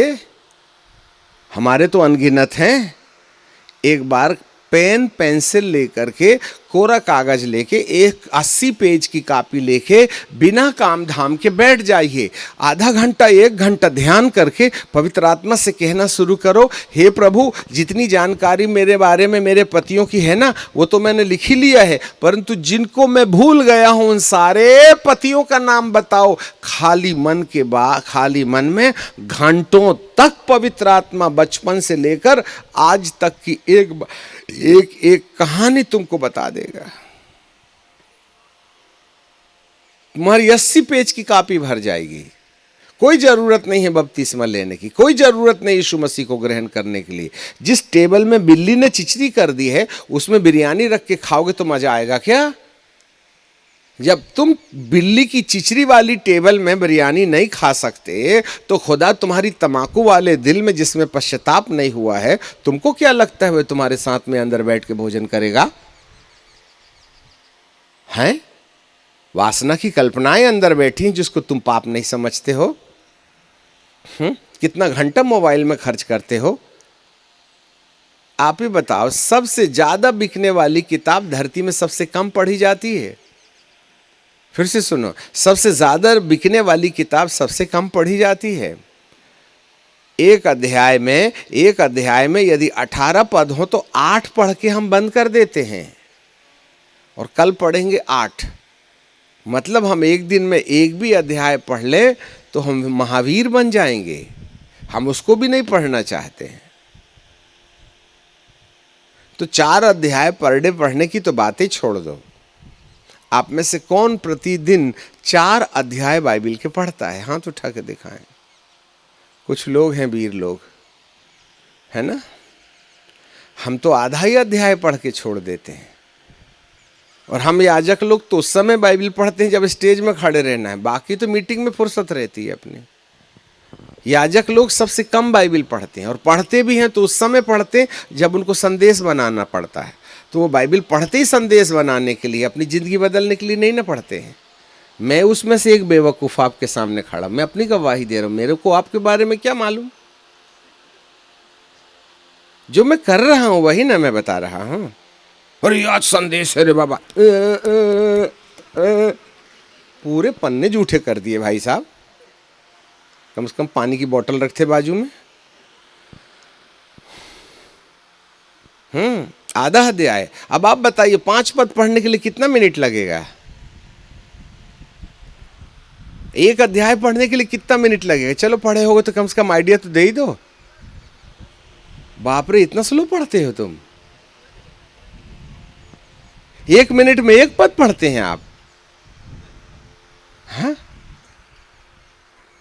हमारे तो अनगिनत हैं। एक बार पेन पेंसिल लेकर के, कोरा कागज लेके, एक 80 पेज की कॉपी लेके बिना काम धाम के बैठ जाइए। आधा घंटा 1 घंटा ध्यान करके पवित्र आत्मा से कहना शुरू करो, हे प्रभु, जितनी जानकारी मेरे बारे में मेरे पतियों की है ना, वो तो मैंने लिख ही लिया है, परंतु जिनको मैं भूल गया हूं उन सारे पतियों का नाम बताओ। खाली मन में घंटों तक पवित्र आत्मा बचपन से लेकर आज तक की एक कहानी तुमको बता देगा। तुम्हारी 80 पेज की कॉपी भर जाएगी। कोई जरूरत नहीं है बपतिस्मा लेने की, कोई जरूरत नहीं यीशु मसीह को ग्रहण करने के लिए। जिस टेबल में बिल्ली ने चिचरी कर दी है उसमें बिरयानी रख के खाओगे तो मजा आएगा क्या? जब तुम बिल्ली की चिचरी वाली टेबल में बिरयानी नहीं खा सकते तो खुदा तुम्हारी तमाकू वाले दिल में जिसमें पश्चाताप नहीं हुआ है, तुमको क्या लगता है वह तुम्हारे साथ में अंदर बैठ के भोजन करेगा? हैं? वासना की कल्पनाएं अंदर बैठी हैं जिसको तुम पाप नहीं समझते हो। कितना घंटा मोबाइल में खर्च करते हो? आप ही बताओ, सबसे ज्यादा बिकने वाली किताब धरती में सबसे कम पढ़ी जाती है। फिर से सुनो, सबसे ज्यादा बिकने वाली किताब सबसे कम पढ़ी जाती है। एक अध्याय में यदि 18 पद हो तो 8 पढ़ के हम बंद कर देते हैं और कल पढ़ेंगे 8। मतलब हम एक दिन में एक भी अध्याय पढ़ ले तो हम महावीर बन जाएंगे। हम उसको भी नहीं पढ़ना चाहते हैं। तो 4 अध्याय पर डे पढ़ने की तो बातें छोड़ दो। आप में से कौन प्रतिदिन 4 अध्याय बाइबल के पढ़ता है? हाथ उठा के दिखाएं। कुछ लोग हैं वीर लोग, है ना। हम तो आधा ही अध्याय पढ़ के छोड़ देते हैं। और हम याजक लोग तो उस समय बाइबल पढ़ते हैं जब स्टेज में खड़े रहना है, बाकी तो मीटिंग में फुर्सत रहती है अपनी। याजक लोग सबसे कम बाइबल पढ़ते हैं, और पढ़ते भी हैं तो उस समय पढ़ते हैं जब उनको संदेश बनाना पड़ता है। तो वो बाइबल पढ़ते ही संदेश बनाने के लिए, अपनी ज़िंदगी बदलने के लिए नहीं ना पढ़ते हैं। मैं उसमें से एक बेवकूफ़ आपके सामने खड़ा, मैं अपनी गवाही दे रहा हूँ। मेरे को आपके बारे में क्या मालूम? जो मैं कर रहा हूँ वही ना मैं बता रहा हूँ। अरे आज संदेश है रे बाबा, पूरे पन्ने झूठे कर दिए भाई साहब। कम से कम पानी की बोतल रखते बाजू में। आधा अध्याय। अब आप बताइए 5 पद पढ़ने के लिए कितना मिनट लगेगा? एक अध्याय पढ़ने के लिए कितना मिनट लगेगा? चलो पढ़े होगे तो कम से कम आइडिया तो दे ही दो। बाप रे, इतना स्लो पढ़ते हो तुम। 1 मिनट में 1 पद पढ़ते हैं आप। हाँ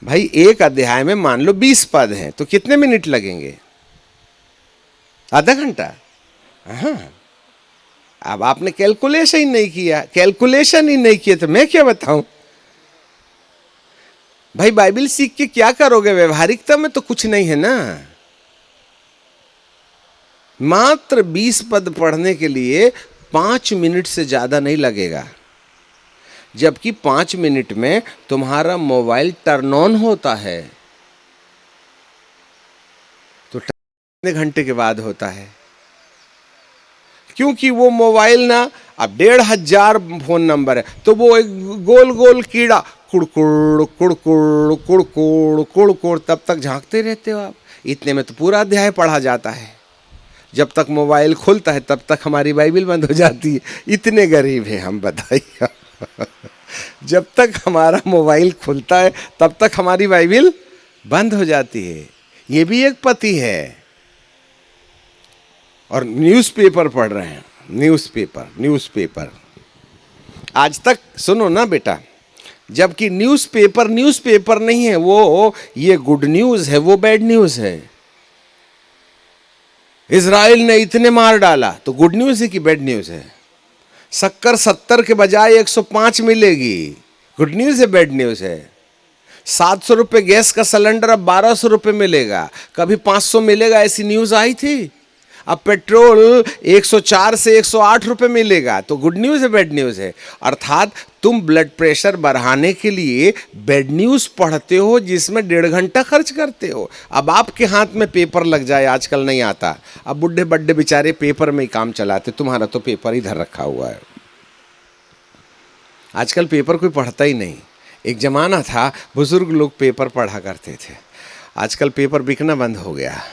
भाई, एक अध्याय में मान लो 20 पद हैं तो कितने मिनट लगेंगे? आधा घंटा। हाँ, अब आपने कैलकुलेशन ही नहीं किया तो मैं क्या बताऊं भाई। बाइबल सीख के क्या करोगे? व्यवहारिकता में तो कुछ नहीं है ना। मात्र 20 पद पढ़ने के लिए 5 मिनट से ज्यादा नहीं लगेगा, जबकि 5 मिनट में तुम्हारा मोबाइल टर्न ऑन होता है तो कितने घंटे के बाद होता है? क्योंकि वो मोबाइल ना, अब 1500 फोन नंबर है तो वो एक गोल गोल कीड़ा कुड़कुड़ कुड़कुड़ कुड़कुड़ कुड़कुड़ तब तक झांकते रहते हो आप। इतने में तो पूरा अध्याय पढ़ा जाता है। जब तक मोबाइल खुलता है तब तक हमारी बाइबल बंद हो जाती है। इतने गरीब हैं हम, बताइए। जब तक हमारा मोबाइल खुलता है तब तक हमारी बाइबल बंद हो जाती है। ये भी एक पति है। और न्यूज़पेपर पढ़ रहे हैं, न्यूज़पेपर। आज तक सुनो ना बेटा, जबकि न्यूज़पेपर नहीं है वो, ये गुड न्यूज़ है, वो बैड न्यूज़ है। इजराइल ने इतने मार डाला तो गुड न्यूज़ है कि बैड न्यूज़ है? शक्कर 70 के बजाय 105 मिलेगी, गुड न्यूज़ है बैड न्यूज़ है? 700 रुपये गैस का सिलेंडर अब 1200 रुपये मिलेगा, कभी 500 मिलेगा, ऐसी न्यूज़ आई थी। अब पेट्रोल 104 से 108 रुपए मिलेगा, तो गुड न्यूज़ है बैड न्यूज़ है? अर्थात तुम ब्लड प्रेशर बढ़ाने के लिए बैड न्यूज़ पढ़ते हो जिसमें 1.5 घंटा खर्च करते हो। अब आपके हाथ में पेपर लग जाए, आजकल नहीं आता, अब बुढ़े बड्ढे बेचारे पेपर में ही काम चलाते, तुम्हारा तो पेपर इधर रखा हुआ है। आजकल पेपर कोई पढ़ता ही नहीं। एक ज़माना था बुजुर्ग लोग पेपर पढ़ा करते थे, आजकल पेपर बिकना बंद हो गया,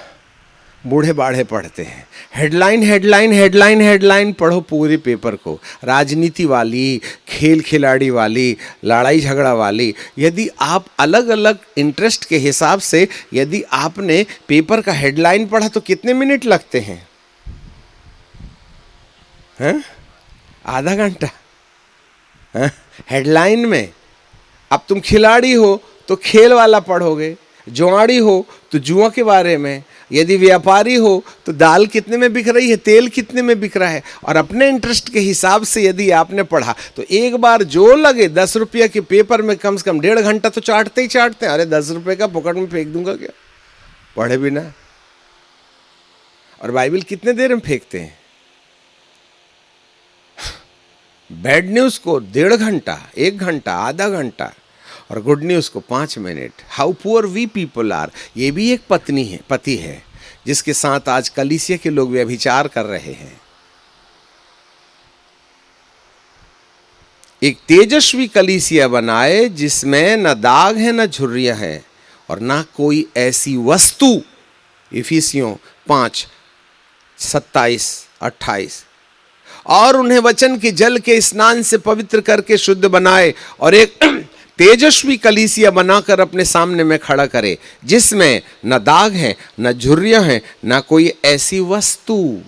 बूढ़े बाढ़े पढ़ते हैं। हेडलाइन हेडलाइन हेडलाइन हेडलाइन पढ़ो पूरे पेपर को, राजनीति वाली, खेल खिलाड़ी वाली, लड़ाई झगड़ा वाली। यदि आप अलग अलग इंटरेस्ट के हिसाब से यदि आपने पेपर का हेडलाइन पढ़ा तो कितने मिनट लगते हैं? आधा घंटा हेडलाइन में। अब तुम खिलाड़ी हो तो खेल वाला पढ़ोगे, जुआड़ी हो तो जुआ के बारे में, यदि व्यापारी हो तो दाल कितने में बिक रही है, तेल कितने में बिक रहा है। और अपने इंटरेस्ट के हिसाब से यदि आपने पढ़ा तो एक बार जो लगे 10 रुपये के पेपर में कम से कम 1.5 घंटा तो चाटते ही चाटते हैं। अरे 10 रुपये का पॉकेट में फेंक दूंगा क्या, पढ़े बिना। और बाइबल कितने देर में फेंकते हैं? बैड न्यूज़ को 1.5 घंटा, 1 घंटा, आधा घंटा, और गुड न्यूज़ को 5 minute. How poor we people are. ये भी एक पति है जिसके साथ आज कलीसिया के लोग व्यभिचार कर रहे हैं। एक तेजस्वी कलीसिया बनाए जिसमें न दाग है न झुर्रियां हैं और ना कोई ऐसी वस्तु। इफिसियों 5:27-28। और उन्हें वचन के जल के स्नान से पवित्र करके शुद्ध बनाए और एक तेजस्वी कलीसिया बनाकर अपने सामने में खड़ा करे जिसमें न दाग है न झुर्रियां हैं न कोई ऐसी वस्तु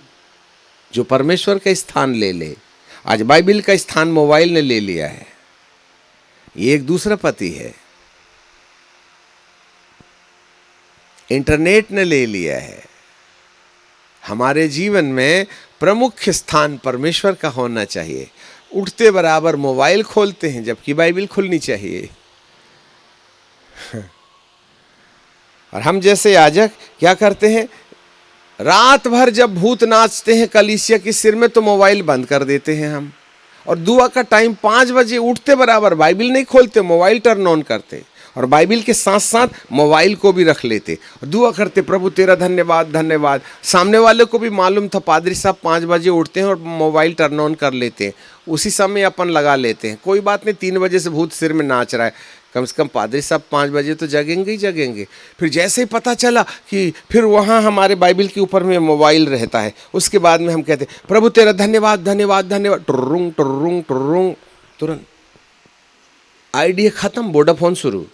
जो परमेश्वर का स्थान ले ले। आज बाइबल का स्थान मोबाइल ने ले लिया है, ये एक दूसरा पति है। इंटरनेट ने ले लिया है। हमारे जीवन में प्रमुख स्थान परमेश्वर का होना चाहिए। उठते बराबर मोबाइल खोलते हैं जबकि बाइबल खुलनी चाहिए। और हम जैसे याजक क्या करते हैं, रात भर जब भूत नाचते हैं कलीसिया के सिर में तो मोबाइल बंद कर देते हैं हम, और दुआ का टाइम 5 बजे उठते बराबर बाइबल नहीं खोलते, मोबाइल टर्न ऑन करते और बाइबल के साथ साथ मोबाइल को भी रख लेते और दुआ करते, प्रभु तेरा धन्यवाद धन्यवाद। सामने वाले को भी मालूम था पादरी साहब 5 बजे उठते हैं और मोबाइल टर्न ऑन कर लेते हैं, उसी समय अपन लगा लेते हैं। कोई बात नहीं, 3 बजे से भूत सिर में नाच रहा है, कम से कम पादरी साहब 5 बजे तो जगेंगे ही जगेंगे। फिर जैसे ही पता चला कि फिर वहाँ हमारे बाइबल के ऊपर में मोबाइल रहता है, उसके बाद में हम कहते प्रभु तेरा धन्यवाद धन्यवाद धन्यवाद, टुर्रुंग टुर्रुंग टुर्रुंग, तुरंत आइडिया खत्म, वोडाफोन शुरू।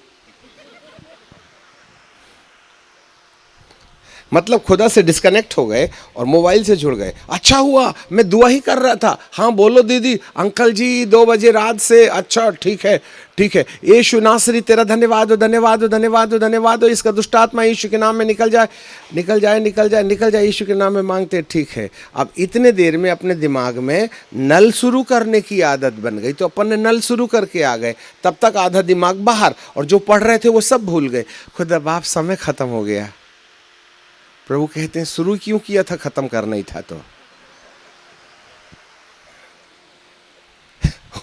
मतलब खुदा से डिस्कनेक्ट हो गए और मोबाइल से जुड़ गए। अच्छा हुआ मैं दुआ ही कर रहा था। हाँ बोलो दीदी, अंकल जी 2 बजे रात से। अच्छा ठीक है ठीक है। यीशु नासरी तेरा धन्यवाद हो धन्यवाद हो धन्यवाद हो धन्यवाद हो, इसका दुष्ट आत्मा यीशु के नाम में निकल जाए निकल जाए निकल जाए निकल जाए, यीशु के नाम में मांगते। ठीक है, अब इतने देर में अपने दिमाग में नल शुरू करने की आदत बन गई तो अपन ने नल शुरू करके आ गए, तब तक आधा दिमाग बाहर और जो पढ़ रहे थे वो सब भूल गए। खुदा बाप समय खत्म हो गया। प्रभु कहते हैं शुरू क्यों किया था, खत्म करना ही था। तो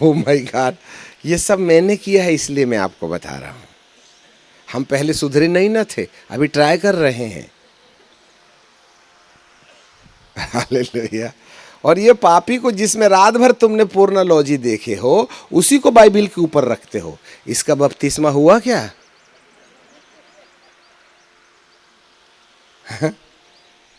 ओ माय गॉड, ये सब मैंने किया है इसलिए मैं आपको बता रहा हूं। हम पहले सुधरे नहीं ना थे, अभी ट्राई कर रहे हैं। हालेलुया। और ये पापी को जिसमें रात भर तुमने पूर्णोलॉजी देखे हो उसी को बाइबल के ऊपर रखते हो। इसका बपतिस्मा हुआ क्या?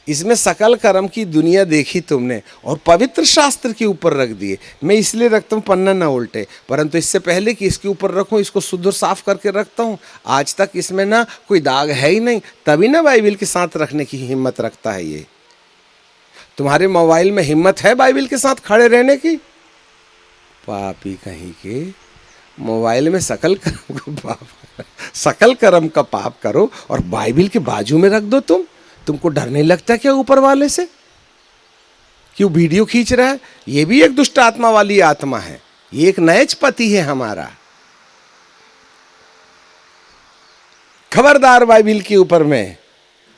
इसमें सकल कर्म की दुनिया देखी तुमने और पवित्र शास्त्र के ऊपर रख दिए। मैं इसलिए रखता हूँ पन्ना ना उल्टे, परंतु इससे पहले कि इसके ऊपर रखूँ इसको शुद्ध और साफ करके रखता हूँ। आज तक इसमें ना कोई दाग है ही नहीं, तभी ना बाइबल के साथ रखने की हिम्मत रखता है। ये तुम्हारे मोबाइल में हिम्मत है बाइबल के साथ खड़े रहने की? पापी कहीं के मोबाइल में सकल कर्म का पाप करो और बाइबल के बाजू में रख दो। तुमको डर नहीं लगता क्या ऊपर वाले से? क्यों वीडियो खींच रहा है? ये भी एक दुष्ट आत्मा वाली आत्मा है, ये एक नैच पति है हमारा। खबरदार बाइबल के ऊपर में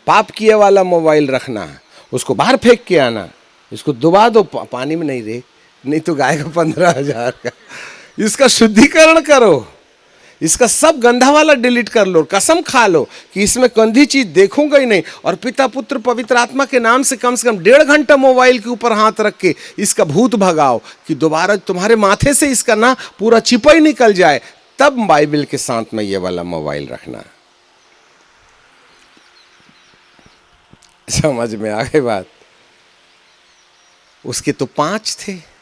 पाप किए वाला मोबाइल रखना। उसको बाहर फेंक के आना, इसको डुबा दो पानी में, नहीं रे, नहीं तो गाय का 15,000 का। इसका शुद्धिकरण करो, इसका सब गंधा वाला डिलीट कर लो, कसम खा लो कि इसमें गंदी चीज देखूंगा ही नहीं। और पिता पुत्र पवित्र आत्मा के नाम से कम 1.5 घंटा मोबाइल के ऊपर हाथ रख के इसका भूत भगाओ कि दोबारा तुम्हारे माथे से इसका ना पूरा चिपा ही निकल जाए। तब बाइबल के साथ में ये वाला मोबाइल रखना। समझ में आ गई बात? उसके तो 5 थे।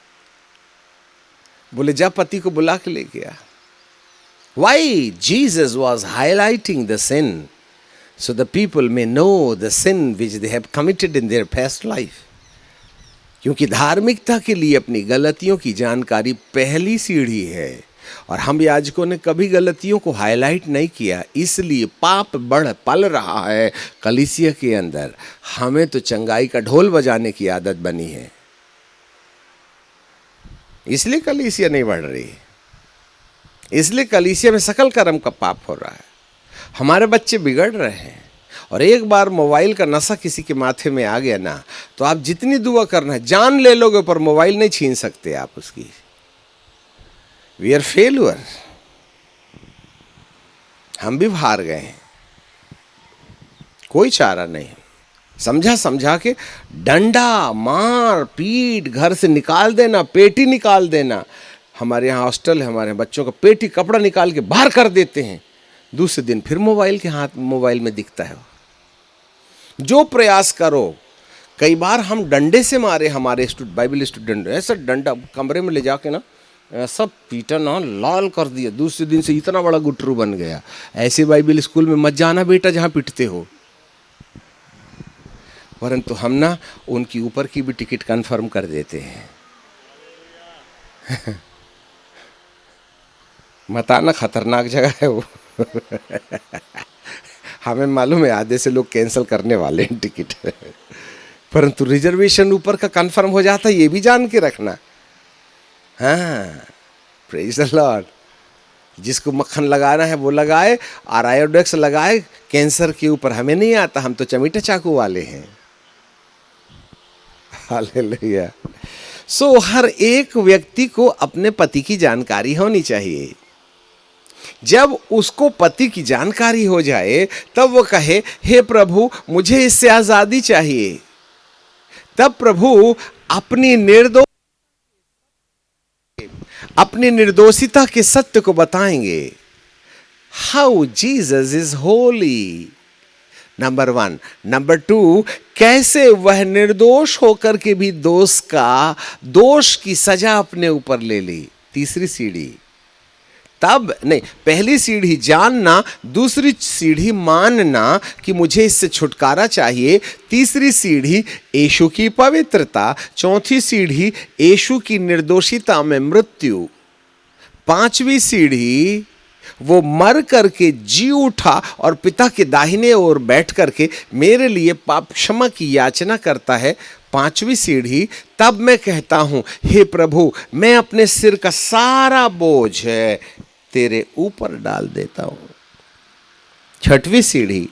बोले जा पति को बुला के ले गया। Why Jesus was highlighting the sin so the people may know the sin which they have committed in their past life. क्योंकि धार्मिकता के लिए अपनी गलतियों की जानकारी पहली सीढ़ी है, और हम याजकों ने कभी गलतियों को हाईलाइट नहीं किया, इसलिए पाप बढ़ पल रहा है कलीसिया के अंदर। हमें तो चंगाई का ढोल बजाने की आदत बनी है, इसलिए कलीसिया नहीं बढ़ रही, इसलिए कलीसिया में सकल कर्म का पाप हो रहा है, हमारे बच्चे बिगड़ रहे हैं। और एक बार मोबाइल का नशा किसी के माथे में आ गया ना, तो आप जितनी दुआ करना है जान ले लोगे, पर मोबाइल नहीं छीन सकते आप उसकी। वी आर फेल्यूर, हम भी हार गए हैं, कोई चारा नहीं। समझा समझा के डंडा मार पीट घर से निकाल देना, पेटी निकाल देना। हमारे यहाँ हॉस्टल है, हमारे बच्चों का पेटी कपड़ा निकाल के बाहर कर देते हैं, दूसरे दिन फिर मोबाइल के हाथ मोबाइल में दिखता है। जो प्रयास करो, कई बार हम डंडे से मारे हमारे बाइबल स्टूडेंट, ऐसा डंडा कमरे में ले जाके ना ऐसा पीटा ना, लाल कर दिया, दूसरे दिन से इतना बड़ा गुटरू बन गया। ऐसे बाइबल स्कूल में मत जाना बेटा जहाँ पिटते हो। परंतु हम ना उनकी ऊपर की भी टिकट कंफर्म कर देते हैं। मत आना, खतरनाक जगह है वो। हमें मालूम है आधे से लोग कैंसिल करने वाले हैं टिकट, परंतु रिजर्वेशन ऊपर का कंफर्म हो जाता है, ये भी जान के रखना। हाँ, प्रेज द लॉर्ड। जिसको मक्खन लगाना है वो लगाए, और आयोडेक्स लगाए कैंसर के ऊपर। हमें नहीं आता, हम तो चमीटा चाकू वाले हैं। हालेलुया। सो हर एक व्यक्ति को अपने पति की जानकारी होनी चाहिए। जब उसको पति की जानकारी हो जाए तब वो कहे, हे प्रभु मुझे इससे आजादी चाहिए। तब प्रभु अपनी निर्दोषिता के सत्य को बताएंगे। How Jesus is Holi, number 1। Number 2, कैसे वह निर्दोष होकर के भी दोष की सजा अपने ऊपर ले ली। तीसरी सीढ़ी, तब नहीं, पहली सीढ़ी जानना, दूसरी सीढ़ी मानना कि मुझे इससे छुटकारा चाहिए, तीसरी सीढ़ी यीशु की पवित्रता, चौथी सीढ़ी यीशु की निर्दोषिता में मृत्यु, पांचवी सीढ़ी वो मर करके जी उठा और पिता के दाहिने ओर बैठ करके मेरे लिए पाप क्षमा की याचना करता है। पांचवी सीढ़ी, तब मैं कहता हूं, हे प्रभु मैं अपने सिर का सारा बोझ है तेरे ऊपर डाल देता हूं। छठवीं सीढ़ी,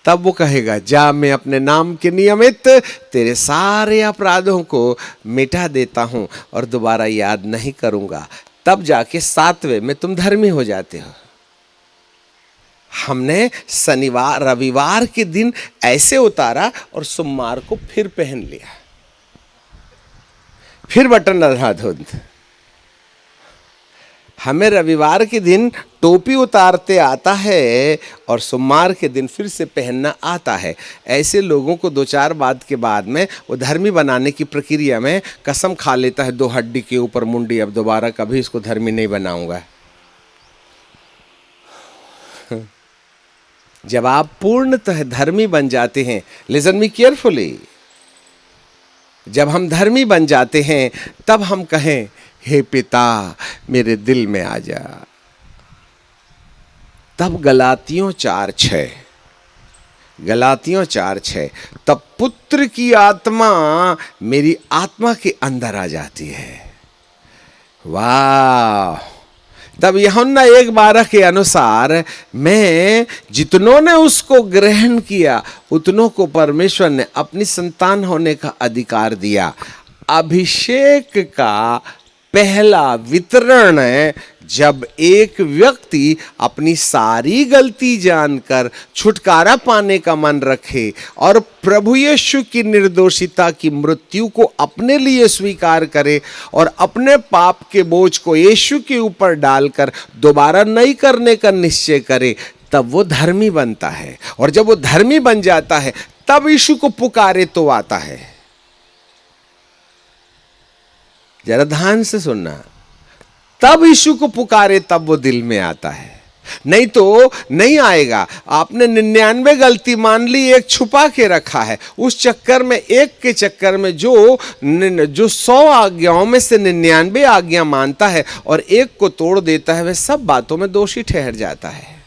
तब वो कहेगा, जा मैं अपने नाम के नियमित तेरे सारे अपराधों को मिटा देता हूं और दोबारा याद नहीं करूंगा। तब जाके 7वें में तुम धर्मी हो जाते हो। हमने रविवार के दिन ऐसे उतारा और सोमवार को फिर पहन लिया, फिर बटन अंधाधुंध। हमें रविवार के दिन टोपी उतारते आता है और सोमवार के दिन फिर से पहनना आता है। ऐसे लोगों को 2-4 बात के बाद में वो धर्मी बनाने की प्रक्रिया में कसम खा लेता है 2 हड्डी के ऊपर मुंडी, अब दोबारा कभी इसको धर्मी नहीं बनाऊंगा। जब आप पूर्णतः धर्मी बन जाते हैं, लिसन मी केयरफुली, जब हम धर्मी बन जाते हैं तब हम कहें, हे पिता मेरे दिल में आ जा। तब गलातियों 4:6, तब पुत्र की आत्मा मेरी आत्मा के अंदर आ जाती है। वाह, तब यूहन्ना 1:12 के अनुसार मैं जितनों ने उसको ग्रहण किया उतनों को परमेश्वर ने अपनी संतान होने का अधिकार दिया। अभिषेक का पहला वितरण है जब एक व्यक्ति अपनी सारी गलती जानकर छुटकारा पाने का मन रखे और प्रभु यीशु की निर्दोषिता की मृत्यु को अपने लिए स्वीकार करे और अपने पाप के बोझ को यीशु के ऊपर डालकर दोबारा नहीं करने का निश्चय करे, तब वो धर्मी बनता है। और जब वो धर्मी बन जाता है तब यीशु को पुकारे तो आता है। जरा ध्यान से सुनना, तब यीशु को पुकारे तब वो दिल में आता है, नहीं तो नहीं आएगा। आपने 99 गलती मान ली, एक छुपा के रखा है, उस चक्कर में एक के चक्कर में जो 100 आज्ञाओं में से 99 आज्ञा मानता है और एक को तोड़ देता है, वह सब बातों में दोषी ठहर जाता है।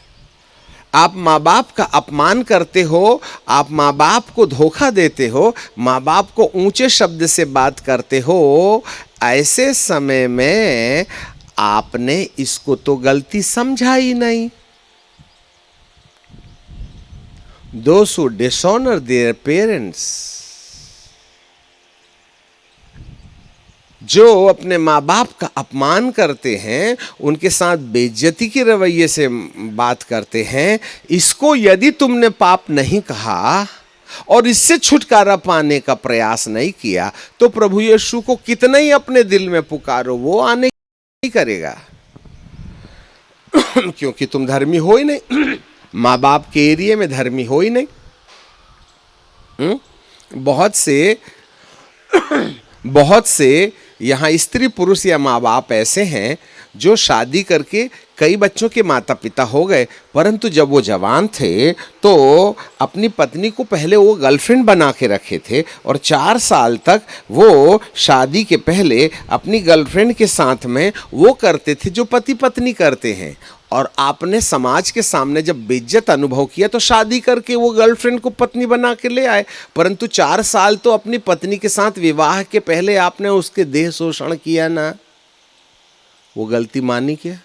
आप माँ बाप का अपमान करते हो, आप माँ बाप को धोखा देते हो, माँ बाप को ऊंचे शब्द से बात करते हो, ऐसे समय में आपने इसको तो गलती समझा ही नहीं। Those who dishonor their parents, जो अपने माँ बाप का अपमान करते हैं, उनके साथ बेइज्जती के रवैये से बात करते हैं, इसको यदि तुमने पाप नहीं कहा और इससे छुटकारा पाने का प्रयास नहीं किया, तो प्रभु यीशु को कितना ही अपने दिल में पुकारो, वो आने नहीं करेगा। क्योंकि तुम धर्मी हो ही नहीं, माँ बाप के एरिया में धर्मी हो ही नहीं। बहुत से यहाँ स्त्री पुरुष या माँ बाप ऐसे हैं जो शादी करके कई बच्चों के माता पिता हो गए, परंतु जब वो जवान थे तो अपनी पत्नी को पहले वो गर्लफ्रेंड बना के रखे थे और 4 साल तक वो शादी के पहले अपनी गर्लफ्रेंड के साथ में वो करते थे जो पति पत्नी करते हैं। और आपने समाज के सामने जब बेइज्जत अनुभव किया तो शादी करके वो गर्लफ्रेंड को पत्नी बना के ले आए, परंतु 4 साल तो अपनी पत्नी के साथ विवाह के पहले आपने उसके देह शोषण किया ना, वो गलती मानी क्या?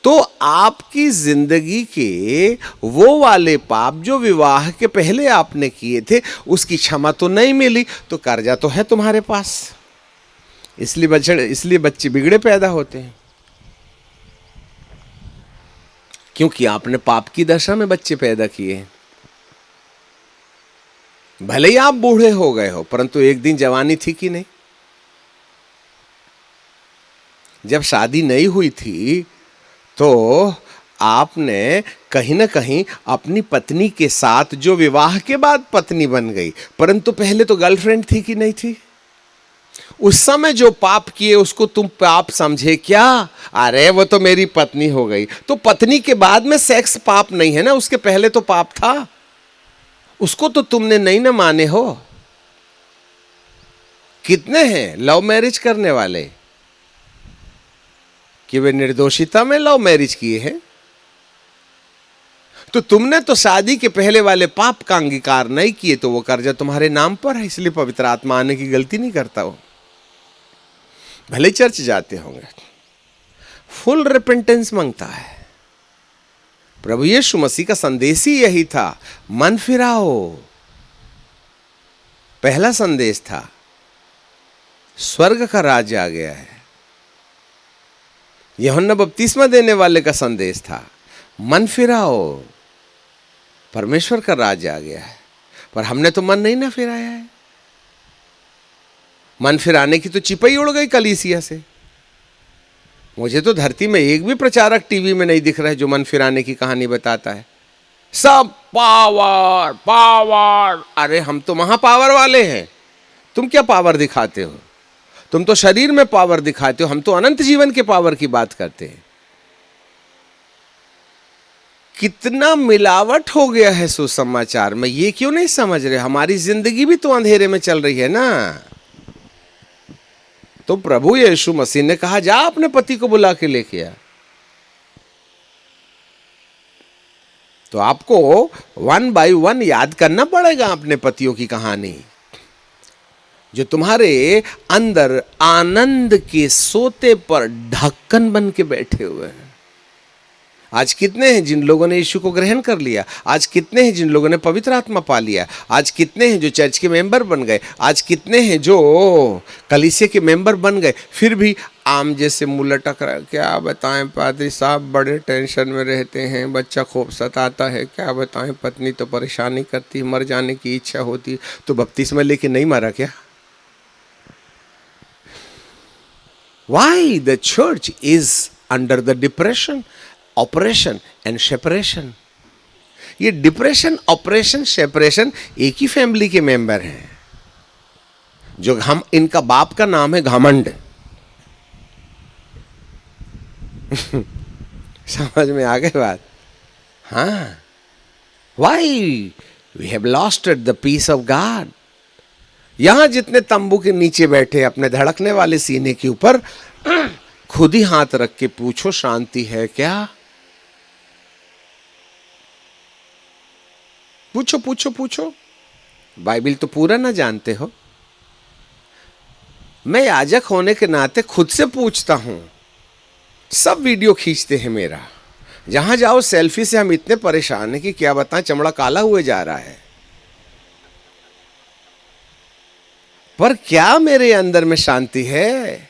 तो आपकी जिंदगी के वो वाले पाप जो विवाह के पहले आपने किए थे, उसकी क्षमा तो नहीं मिली, तो कर्जा तो है तुम्हारे पास। इसलिए बच्चे बिगड़े पैदा होते हैं, क्योंकि आपने पाप की दशा में बच्चे पैदा किए हैं। भले ही आप बूढ़े हो गए हो, परंतु एक दिन जवानी थी कि नहीं? जब शादी नहीं हुई थी तो आपने कहीं ना कहीं अपनी पत्नी के साथ, जो विवाह के बाद पत्नी बन गई, परंतु पहले तो गर्लफ्रेंड थी कि नहीं थी? उस समय जो पाप किए उसको तुम पाप समझे क्या? अरे वो तो मेरी पत्नी हो गई। तो पत्नी के बाद में सेक्स पाप नहीं है ना, उसके पहले तो पाप था, उसको तो तुमने नहीं ना माने हो। कितने हैं लव मैरिज करने वाले कि वे निर्दोषिता में लव मैरिज किए हैं? तो तुमने तो शादी के पहले वाले पाप का अंगीकार नहीं किए, तो वो कर्जा तुम्हारे नाम पर है। इसलिए पवित्र आत्मा आने की गलती नहीं करता वो। भले चर्च जाते होंगे, फुल रिपेंटेंस मांगता है। प्रभु यीशु मसीह का संदेश ही यही था, मन फिराओ। पहला संदेश था, स्वर्ग का राज्य आ गया है। यूहन्ना बपतिस्मा देने वाले का संदेश था, मन फिराओ, परमेश्वर का राज्य आ गया है। पर हमने तो मन नहीं ना फिराया है। मन फिराने की तो चिपई उड़ गई कलीसिया से। मुझे तो धरती में एक भी प्रचारक टीवी में नहीं दिख रहा है जो मन फिराने की कहानी बताता है। सब पावर पावर। अरे हम तो महापावर वाले हैं, तुम क्या पावर दिखाते हो? तुम तो शरीर में पावर दिखाते हो, हम तो अनंत जीवन के पावर की बात करते हैं। कितना मिलावट हो गया है सुसमाचार में, ये क्यों नहीं समझ रहे? हमारी जिंदगी भी तो अंधेरे में चल रही है ना। तो प्रभु यीशु मसीह ने कहा, जा अपने पति को बुला के लेके आ। तो आपको 1 by 1 याद करना पड़ेगा अपने पतियों की कहानी। जो तुम्हारे अंदर आनंद के सोते पर ढक्कन बन के बैठे हुए हैं। आज कितने हैं जिन लोगों ने यीशु को ग्रहण कर लिया, आज कितने हैं जिन लोगों ने पवित्र आत्मा पा लिया, आज कितने हैं जो चर्च के मेंबर बन गए, आज कितने हैं जो कलीसिया के मेंबर बन गए, फिर भी आम जैसे मुंह लटक रहा है। क्या बताएं पादरी साहब, बड़े टेंशन में रहते हैं, बच्चा खूब सताता है, क्या बताएं, पत्नी तो परेशानी करती, मर जाने की इच्छा होती। तो बपतिस्मा लेके नहीं मरा क्या? Why the church is under the depression, operation and separation? ये डिप्रेशन, ऑपरेशन, सेपरेशन एक ही फैमिली के मेंबर हैं, जो हम, इनका बाप का नाम है घमंड। समझ में आ गई बात? हाँ, why we have lost the peace of God. यहां जितने तंबू के नीचे बैठे अपने धड़कने वाले सीने के ऊपर खुद ही हाथ रख के पूछो, शांति है क्या? पूछो पूछो पूछो। बाइबिल तो पूरा ना जानते हो। मैं याजक होने के नाते खुद से पूछता हूं। सब वीडियो खींचते हैं मेरा, जहां जाओ सेल्फी से हम इतने परेशान हैं कि क्या बताएं, चमड़ा काला हुए जा रहा है। पर क्या मेरे अंदर में शांति है,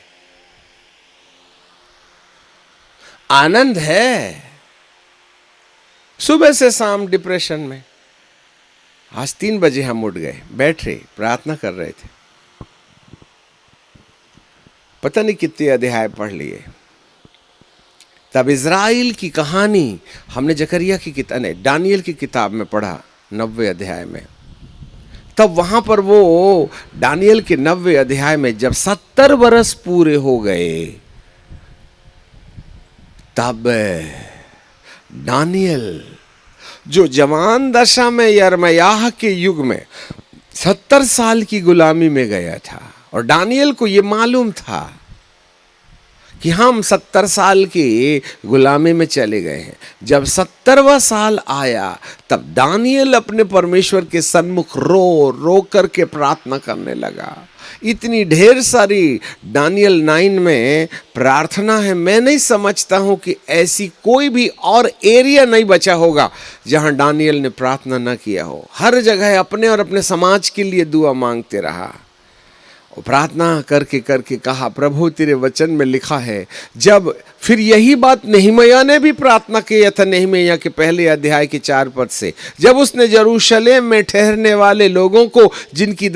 आनंद है? सुबह से शाम डिप्रेशन में। आज 3 बजे हम उठ गए, बैठे प्रार्थना कर रहे थे, पता नहीं कितने अध्याय पढ़ लिए। तब इज़राइल की कहानी हमने जकरिया की किताब ने दानियल की किताब में पढ़ा, 90 अध्याय में। तब वहां पर वो दानियल के 90 अध्याय में जब 70 वर्ष पूरे हो गए, तब दानियल जो जवान दशा में यिर्मयाह के युग में 70 साल की गुलामी में गया था, और दानियल को ये मालूम था कि हम 70 साल की गुलामी में चले गए हैं। जब 70वां साल आया, तब दानियल अपने परमेश्वर के सन्मुख रो रो करके प्रार्थना करने लगा। इतनी ढेर सारी दानियल 9 में प्रार्थना है, मैं नहीं समझता हूं कि ऐसी कोई भी और एरिया नहीं बचा होगा जहां दानियल ने प्रार्थना न किया हो। हर जगह अपने और अपने समाज के लिए दुआ मांगते रहा। प्रार्थना करके करके कहा, प्रभु तेरे वचन में लिखा है। जब फिर यही बात नेहमिया ने भी प्रार्थना किया था, नेहमिया के पहले अध्याय के 4 पद से, जब उसने यरूशलेम में ठहरने वाले लोगों को जिनकी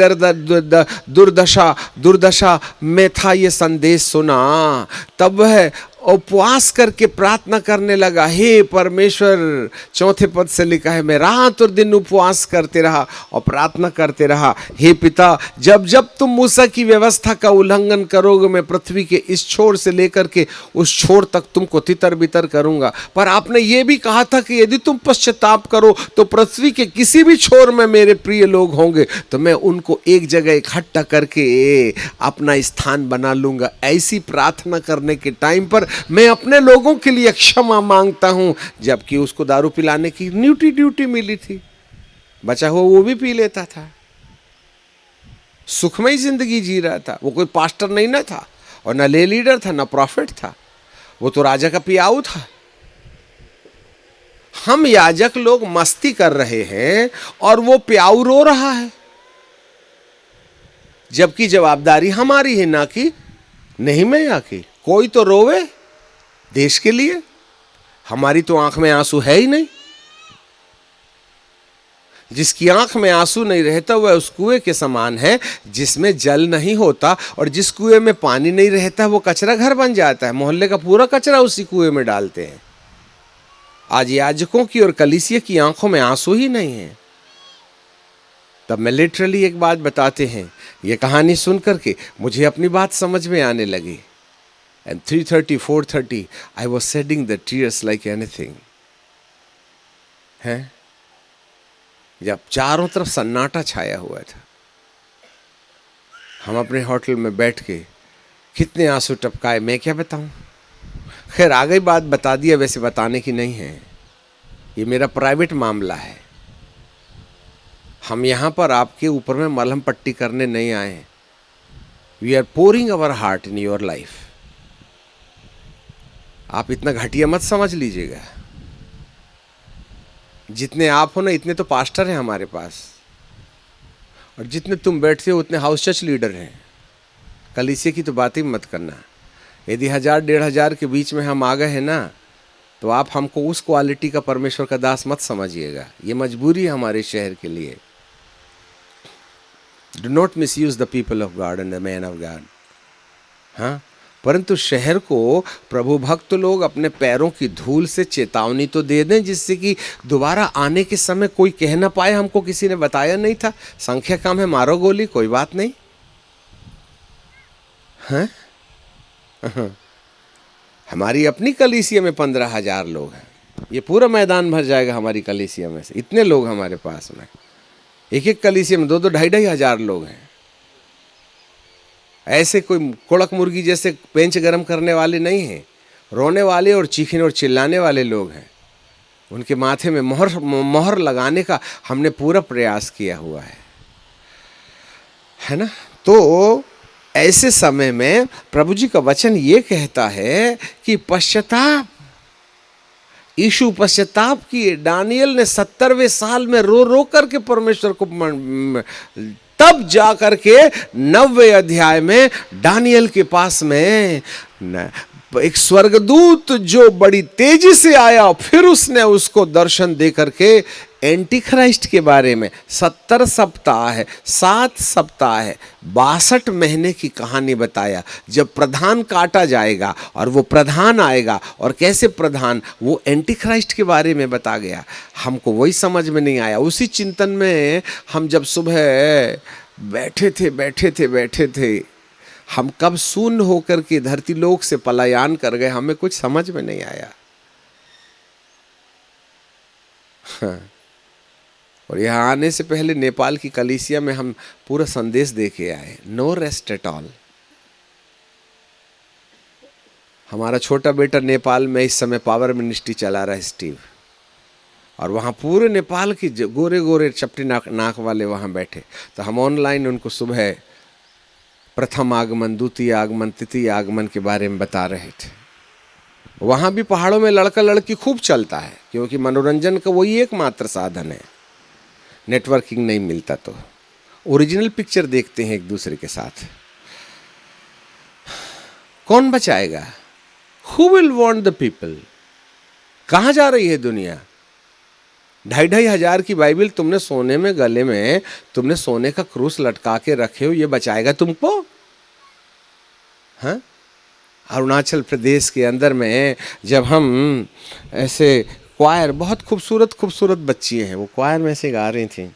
दुर्दशा में था ये संदेश सुना, तब वह उपवास करके प्रार्थना करने लगा। हे परमेश्वर, 4 पद से लिखा है, मैं रात और दिन उपवास करते रहा और प्रार्थना करते रहा। हे पिता, जब जब तुम मूसा की व्यवस्था का उल्लंघन करोगे, मैं पृथ्वी के इस छोर से लेकर के उस छोर तक तुमको तितर बितर करूंगा। पर आपने ये भी कहा था कि यदि तुम पश्चाताप करो तो पृथ्वी के किसी भी छोर में मेरे प्रिय लोग होंगे, तो मैं उनको एक जगह इकट्ठा करके अपना स्थान बना लूंगा। ऐसी प्रार्थना करने के टाइम पर मैं अपने लोगों के लिए क्षमा मांगता हूं, जबकि उसको दारू पिलाने की ड्यूटी मिली थी। बचा हुआ वो भी पी लेता था, सुखमय जिंदगी जी रहा था। वो कोई पास्टर नहीं ना था, और ना ले लीडर था, ना प्रॉफिट था, वो तो राजा का पियाऊ था। हम याजक लोग मस्ती कर रहे हैं और वो प्याऊ रो रहा है, जबकि जवाबदारी हमारी है, ना कि नेहमिया की। कोई तो रोवे देश के लिए, हमारी तो आंख में आंसू है ही नहीं। जिसकी आंख में आंसू नहीं रहता वह उस कुएं के समान है जिसमें जल नहीं होता, और जिस कुएं में पानी नहीं रहता वो कचरा घर बन जाता है। मोहल्ले का पूरा कचरा उसी कुएं में डालते हैं। आज याजकों की और कलीसिया की आंखों में आंसू ही नहीं है। तब मैं लिटरली एक बात बताते हैं, ये कहानी सुन करके मुझे अपनी बात समझ में आने लगी। And 3:30, 4:30, I was shedding the tears like anything. हैं? जब चारों तरफ सन्नाटा छाया हुआ था, हम अपने होटल में बैठ के कितने आंसू टपकाए, मैं क्या बताऊं। खैर, आ गई बात, बता दिया, वैसे बताने की नहीं है, ये मेरा प्राइवेट मामला है। हम यहाँ पर आपके ऊपर में मलहम पट्टी करने नहीं आए हैं। We are pouring our heart in your life. आप इतना घटिया मत समझ लीजिएगा। जितने आप हो ना, इतने तो पास्टर हैं हमारे पास, और जितने तुम बैठते हो उतने हाउस चर्च लीडर हैं। कलीसिया की तो बात ही मत करना। यदि 1000-1500 के बीच में हम आ गए हैं ना, तो आप हमको उस क्वालिटी का परमेश्वर का दास मत समझिएगा। ये मजबूरी है हमारे शहर के लिए। Do not miss use the people of God and the man of God. हाँ, परंतु शहर को प्रभु भक्त लोग अपने पैरों की धूल से चेतावनी तो दे दें, जिससे कि दोबारा आने के समय कोई कह ना पाए हमको किसी ने बताया नहीं था। संख्या कम है, मारो गोली, कोई बात नहीं। हैं? हमारी अपनी कलीसिया में 15,000 लोग हैं। ये पूरा मैदान भर जाएगा हमारी कलीसिया में से, इतने लोग हमारे पास में। एक एक कलीसिया में 2-2, 2,500 हजार लोग हैं। ऐसे कोई कोड़क मुर्गी जैसे पेंच गरम करने वाले नहीं हैं। रोने वाले और चीखने और चिल्लाने वाले लोग हैं। उनके माथे में मोहर लगाने का हमने पूरा प्रयास किया हुआ है ना। तो ऐसे समय में प्रभु जी का वचन ये कहता है कि पश्चाताप, यीशु पश्चाताप किए। दानियल ने 70वें साल में रो रो करके परमेश्वर को, तब जा करके 90वें अध्याय में दानियल के पास में एक स्वर्गदूत जो बड़ी तेजी से आया, फिर उसने उसको दर्शन दे करके एंटी क्राइस्ट के बारे में 70 सप्ताह है, 7 सप्ताह है, 62 महीने की कहानी बताया। जब प्रधान काटा जाएगा और वो प्रधान आएगा, और कैसे प्रधान, वो एंटी क्राइस्ट के बारे में बता गया। हमको वही समझ में नहीं आया। उसी चिंतन में हम जब सुबह बैठे थे, हम कब शून्य होकर के धरती लोक से पलायन कर गए, हमें कुछ समझ में नहीं आया। हाँ। और यहाँ आने से पहले नेपाल की कलीसिया में हम पूरा संदेश दे के आए, नो रेस्ट एट ऑल। हमारा छोटा बेटा नेपाल में इस समय पावर मिनिस्ट्री चला रहा है, स्टीव, और वहाँ पूरे नेपाल की गोरे गोरे चपटी नाक वाले वहाँ बैठे। तो हम ऑनलाइन उनको सुबह प्रथम आगमन, द्वितीय आगमन, तृतीय आगमन के बारे में बता रहे थे। वहाँ भी पहाड़ों में लड़का लड़की खूब चलता है, क्योंकि मनोरंजन का वही एकमात्र साधन है। नेटवर्किंग नहीं मिलता तो ओरिजिनल पिक्चर देखते हैं एक दूसरे के साथ। कौन बचाएगा? Who will want the people? कहाँ जा रही है दुनिया? 2,500 हजार की बाइबल तुमने सोने में, गले में तुमने सोने का क्रूस लटका के रखे हो, ये बचाएगा तुमको? हाँ, अरुणाचल प्रदेश के अंदर में जब हम ऐसे क्वायर, बहुत खूबसूरत बच्चियां हैं, वो क्वायर में से गा रही थी,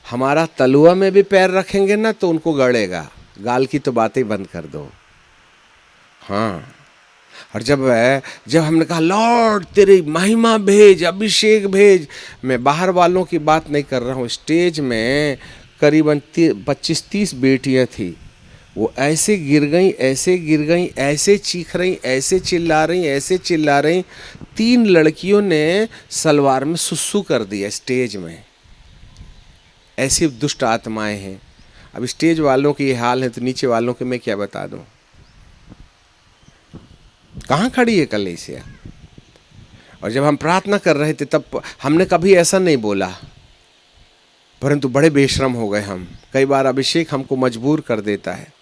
हमारा तलुआ में भी पैर रखेंगे ना तो उनको गड़ेगा। गाल की तो बातें बंद कर दो। हाँ, और जब हमने कहा लॉर्ड तेरी महिमा भेज, अभिषेक भेज, मैं बाहर वालों की बात नहीं कर रहा हूँ, स्टेज में करीबन 25-30 बेटियां थी। वो ऐसे गिर गई, ऐसे चीख रही, ऐसे चिल्ला रही। 3 लड़कियों ने सलवार में सुसु कर दिया स्टेज में। ऐसी दुष्ट आत्माएं हैं। अब स्टेज वालों की ये हाल है तो नीचे वालों के मैं क्या बता दूं? कहाँ खड़ी है कलीसिया? और जब हम प्रार्थना कर रहे थे तब हमने कभी ऐसा नहीं बोला, परंतु बड़े बेशरम हो गए हम। कई बार अभिषेक हमको मजबूर कर देता है।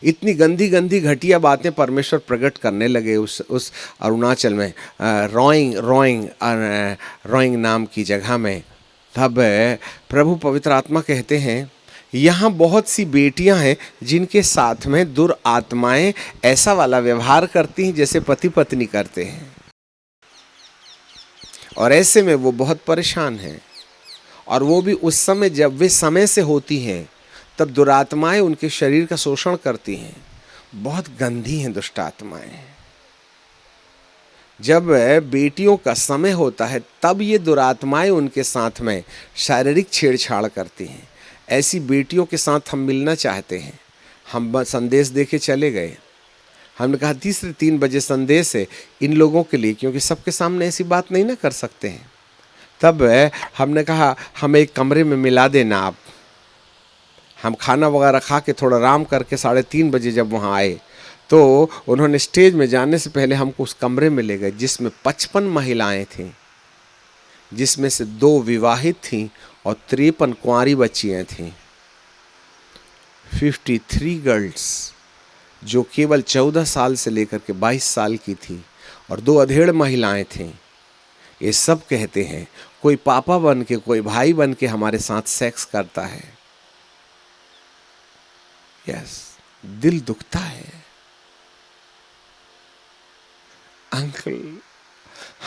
इतनी गंदी घटिया बातें परमेश्वर प्रकट करने लगे उस अरुणाचल में, रोइंग नाम की जगह में। तब प्रभु पवित्र आत्मा कहते हैं, यहाँ बहुत सी बेटियां हैं जिनके साथ में दुरात्माएं ऐसा वाला व्यवहार करती हैं जैसे पति पत्नी करते हैं, और ऐसे में वो बहुत परेशान हैं। और वो भी उस समय जब वे समय से होती हैं, तब दुरात्माएं उनके शरीर का शोषण करती हैं। बहुत गंदी हैं दुष्ट आत्माएं। जब बेटियों का समय होता है तब ये दुरात्माएं उनके साथ में शारीरिक छेड़छाड़ करती हैं। ऐसी बेटियों के साथ हम मिलना चाहते हैं। हम संदेश देके चले गए। हमने कहा 3 बजे संदेश है इन लोगों के लिए, क्योंकि सबके सामने ऐसी बात नहीं ना कर सकते हैं। तब हमने कहा हमें एक कमरे में मिला देना आप। हम खाना वगैरह खा के थोड़ा आराम करके 3:30 बजे जब वहाँ आए तो उन्होंने स्टेज में जाने से पहले हमको उस कमरे में ले गए जिसमें 55 महिलाएं थीं, जिसमें से 2 विवाहित थीं और 53 कुंवारी बच्चियां थीं। 53 गर्ल्स जो केवल 14 साल से लेकर के 22 साल की थी और 2 अधेड़ महिलाएं थीं। ये सब कहते हैं कोई पापा बन के, कोई भाई बन के हमारे साथ सेक्स करता है। यस, दिल दुखता है। अंकल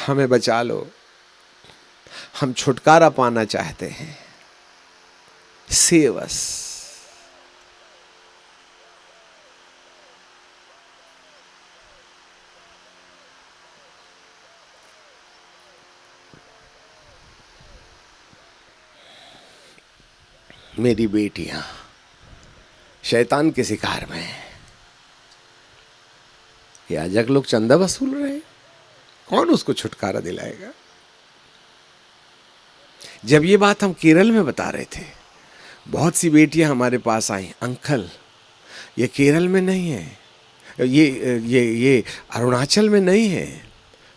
हमें बचा लो, हम छुटकारा पाना चाहते हैं, सेव अस। मेरी बेटियां शैतान के शिकार में हैं। याजक लोग चंदा वसूल रहे हैं, कौन उसको छुटकारा दिलाएगा? जब ये बात हम केरल में बता रहे थे, बहुत सी बेटियां हमारे पास आई, अंकल ये केरल में नहीं है, ये अरुणाचल में नहीं है,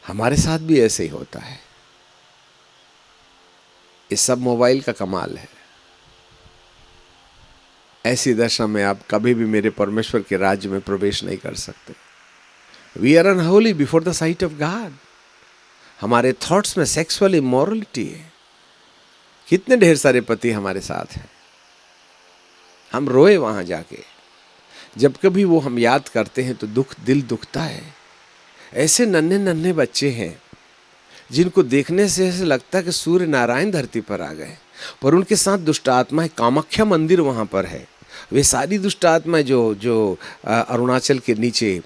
हमारे साथ भी ऐसे ही होता है। ये सब मोबाइल का कमाल है। ऐसी दशा में आप कभी भी मेरे परमेश्वर के राज्य में प्रवेश नहीं कर सकते। We are unholy before the sight of God. हमारे थॉट्स में सेक्सुअल इमोरलिटी है। कितने ढेर सारे पति हमारे साथ हैं, हम रोए वहां जाके। जब कभी वो हम याद करते हैं तो दिल दुखता है। ऐसे नन्हे नन्हे बच्चे हैं जिनको देखने से ऐसे लगता है कि सूर्य नारायण धरती पर आ गए, पर उनके साथ दुष्ट आत्माएं, कामाख्या मंदिर वहाँ पर है। वे सारी दुष्ट आत्माएं जो अरुणाचल के नीचे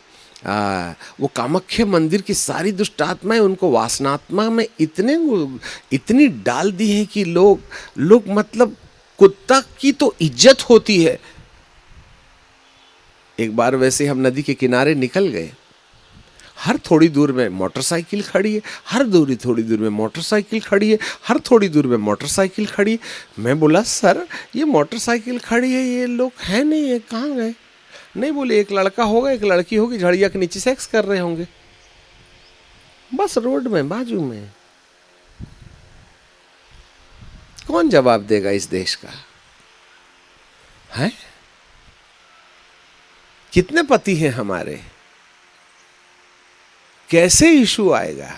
वो कामाख्या मंदिर की सारी दुष्ट आत्माएं उनको वासनात्मा में इतनी डाल दी है कि लोग मतलब कुत्ता की तो इज्जत होती है। एक बार वैसे हम नदी के किनारे निकल गए, हर थोड़ी दूर में मोटरसाइकिल खड़ी है, हर थोड़ी दूर में मोटरसाइकिल खड़ी है, हर थोड़ी दूर में मोटरसाइकिल खड़ी है। मैं बोला सर ये मोटरसाइकिल खड़ी है, ये लोग हैं नहीं है, कहाँ गए? नहीं, बोले एक लड़का होगा एक लड़की होगी, झड़िया के नीचे सेक्स कर रहे होंगे, बस रोड में बाजू में। कौन जवाब देगा इस देश का? है कितने पति हैं हमारे? कैसे इशू आएगा?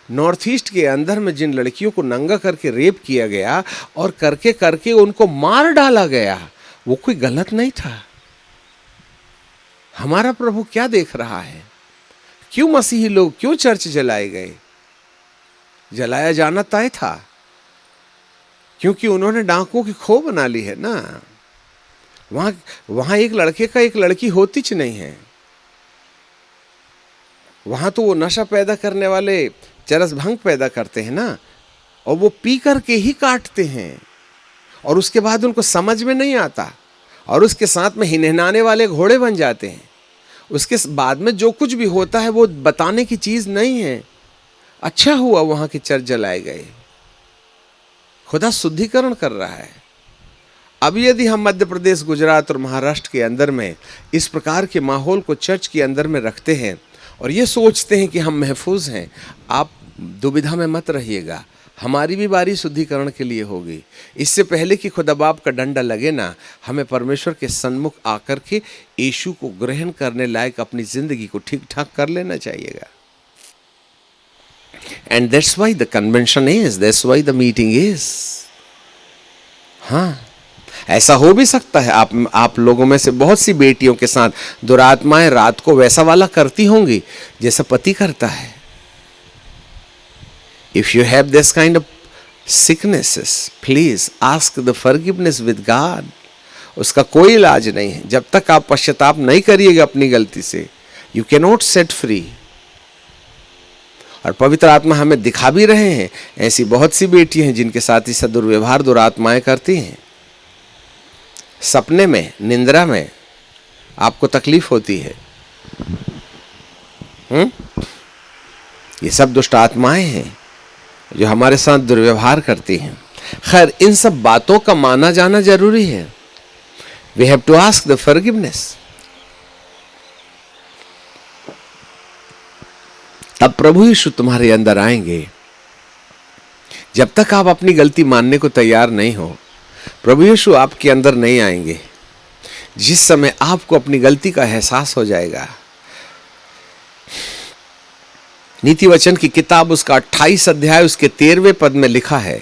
नॉर्थ ईस्ट के अंदर में जिन लड़कियों को नंगा करके रेप किया गया और करके उनको मार डाला गया, वो कोई गलत नहीं था। हमारा प्रभु क्या देख रहा है? क्यों मसीही लोग, क्यों चर्च जलाए गए? जलाया जाना तय था, क्योंकि उन्होंने डाकुओं की खो बना ली है ना। वहां एक लड़के का एक लड़की होती च नहीं है। वहां तो वो नशा पैदा करने वाले चरस भंग पैदा करते हैं ना, और वो पी करके ही काटते हैं, और उसके बाद उनको समझ में नहीं आता, और उसके साथ में हिनहिनाने वाले घोड़े बन जाते हैं। उसके बाद में जो कुछ भी होता है वो बताने की चीज नहीं है। अच्छा हुआ वहां के चर्च जलाए गए, खुदा शुद्धिकरण कर रहा है। अब यदि हम मध्य प्रदेश, गुजरात और महाराष्ट्र के अंदर में इस प्रकार के माहौल को चर्च के अंदर में रखते हैं और ये सोचते हैं कि हम महफूज हैं, आप दुविधा में मत रहिएगा। हमारी भी बारी शुद्धिकरण के लिए होगी। इससे पहले कि खुदा बाप का डंडा लगे ना, हमें परमेश्वर के सन्मुख आकर के यीशु को ग्रहण करने लायक अपनी जिंदगी को ठीक ठाक कर लेना चाहिएगा। And that's why the convention is, that's why the meeting is. हाँ, ऐसा हो भी सकता है आप लोगों में से बहुत सी बेटियों के साथ दुरात्माएं रात को वैसा वाला करती होंगी जैसा पति करता है। If you have this kind of sicknesses, please ask the forgiveness with God. उसका कोई इलाज नहीं है जब तक आप पश्चाताप नहीं करिएगा अपनी गलती से। You cannot set free. और पवित्र आत्मा हमें दिखा भी रहे हैं, ऐसी बहुत सी बेटियां हैं जिनके साथ इसका दुर्व्यवहार दुरात्माएं करती हैं। सपने में, निंद्रा में आपको तकलीफ होती है। ये सब दुष्ट आत्माएं हैं जो हमारे साथ दुर्व्यवहार करती हैं। खैर, इन सब बातों का माना जाना जरूरी है, We have to ask the forgiveness. तब प्रभु यीशु तुम्हारे अंदर आएंगे। जब तक आप अपनी गलती मानने को तैयार नहीं हो, प्रभु यीशु आपके अंदर नहीं आएंगे। जिस समय आपको अपनी गलती का एहसास हो जाएगा, नीति वचन की किताब उसका 28 अध्याय उसके 13वें पद में लिखा है।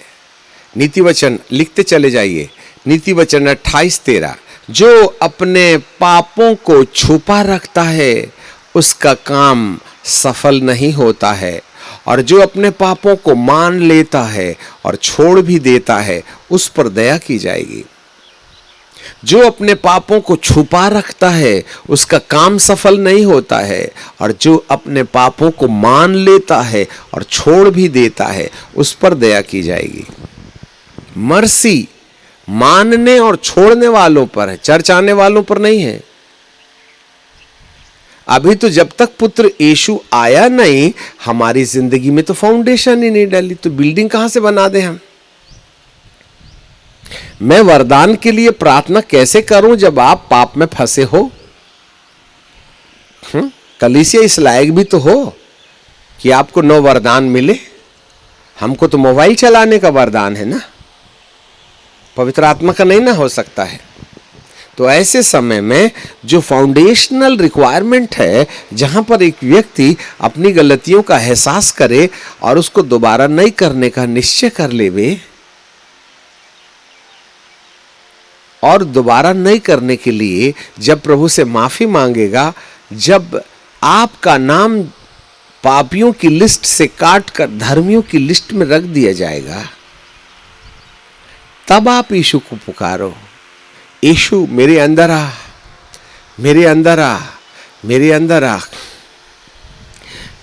नीति वचन लिखते चले जाइए। नीति वचन 28:13, जो अपने पापों को छुपा रखता है उसका काम सफल नहीं होता है, और जो अपने पापों को मान लेता है और छोड़ भी देता है उस पर दया की जाएगी। जो अपने पापों को छुपा रखता है उसका काम सफल नहीं होता है, और जो अपने पापों को मान लेता है और छोड़ भी देता है उस पर दया की जाएगी। मर्सी मानने और छोड़ने वालों पर है, चर्च आने वालों पर नहीं है। अभी तो जब तक पुत्र यीशु आया नहीं, हमारी जिंदगी में तो फाउंडेशन ही नहीं डाली, तो बिल्डिंग कहां से बना दे हम? मैं वरदान के लिए प्रार्थना कैसे करूं जब आप पाप में फंसे हो? कलीसिया इस लायक भी तो हो कि आपको 9 वरदान मिले। हमको तो मोबाइल चलाने का वरदान है ना, पवित्र आत्मा का नहीं ना हो सकता है। तो ऐसे समय में जो फाउंडेशनल रिक्वायरमेंट है, जहां पर एक व्यक्ति अपनी गलतियों का एहसास करे और उसको दोबारा नहीं करने का निश्चय कर लेवे, और दोबारा नहीं करने के लिए जब प्रभु से माफी मांगेगा, जब आपका नाम पापियों की लिस्ट से काट कर धर्मियों की लिस्ट में रख दिया जाएगा, तब आप यीशु को पुकारो, यीशु मेरे अंदर आ, मेरे अंदर आ, मेरे अंदर आ।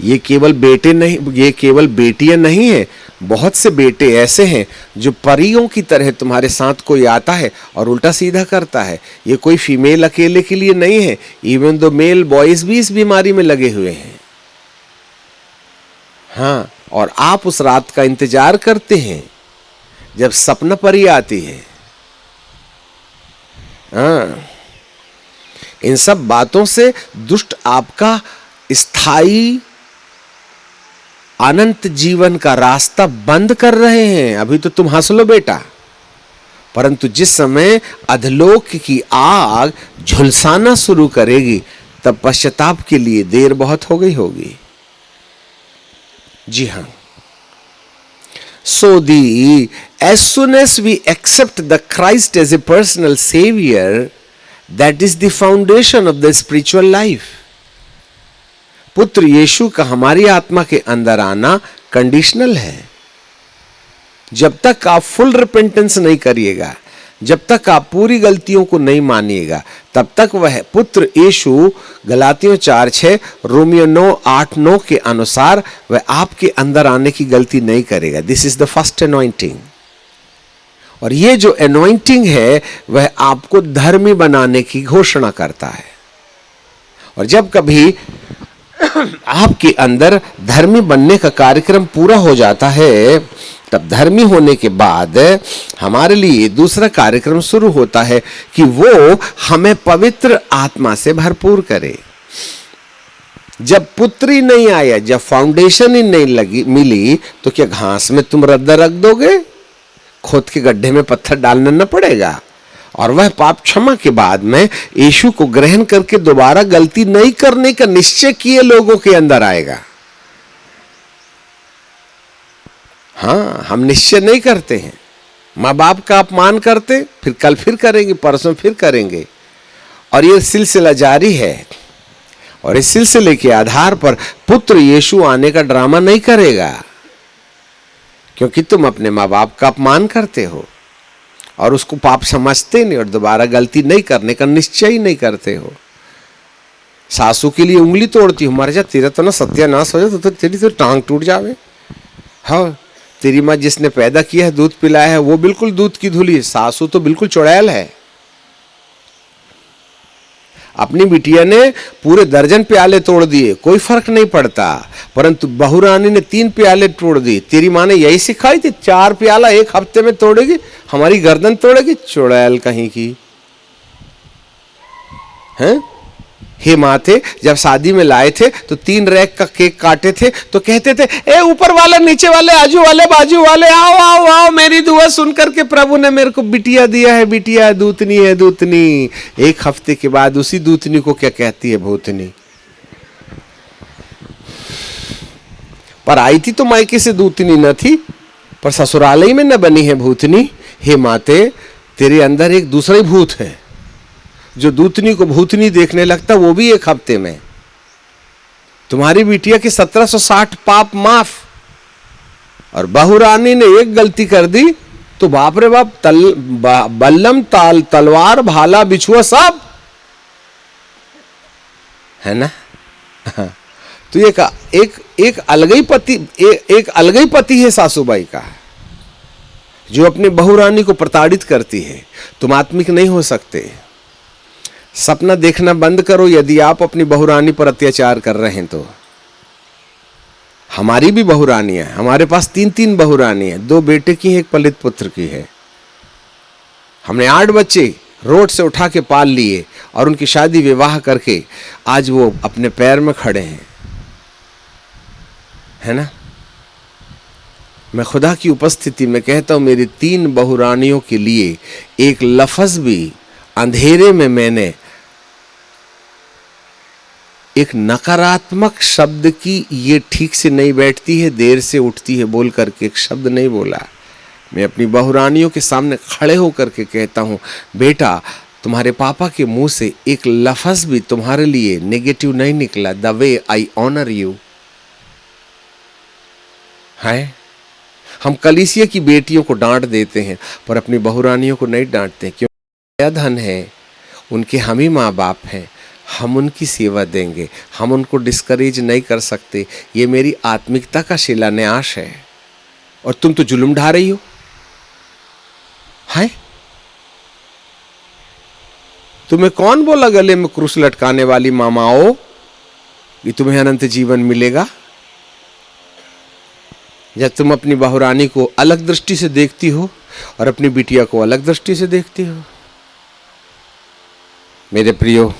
ये केवल बेटे नहीं, ये केवल बेटियां नहीं है, बहुत से बेटे ऐसे हैं जो परियों की तरह तुम्हारे साथ कोई आता है और उल्टा सीधा करता है। ये कोई फीमेल अकेले के लिए नहीं है, इवन दो मेल बॉयज भी इस बीमारी में लगे हुए हैं। हाँ, और आप उस रात का इंतजार करते हैं जब सपना परी आती है। हाँ, इन सब बातों से दुष्ट आपका स्थायी अनंत जीवन का रास्ता बंद कर रहे हैं। अभी तो तुम हंस लो बेटा, परंतु जिस समय अधलोक की आग झुलसाना शुरू करेगी, तब पश्चाताप के लिए देर बहुत हो गई होगी। जी हाँ, so as soon as we accept the Christ as a personal savior, that is the foundation of the spiritual life. पुत्र यीशु का हमारी आत्मा के अंदर आना कंडीशनल है। जब तक आप फुल रिपेंटेंस नहीं करिएगा, जब तक आप पूरी गलतियों को नहीं मानिएगा, तब तक वह पुत्र यीशु गलातियों 4:6, रोमियो 9:8-9 के अनुसार वह आपके अंदर आने की गलती नहीं करेगा। This is the first anointing. और ये जो अनॉइंटिंग है वह आपको धर्मी बनाने की घोषणा करता है। और जब कभी आपके अंदर धर्मी बनने का कार्यक्रम पूरा हो जाता है, तब धर्मी होने के बाद हमारे लिए दूसरा कार्यक्रम शुरू होता है कि वो हमें पवित्र आत्मा से भरपूर करे। जब पुत्री नहीं आया, जब फाउंडेशन ही नहीं मिली, तो क्या घास में तुम रद्दा रख दोगे? खोद के गड्ढे में पत्थर डालना न पड़ेगा। और वह पाप क्षमा के बाद में यीशु को ग्रहण करके दोबारा गलती नहीं करने का निश्चय किए लोगों के अंदर आएगा। हाँ, हम निश्चय नहीं करते हैं, माँ बाप का अपमान करते, फिर कल फिर करेंगे, परसों फिर करेंगे, और ये सिलसिला जारी है। और इस सिलसिले के आधार पर पुत्र यीशु आने का ड्रामा नहीं करेगा, क्योंकि तुम अपने माँ बाप का अपमान करते हो और उसको पाप समझते नहीं और दोबारा गलती नहीं करने का निश्चय ही नहीं करते हो। सासू के लिए उंगली तोड़ती हो, मर जा, तेरा तो ना सत्यानाश हो जाए, तो तेरी तो टांग टूट जावे। हाँ, तेरी माँ जिसने पैदा किया है, दूध पिलाया है, वो बिल्कुल दूध की धुली है, सासू तो बिल्कुल चुड़ैल है। अपनी बिटिया ने पूरे दर्जन प्याले तोड़ दिए, कोई फर्क नहीं पड़ता, परंतु बहुरानी ने 3 प्याले तोड़ दिए। तेरी माँ ने यही सिखाई थी, 4 प्याला एक हफ्ते में तोड़ेगी, हमारी गर्दन तोड़ेगी, चुड़ैल कहीं की। हैं? हे माते जब शादी में लाए थे तो 3 रैक का केक काटे थे तो कहते थे, ए ऊपर वाले, नीचे वाले, आजू वाले, बाजू वाले, आओ आओ आओ, मेरी दुआ सुन करके प्रभु ने मेरे को बिटिया दिया है, बिटिया, दूतनी है, दूतनी। 1 हफ्ते के बाद उसी दूतनी को क्या कहती है? भूतनी। पर आई थी तो मायके से दूतनी न थी, पर ससुरालय में न बनी है भूतनी। हे माते, तेरे अंदर एक दूसरा ही भूत है जो दूतनी को भूतनी देखने लगता, वो भी 1 हफ्ते में। तुम्हारी बिटिया के 1760 पाप माफ, और बहुरानी ने एक गलती कर दी तो बाप रे बाप, बल्लम, तलवार, भाला, बिछुआ सब है ना। तो एक अलग ही पति, एक अलग ही पति है सासूबाई का, जो अपने बहुरानी को प्रताड़ित करती है। तुम आत्मिक नहीं हो सकते। सपना देखना बंद करो यदि आप अपनी बहुरानी पर अत्याचार कर रहे हैं तो। हमारी भी बहुरानी है, हमारे पास 3 बहुरानी है, 2 बेटे की है, 1 पलित पुत्र की है। हमने 8 बच्चे रोड से उठा के पाल लिए और उनकी शादी विवाह करके आज वो अपने पैर में खड़े हैं, है ना। मैं खुदा की उपस्थिति में कहता हूं, मेरी 3 बहुरानियों के लिए एक लफ्ज भी अंधेरे में मैंने एक नकारात्मक शब्द की, ये ठीक से नहीं बैठती है, देर से उठती है, बोल करके एक शब्द नहीं बोला। मैं अपनी बहुरानियों के सामने खड़े होकर के कहता हूं, बेटा, तुम्हारे पापा के मुंह से एक लफ्ज भी तुम्हारे लिए नेगेटिव नहीं निकला। The way I honour you है। हम कलीसिया की बेटियों को डांट देते हैं पर अपनी बहुरानियों को नहीं डांटते, क्योंकि धन है, उनके हम ही माँ बाप हैं, हम उनकी सेवा देंगे, हम उनको डिस्करेज नहीं कर सकते। ये मेरी आत्मिकता का शिलान्यास है। और तुम तो जुल्म ढा रही हो, है? तुम्हें कौन बोला गले में क्रूस लटकाने वाली मामाओं कि तुम्हें अनंत जीवन मिलेगा? जब तुम अपनी बहुरानी को अलग दृष्टि से देखती हो और अपनी बिटिया को अलग दृष्टि से देखती हो। मेरे प्रियो,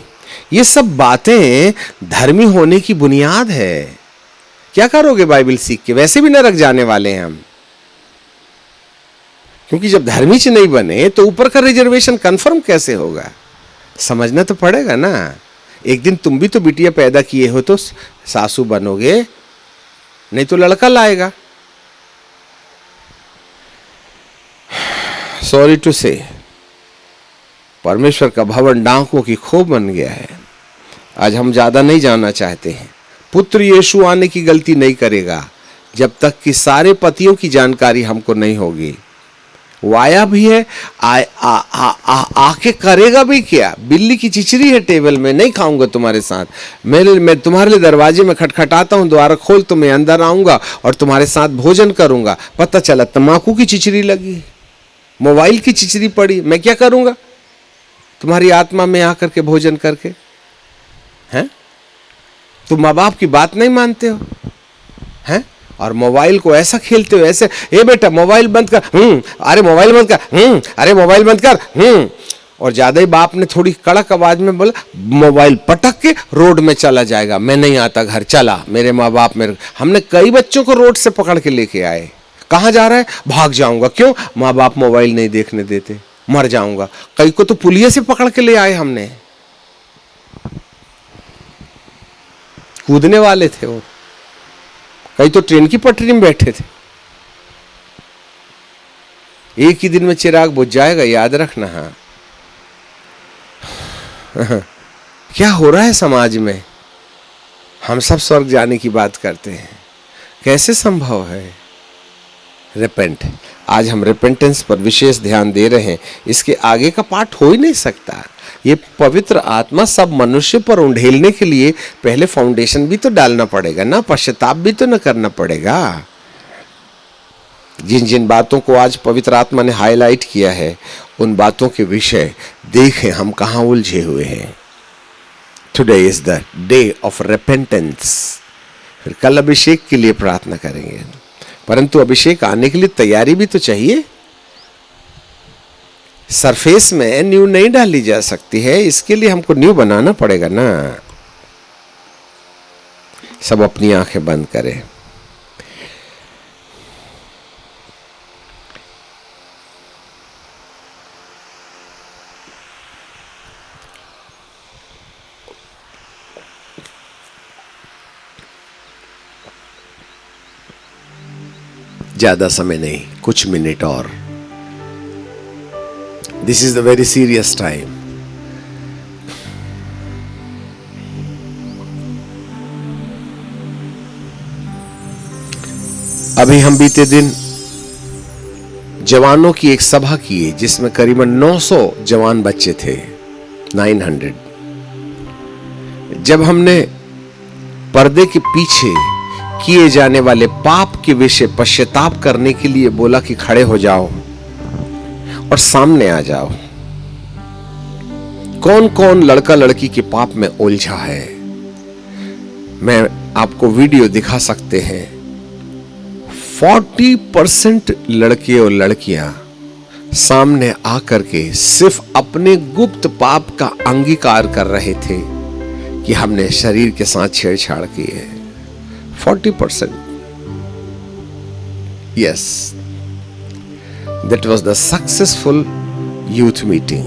ये सब बातें धर्मी होने की बुनियाद है। क्या करोगे बाइबल सीख के? वैसे भी नरक जाने वाले हैं हम, क्योंकि जब धर्मी से नहीं बने तो ऊपर का रिजर्वेशन कंफर्म कैसे होगा? समझना तो पड़ेगा ना। एक दिन तुम भी तो बिटिया पैदा किए हो तो सासू बनोगे, नहीं तो लड़का लाएगा। सॉरी टू से, परमेश्वर का भवन डाकुओं की खोह बन गया है। आज हम ज्यादा नहीं जानना चाहते हैं। पुत्र यीशु आने की गलती नहीं करेगा जब तक कि सारे पतियों की जानकारी हमको नहीं होगी। वो आया भी है, आके करेगा भी क्या? बिल्ली की चिचरी है टेबल में, नहीं खाऊंगा तुम्हारे साथ। मैं तुम्हारे लिए दरवाजे में खटखटाता हूँ, द्वार खोल तो मैं अंदर आऊंगा और तुम्हारे साथ भोजन करूंगा। पता चला तम्बाकू की चिचरी लगी, मोबाइल की चिचरी पड़ी, मैं क्या करूंगा तुम्हारी आत्मा में आकर के भोजन करके? हैं? तुम माँ बाप की बात नहीं मानते हो, हैं? और मोबाइल को ऐसा खेलते हो, ऐसे, ए बेटा मोबाइल बंद कर, अरे मोबाइल बंद कर, अरे मोबाइल बंद कर, और ज्यादा ही बाप ने थोड़ी कड़क आवाज में बोला, मोबाइल पटक के रोड में चला जाएगा। मैं नहीं आता घर, चला मेरे माँ बाप मेरे। हमने कई बच्चों को रोड से पकड़ के लेके आए। कहाँ जा रहा है? भाग जाऊंगा। क्यों? माँ बाप मोबाइल नहीं देखने देते, मर जाऊंगा। कई को तो पुलिस से पकड़ के ले आए हमने, कूदने वाले थे वो। कई तो ट्रेन की पटरी में बैठे थे। एक ही दिन में चिराग बुझ जाएगा, याद रखना। हाँ, क्या हो रहा है समाज में? हम सब स्वर्ग जाने की बात करते हैं, कैसे संभव है? रिपेंट। आज हम रिपेंटेंस पर विशेष ध्यान दे रहे हैं। इसके आगे का पाठ हो ही नहीं सकता। ये पवित्र आत्मा सब मनुष्य पर उंडेलने के लिए पहले फाउंडेशन भी तो डालना पड़ेगा ना, पश्चाताप भी तो न करना पड़ेगा। जिन जिन बातों को आज पवित्र आत्मा ने हाईलाइट किया है, उन बातों के विषय देखें हम कहाँ उलझे हुए हैं। Today is the day of repentance. फिर कल अभिषेक के लिए प्रार्थना करेंगे, परंतु अभिषेक आने के लिए तैयारी भी तो चाहिए। सरफेस में न्यू नहीं डाली जा सकती है, इसके लिए हमको न्यू बनाना पड़ेगा ना। सब अपनी आंखें बंद करें। ज्यादा समय नहीं, कुछ मिनट और। This is the very serious time. अभी हम बीते दिन जवानों की एक सभा किए जिसमें करीबन 900 जवान बच्चे थे, 900। जब हमने पर्दे के पीछे किए जाने वाले पाप के विषय पश्चाताप करने के लिए बोला कि खड़े हो जाओ और सामने आ जाओ। कौन कौन लड़का लड़की के पाप में उलझा है, मैं आपको वीडियो दिखा सकते हैं। 40% लड़के और लड़कियां सामने आकर के सिर्फ अपने गुप्त पाप का अंगीकार कर रहे थे कि हमने शरीर के साथ छेड़छाड़ की है। 40%. Yes, that was the successful youth meeting.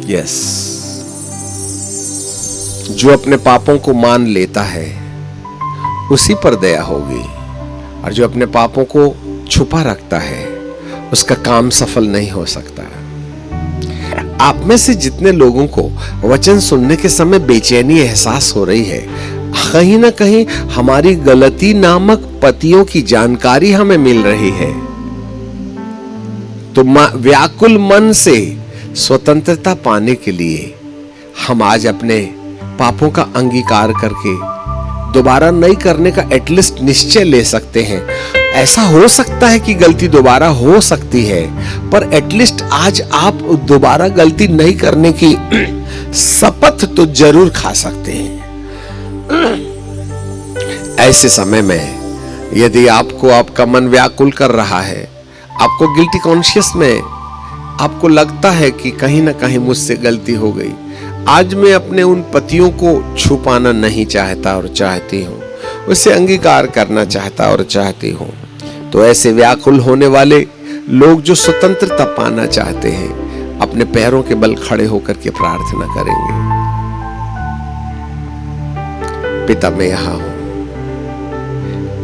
Yes, जो अपने पापों को मान लेता है उसी पर दया होगी, और जो अपने पापों को छुपा रखता है उसका काम सफल नहीं हो सकता। आप में से जितने लोगों को वचन सुनने के समय बेचैनी एहसास हो रही है, कहीं ना कहीं हमारी गलती नामक पतियों की जानकारी हमें मिल रही है। तो व्याकुल मन से स्वतंत्रता पाने के लिए हम आज अपने पापों का अंगीकार करके दोबारा नहीं करने का एटलीस्ट निश्चय ले सकते हैं। ऐसा हो सकता है कि गलती दोबारा हो सकती है, पर एटलीस्ट आज आप दोबारा गलती नहीं करने की शपथ तो जरूर खा सकते हैं। ऐसे समय में यदि आपको आपका मन व्याकुल कर रहा है, आपको गिल्टी कॉन्शियस में आपको लगता है कि कहीं ना कहीं मुझसे गलती हो गई, आज मैं अपने उन पतियों को छुपाना नहीं चाहता और चाहती हूँ, उसे अंगीकार करना चाहता और चाहती हूँ, तो ऐसे व्याकुल होने वाले लोग जो स्वतंत्रता पाना चाहते हैं अपने पैरों के बल खड़े होकर के प्रार्थना करेंगे। पिता मैं यहां हूं,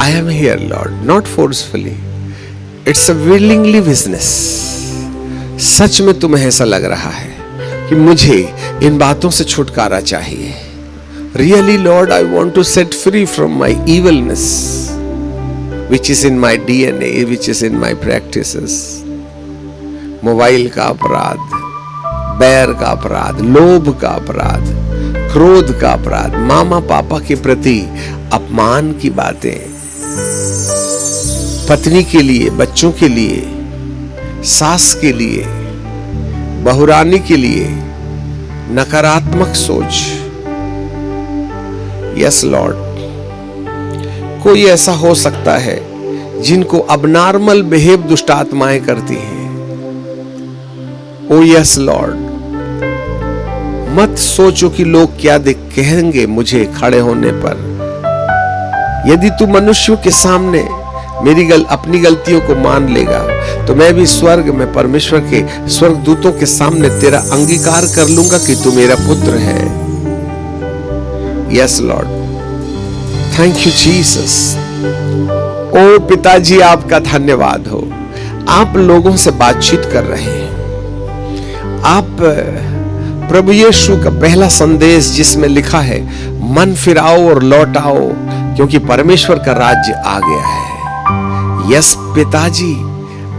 I am here Lord, not forcefully, it's a willingly business. सच में तुम्हें ऐसा लग रहा है कि मुझे इन बातों से छुटकारा चाहिए। Really Lord, I want to set free from my evilness which is in my DNA, which is in my practices. Mobile का अपराध, बैर का अपराध, लोभ का अपराध, क्रोध का अपराध, मामा पापा के प्रति अपमान की बातें, पत्नी के लिए, बच्चों के लिए, सास के लिए, बहुरानी के लिए नकारात्मक सोच। यस लॉर्ड, कोई ऐसा हो सकता है जिनको अबनॉर्मल बिहेव दुष्ट आत्माएं करती हैं। ओ यस लॉर्ड, मत सोचो कि लोग क्या कहेंगे मुझे खड़े होने पर। यदि तू मनुष्यों के सामने अपनी गलतियों को मान लेगा, तो मैं भी स्वर्ग में परमेश्वर के स्वर्गदूतों के सामने तेरा अंगीकार कर लूंगा कि तू मेरा पुत्र है। Yes Lord, thank you Jesus. ओ पिताजी, आपका धन्यवाद हो। आप लोगों से बातचीत कर रहे हैं। आप प्रभु यीशु का पहला संदेश जिसमें लिखा है मन फिराओ और लौट आओ, क्योंकि परमेश्वर का राज्य आ गया है। यस पिताजी,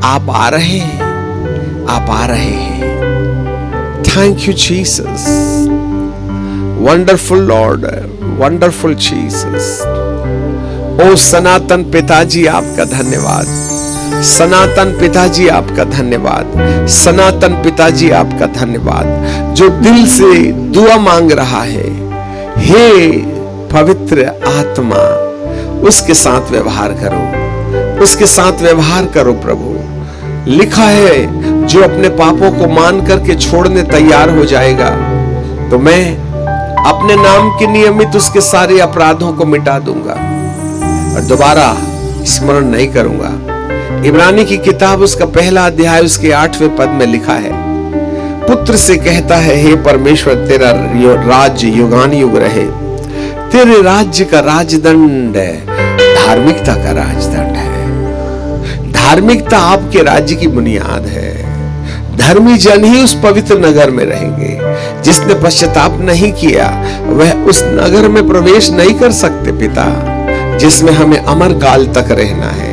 आप आ रहे हैं, आप आ रहे हैं। Thank you Jesus, wonderful Lord, wonderful Jesus. ओ सनातन पिताजी, आपका धन्यवाद। सनातन पिताजी, आपका धन्यवाद। सनातन पिताजी, आपका धन्यवाद। जो दिल से दुआ मांग रहा है, हे पवित्र आत्मा, उसके साथ व्यवहार करो, उसके साथ व्यवहार करो प्रभु। लिखा है जो अपने पापों को मान करके छोड़ने तैयार हो जाएगा तो मैं अपने नाम के नियमित उसके सारे अपराधों को मिटा दूंगा और दोबारा स्मरण नहीं करूंगा। इब्रानी की किताब उसका पहला अध्याय उसके 8वें पद में लिखा है, पुत्र से कहता है, हे परमेश्वर तेरा राज्य युगान युग रहे, तेरे राज्य का राजदंड धार्मिकता का राजदंड है। धार्मिकता आपके राज्य की बुनियाद है। धर्मी जन ही उस पवित्र नगर में रहेंगे। जिसने पश्चाताप नहीं किया वह उस नगर में प्रवेश नहीं कर सकते पिता, जिसमें हमें अमर काल तक रहना है।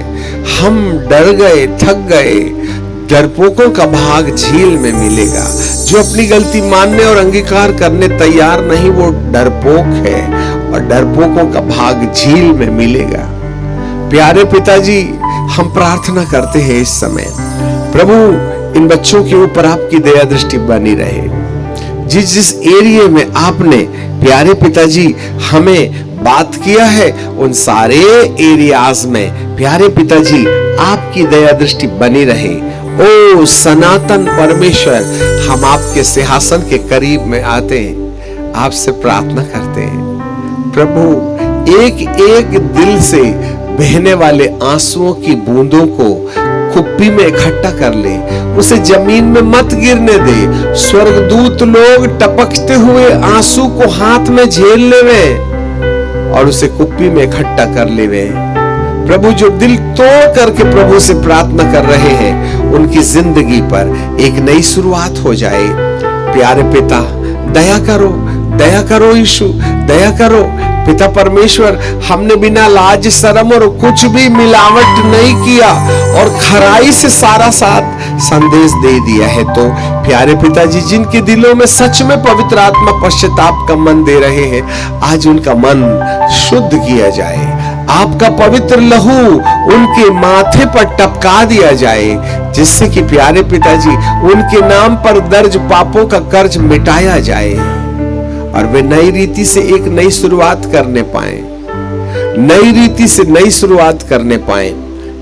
हम डर गए, थक गए। डरपोकों का भाग झील में मिलेगा। जो अपनी गलती मानने और अंगीकार करने तैयार नहीं वो डरपोक है और डरपोकों का भाग झील में मिलेगा। प्यारे पिताजी, हम प्रार्थना करते हैं इस समय, प्रभु इन बच्चों के ऊपर आपकी दया दृष्टि बनी रहे। जिस जिस एरिया में आपने प्यारे पिताजी हमें बात किया है उन सारे एरियाज में प्यारे पिताजी आपकी दया दृष्टि बनी रहे। ओ सनातन परमेश्वर, हम आपके सिंहासन के करीब में आते हैं, आपसे प्रार्थना करते हैं प्रभु, एक एक दिल से बहने वाले आंसुओं की बूंदों को कुप्पी में इकट्ठा कर ले, उसे जमीन में मत गिरने दे। स्वर्गदूत लोग टपकते हुए आंसू को हाथ में झेल लेवे और उसे कुप्पी में इकट्ठा कर लेवे। प्रभु, जो दिल तोड़ करके प्रभु से प्रार्थना कर रहे हैं उनकी जिंदगी पर एक नई शुरुआत हो जाए। प्यारे पिता, दया करो, दया करो यीशु, दया करो पिता परमेश्वर। हमने बिना लाज शर्म और कुछ भी मिलावट नहीं किया और खराई से सारा साथ संदेश दे दिया है। तो प्यारे पिताजी, जिनके दिलों में सच में पवित्र आत्मा पश्चाताप का मन दे रहे हैं, आज उनका मन शुद्ध किया जाए। आपका पवित्र लहू उनके माथे पर टपका दिया जाए, जिससे कि प्यारे पिताजी उनके नाम पर दर्ज पापों का कर्ज मिटाया जाए और वे नई रीति से एक नई शुरुआत करने पाए, नई रीति से नई शुरुआत करने पाए।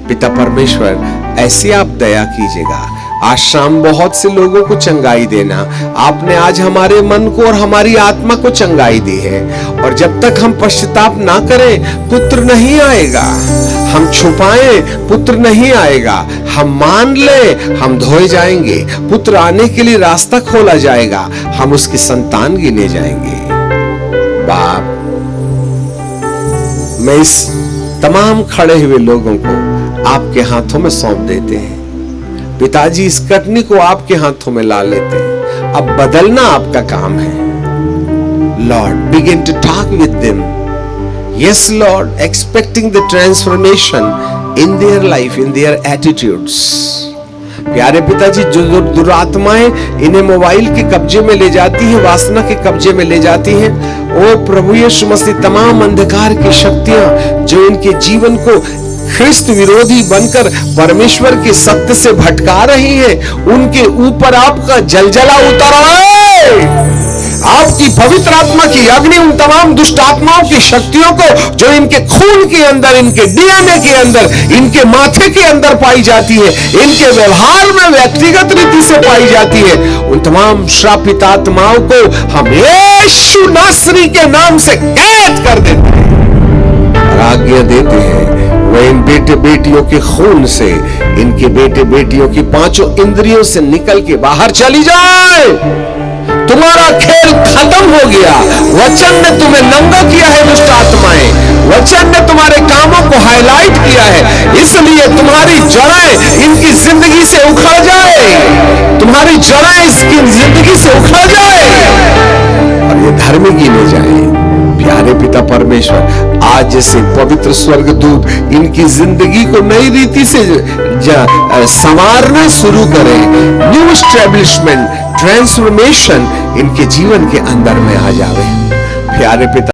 पिता परमेश्वर, ऐसी आप दया कीजिएगा। आज शाम बहुत से लोगों को चंगाई देना। आपने आज हमारे मन को और हमारी आत्मा को चंगाई दी है और जब तक हम पश्चाताप ना करें पुत्र नहीं आएगा। हम छुपाएं, पुत्र नहीं आएगा। हम मान ले, हम धोए जाएंगे। पुत्र आने के लिए रास्ता खोला जाएगा, हम उसकी संतान गिने जाएंगे। बाप, मैं इस तमाम खड़े हुए लोगों को आपके हाथों में सौंप देते हैं। पिताजी, इस कटनी को आपके हाथों में ला लेते हैं। अब बदलना आपका काम है। Lord, begin to talk with them. Yes Lord, expecting the transformation in their life, in their attitudes. प्यारे पिताजी, जो दुरात्माएं इन्हें मोबाइल के कब्जे में ले जाती हैं, वासना के कब्जे में ले जाती हैं, ओ प्रभु यीशु मसीह, तमाम अंधकार की शक्तियां जो इनके जीवन को ख्रिस्त विरोधी बनकर परमेश्वर के सत्य से भटका रही है, उनके ऊपर आपका जलजला उतर आए। आपकी पवित्र आत्मा की अग्नि उन तमाम दुष्ट आत्माओं की शक्तियों को जो इनके खून के अंदर, इनके डीएनए के अंदर, इनके माथे के अंदर पाई जाती है, इनके व्यवहार में व्यक्तिगत रीति से पाई जाती है, उन तमाम श्रापित आत्माओं को हम यीशु नासरी के नाम से कैद कर देते हैं और आज्ञा देते हैं वह इन बेटे बेटियों के खून से, इनके बेटे बेटियों की पांचों इंद्रियों से निकल के बाहर चली जाए। तुम्हारा खेल खत्म हो गया। वचन ने तुम्हें नंगा किया है दुष्ट आत्माएं, वचन ने तुम्हारे कामों को हाईलाइट किया है, इसलिए तुम्हारी जड़ें इनकी जिंदगी से उखड़ जाए, तुम्हारी जड़ें इसकी जिंदगी से उखड़ जाए और ये धर्मी गिने जाए। प्यारे पिता परमेश्वर, आज जैसे पवित्र स्वर्गदूत इनकी जिंदगी को नई रीति से संवारना शुरू करें, न्यू एस्टैब्लिशमेंट, ट्रांसफॉर्मेशन इनके जीवन के अंदर में आ जावे। प्यारे पिता,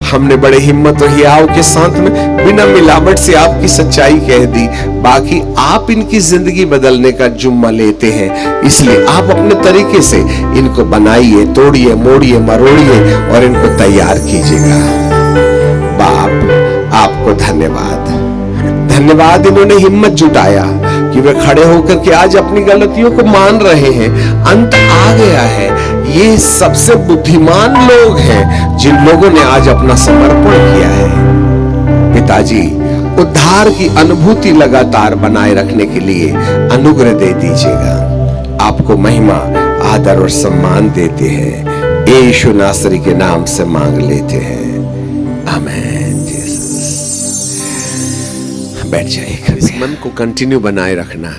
हमने बड़े हिम्मत और हियाव के साथ में बिना मिलावट से आपकी सच्चाई कह दी, बाकी आप इनकी जिंदगी बदलने का जुम्मा लेते हैं। इसलिए आप अपने तरीके से इनको बनाइए, तोड़िए, मोड़िए, मरोड़िए और इनको तैयार कीजिएगा। बाप, आपको धन्यवाद। धन्यवाद, इन्होंने हिम्मत जुटाया कि वे खड़े होकर के आज अपनी गलतियों को मान रहे हैं। अंत आ गया है। ये सबसे बुद्धिमान लोग हैं जिन लोगों ने आज अपना समर्पण किया है। पिताजी, उद्धार की अनुभूति लगातार बनाए रखने के लिए अनुग्रह दे दीजिएगा। आपको महिमा, आदर और सम्मान देते हैं। यीशु नासरी के नाम से मांग लेते हैं, आमीन। जीसस, बैठ जाइए। इस मन को कंटिन्यू बनाए रखना,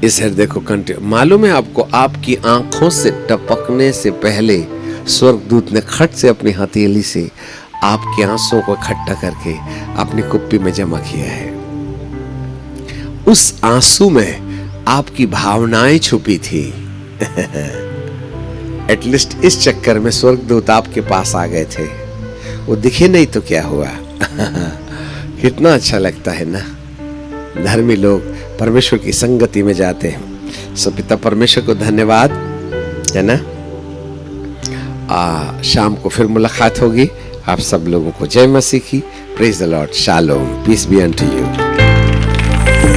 इस हृदय को कंटिन्यू। मालूम है आपको, आपकी आंखों से टपकने से पहले स्वर्गदूत ने खट से अपनी हथेली से आपके आंसुओं को इकट्ठा करके अपनी कुप्पी में जमा किया है। उस आंसू में आपकी भावनाएं छुपी थी। एटलीस्ट इस चक्कर में स्वर्गदूत आपके पास आ गए थे। वो दिखे नहीं तो क्या हुआ। कितना अच्छा लगता है ना, धर्मी लोग परमेश्वर की संगति में जाते हैं। सो पिता परमेश्वर को धन्यवाद, है ना। शाम को फिर मुलाकात होगी। आप सब लोगों को जय मसीह की। Praise the Lord. Shalom, peace be unto you.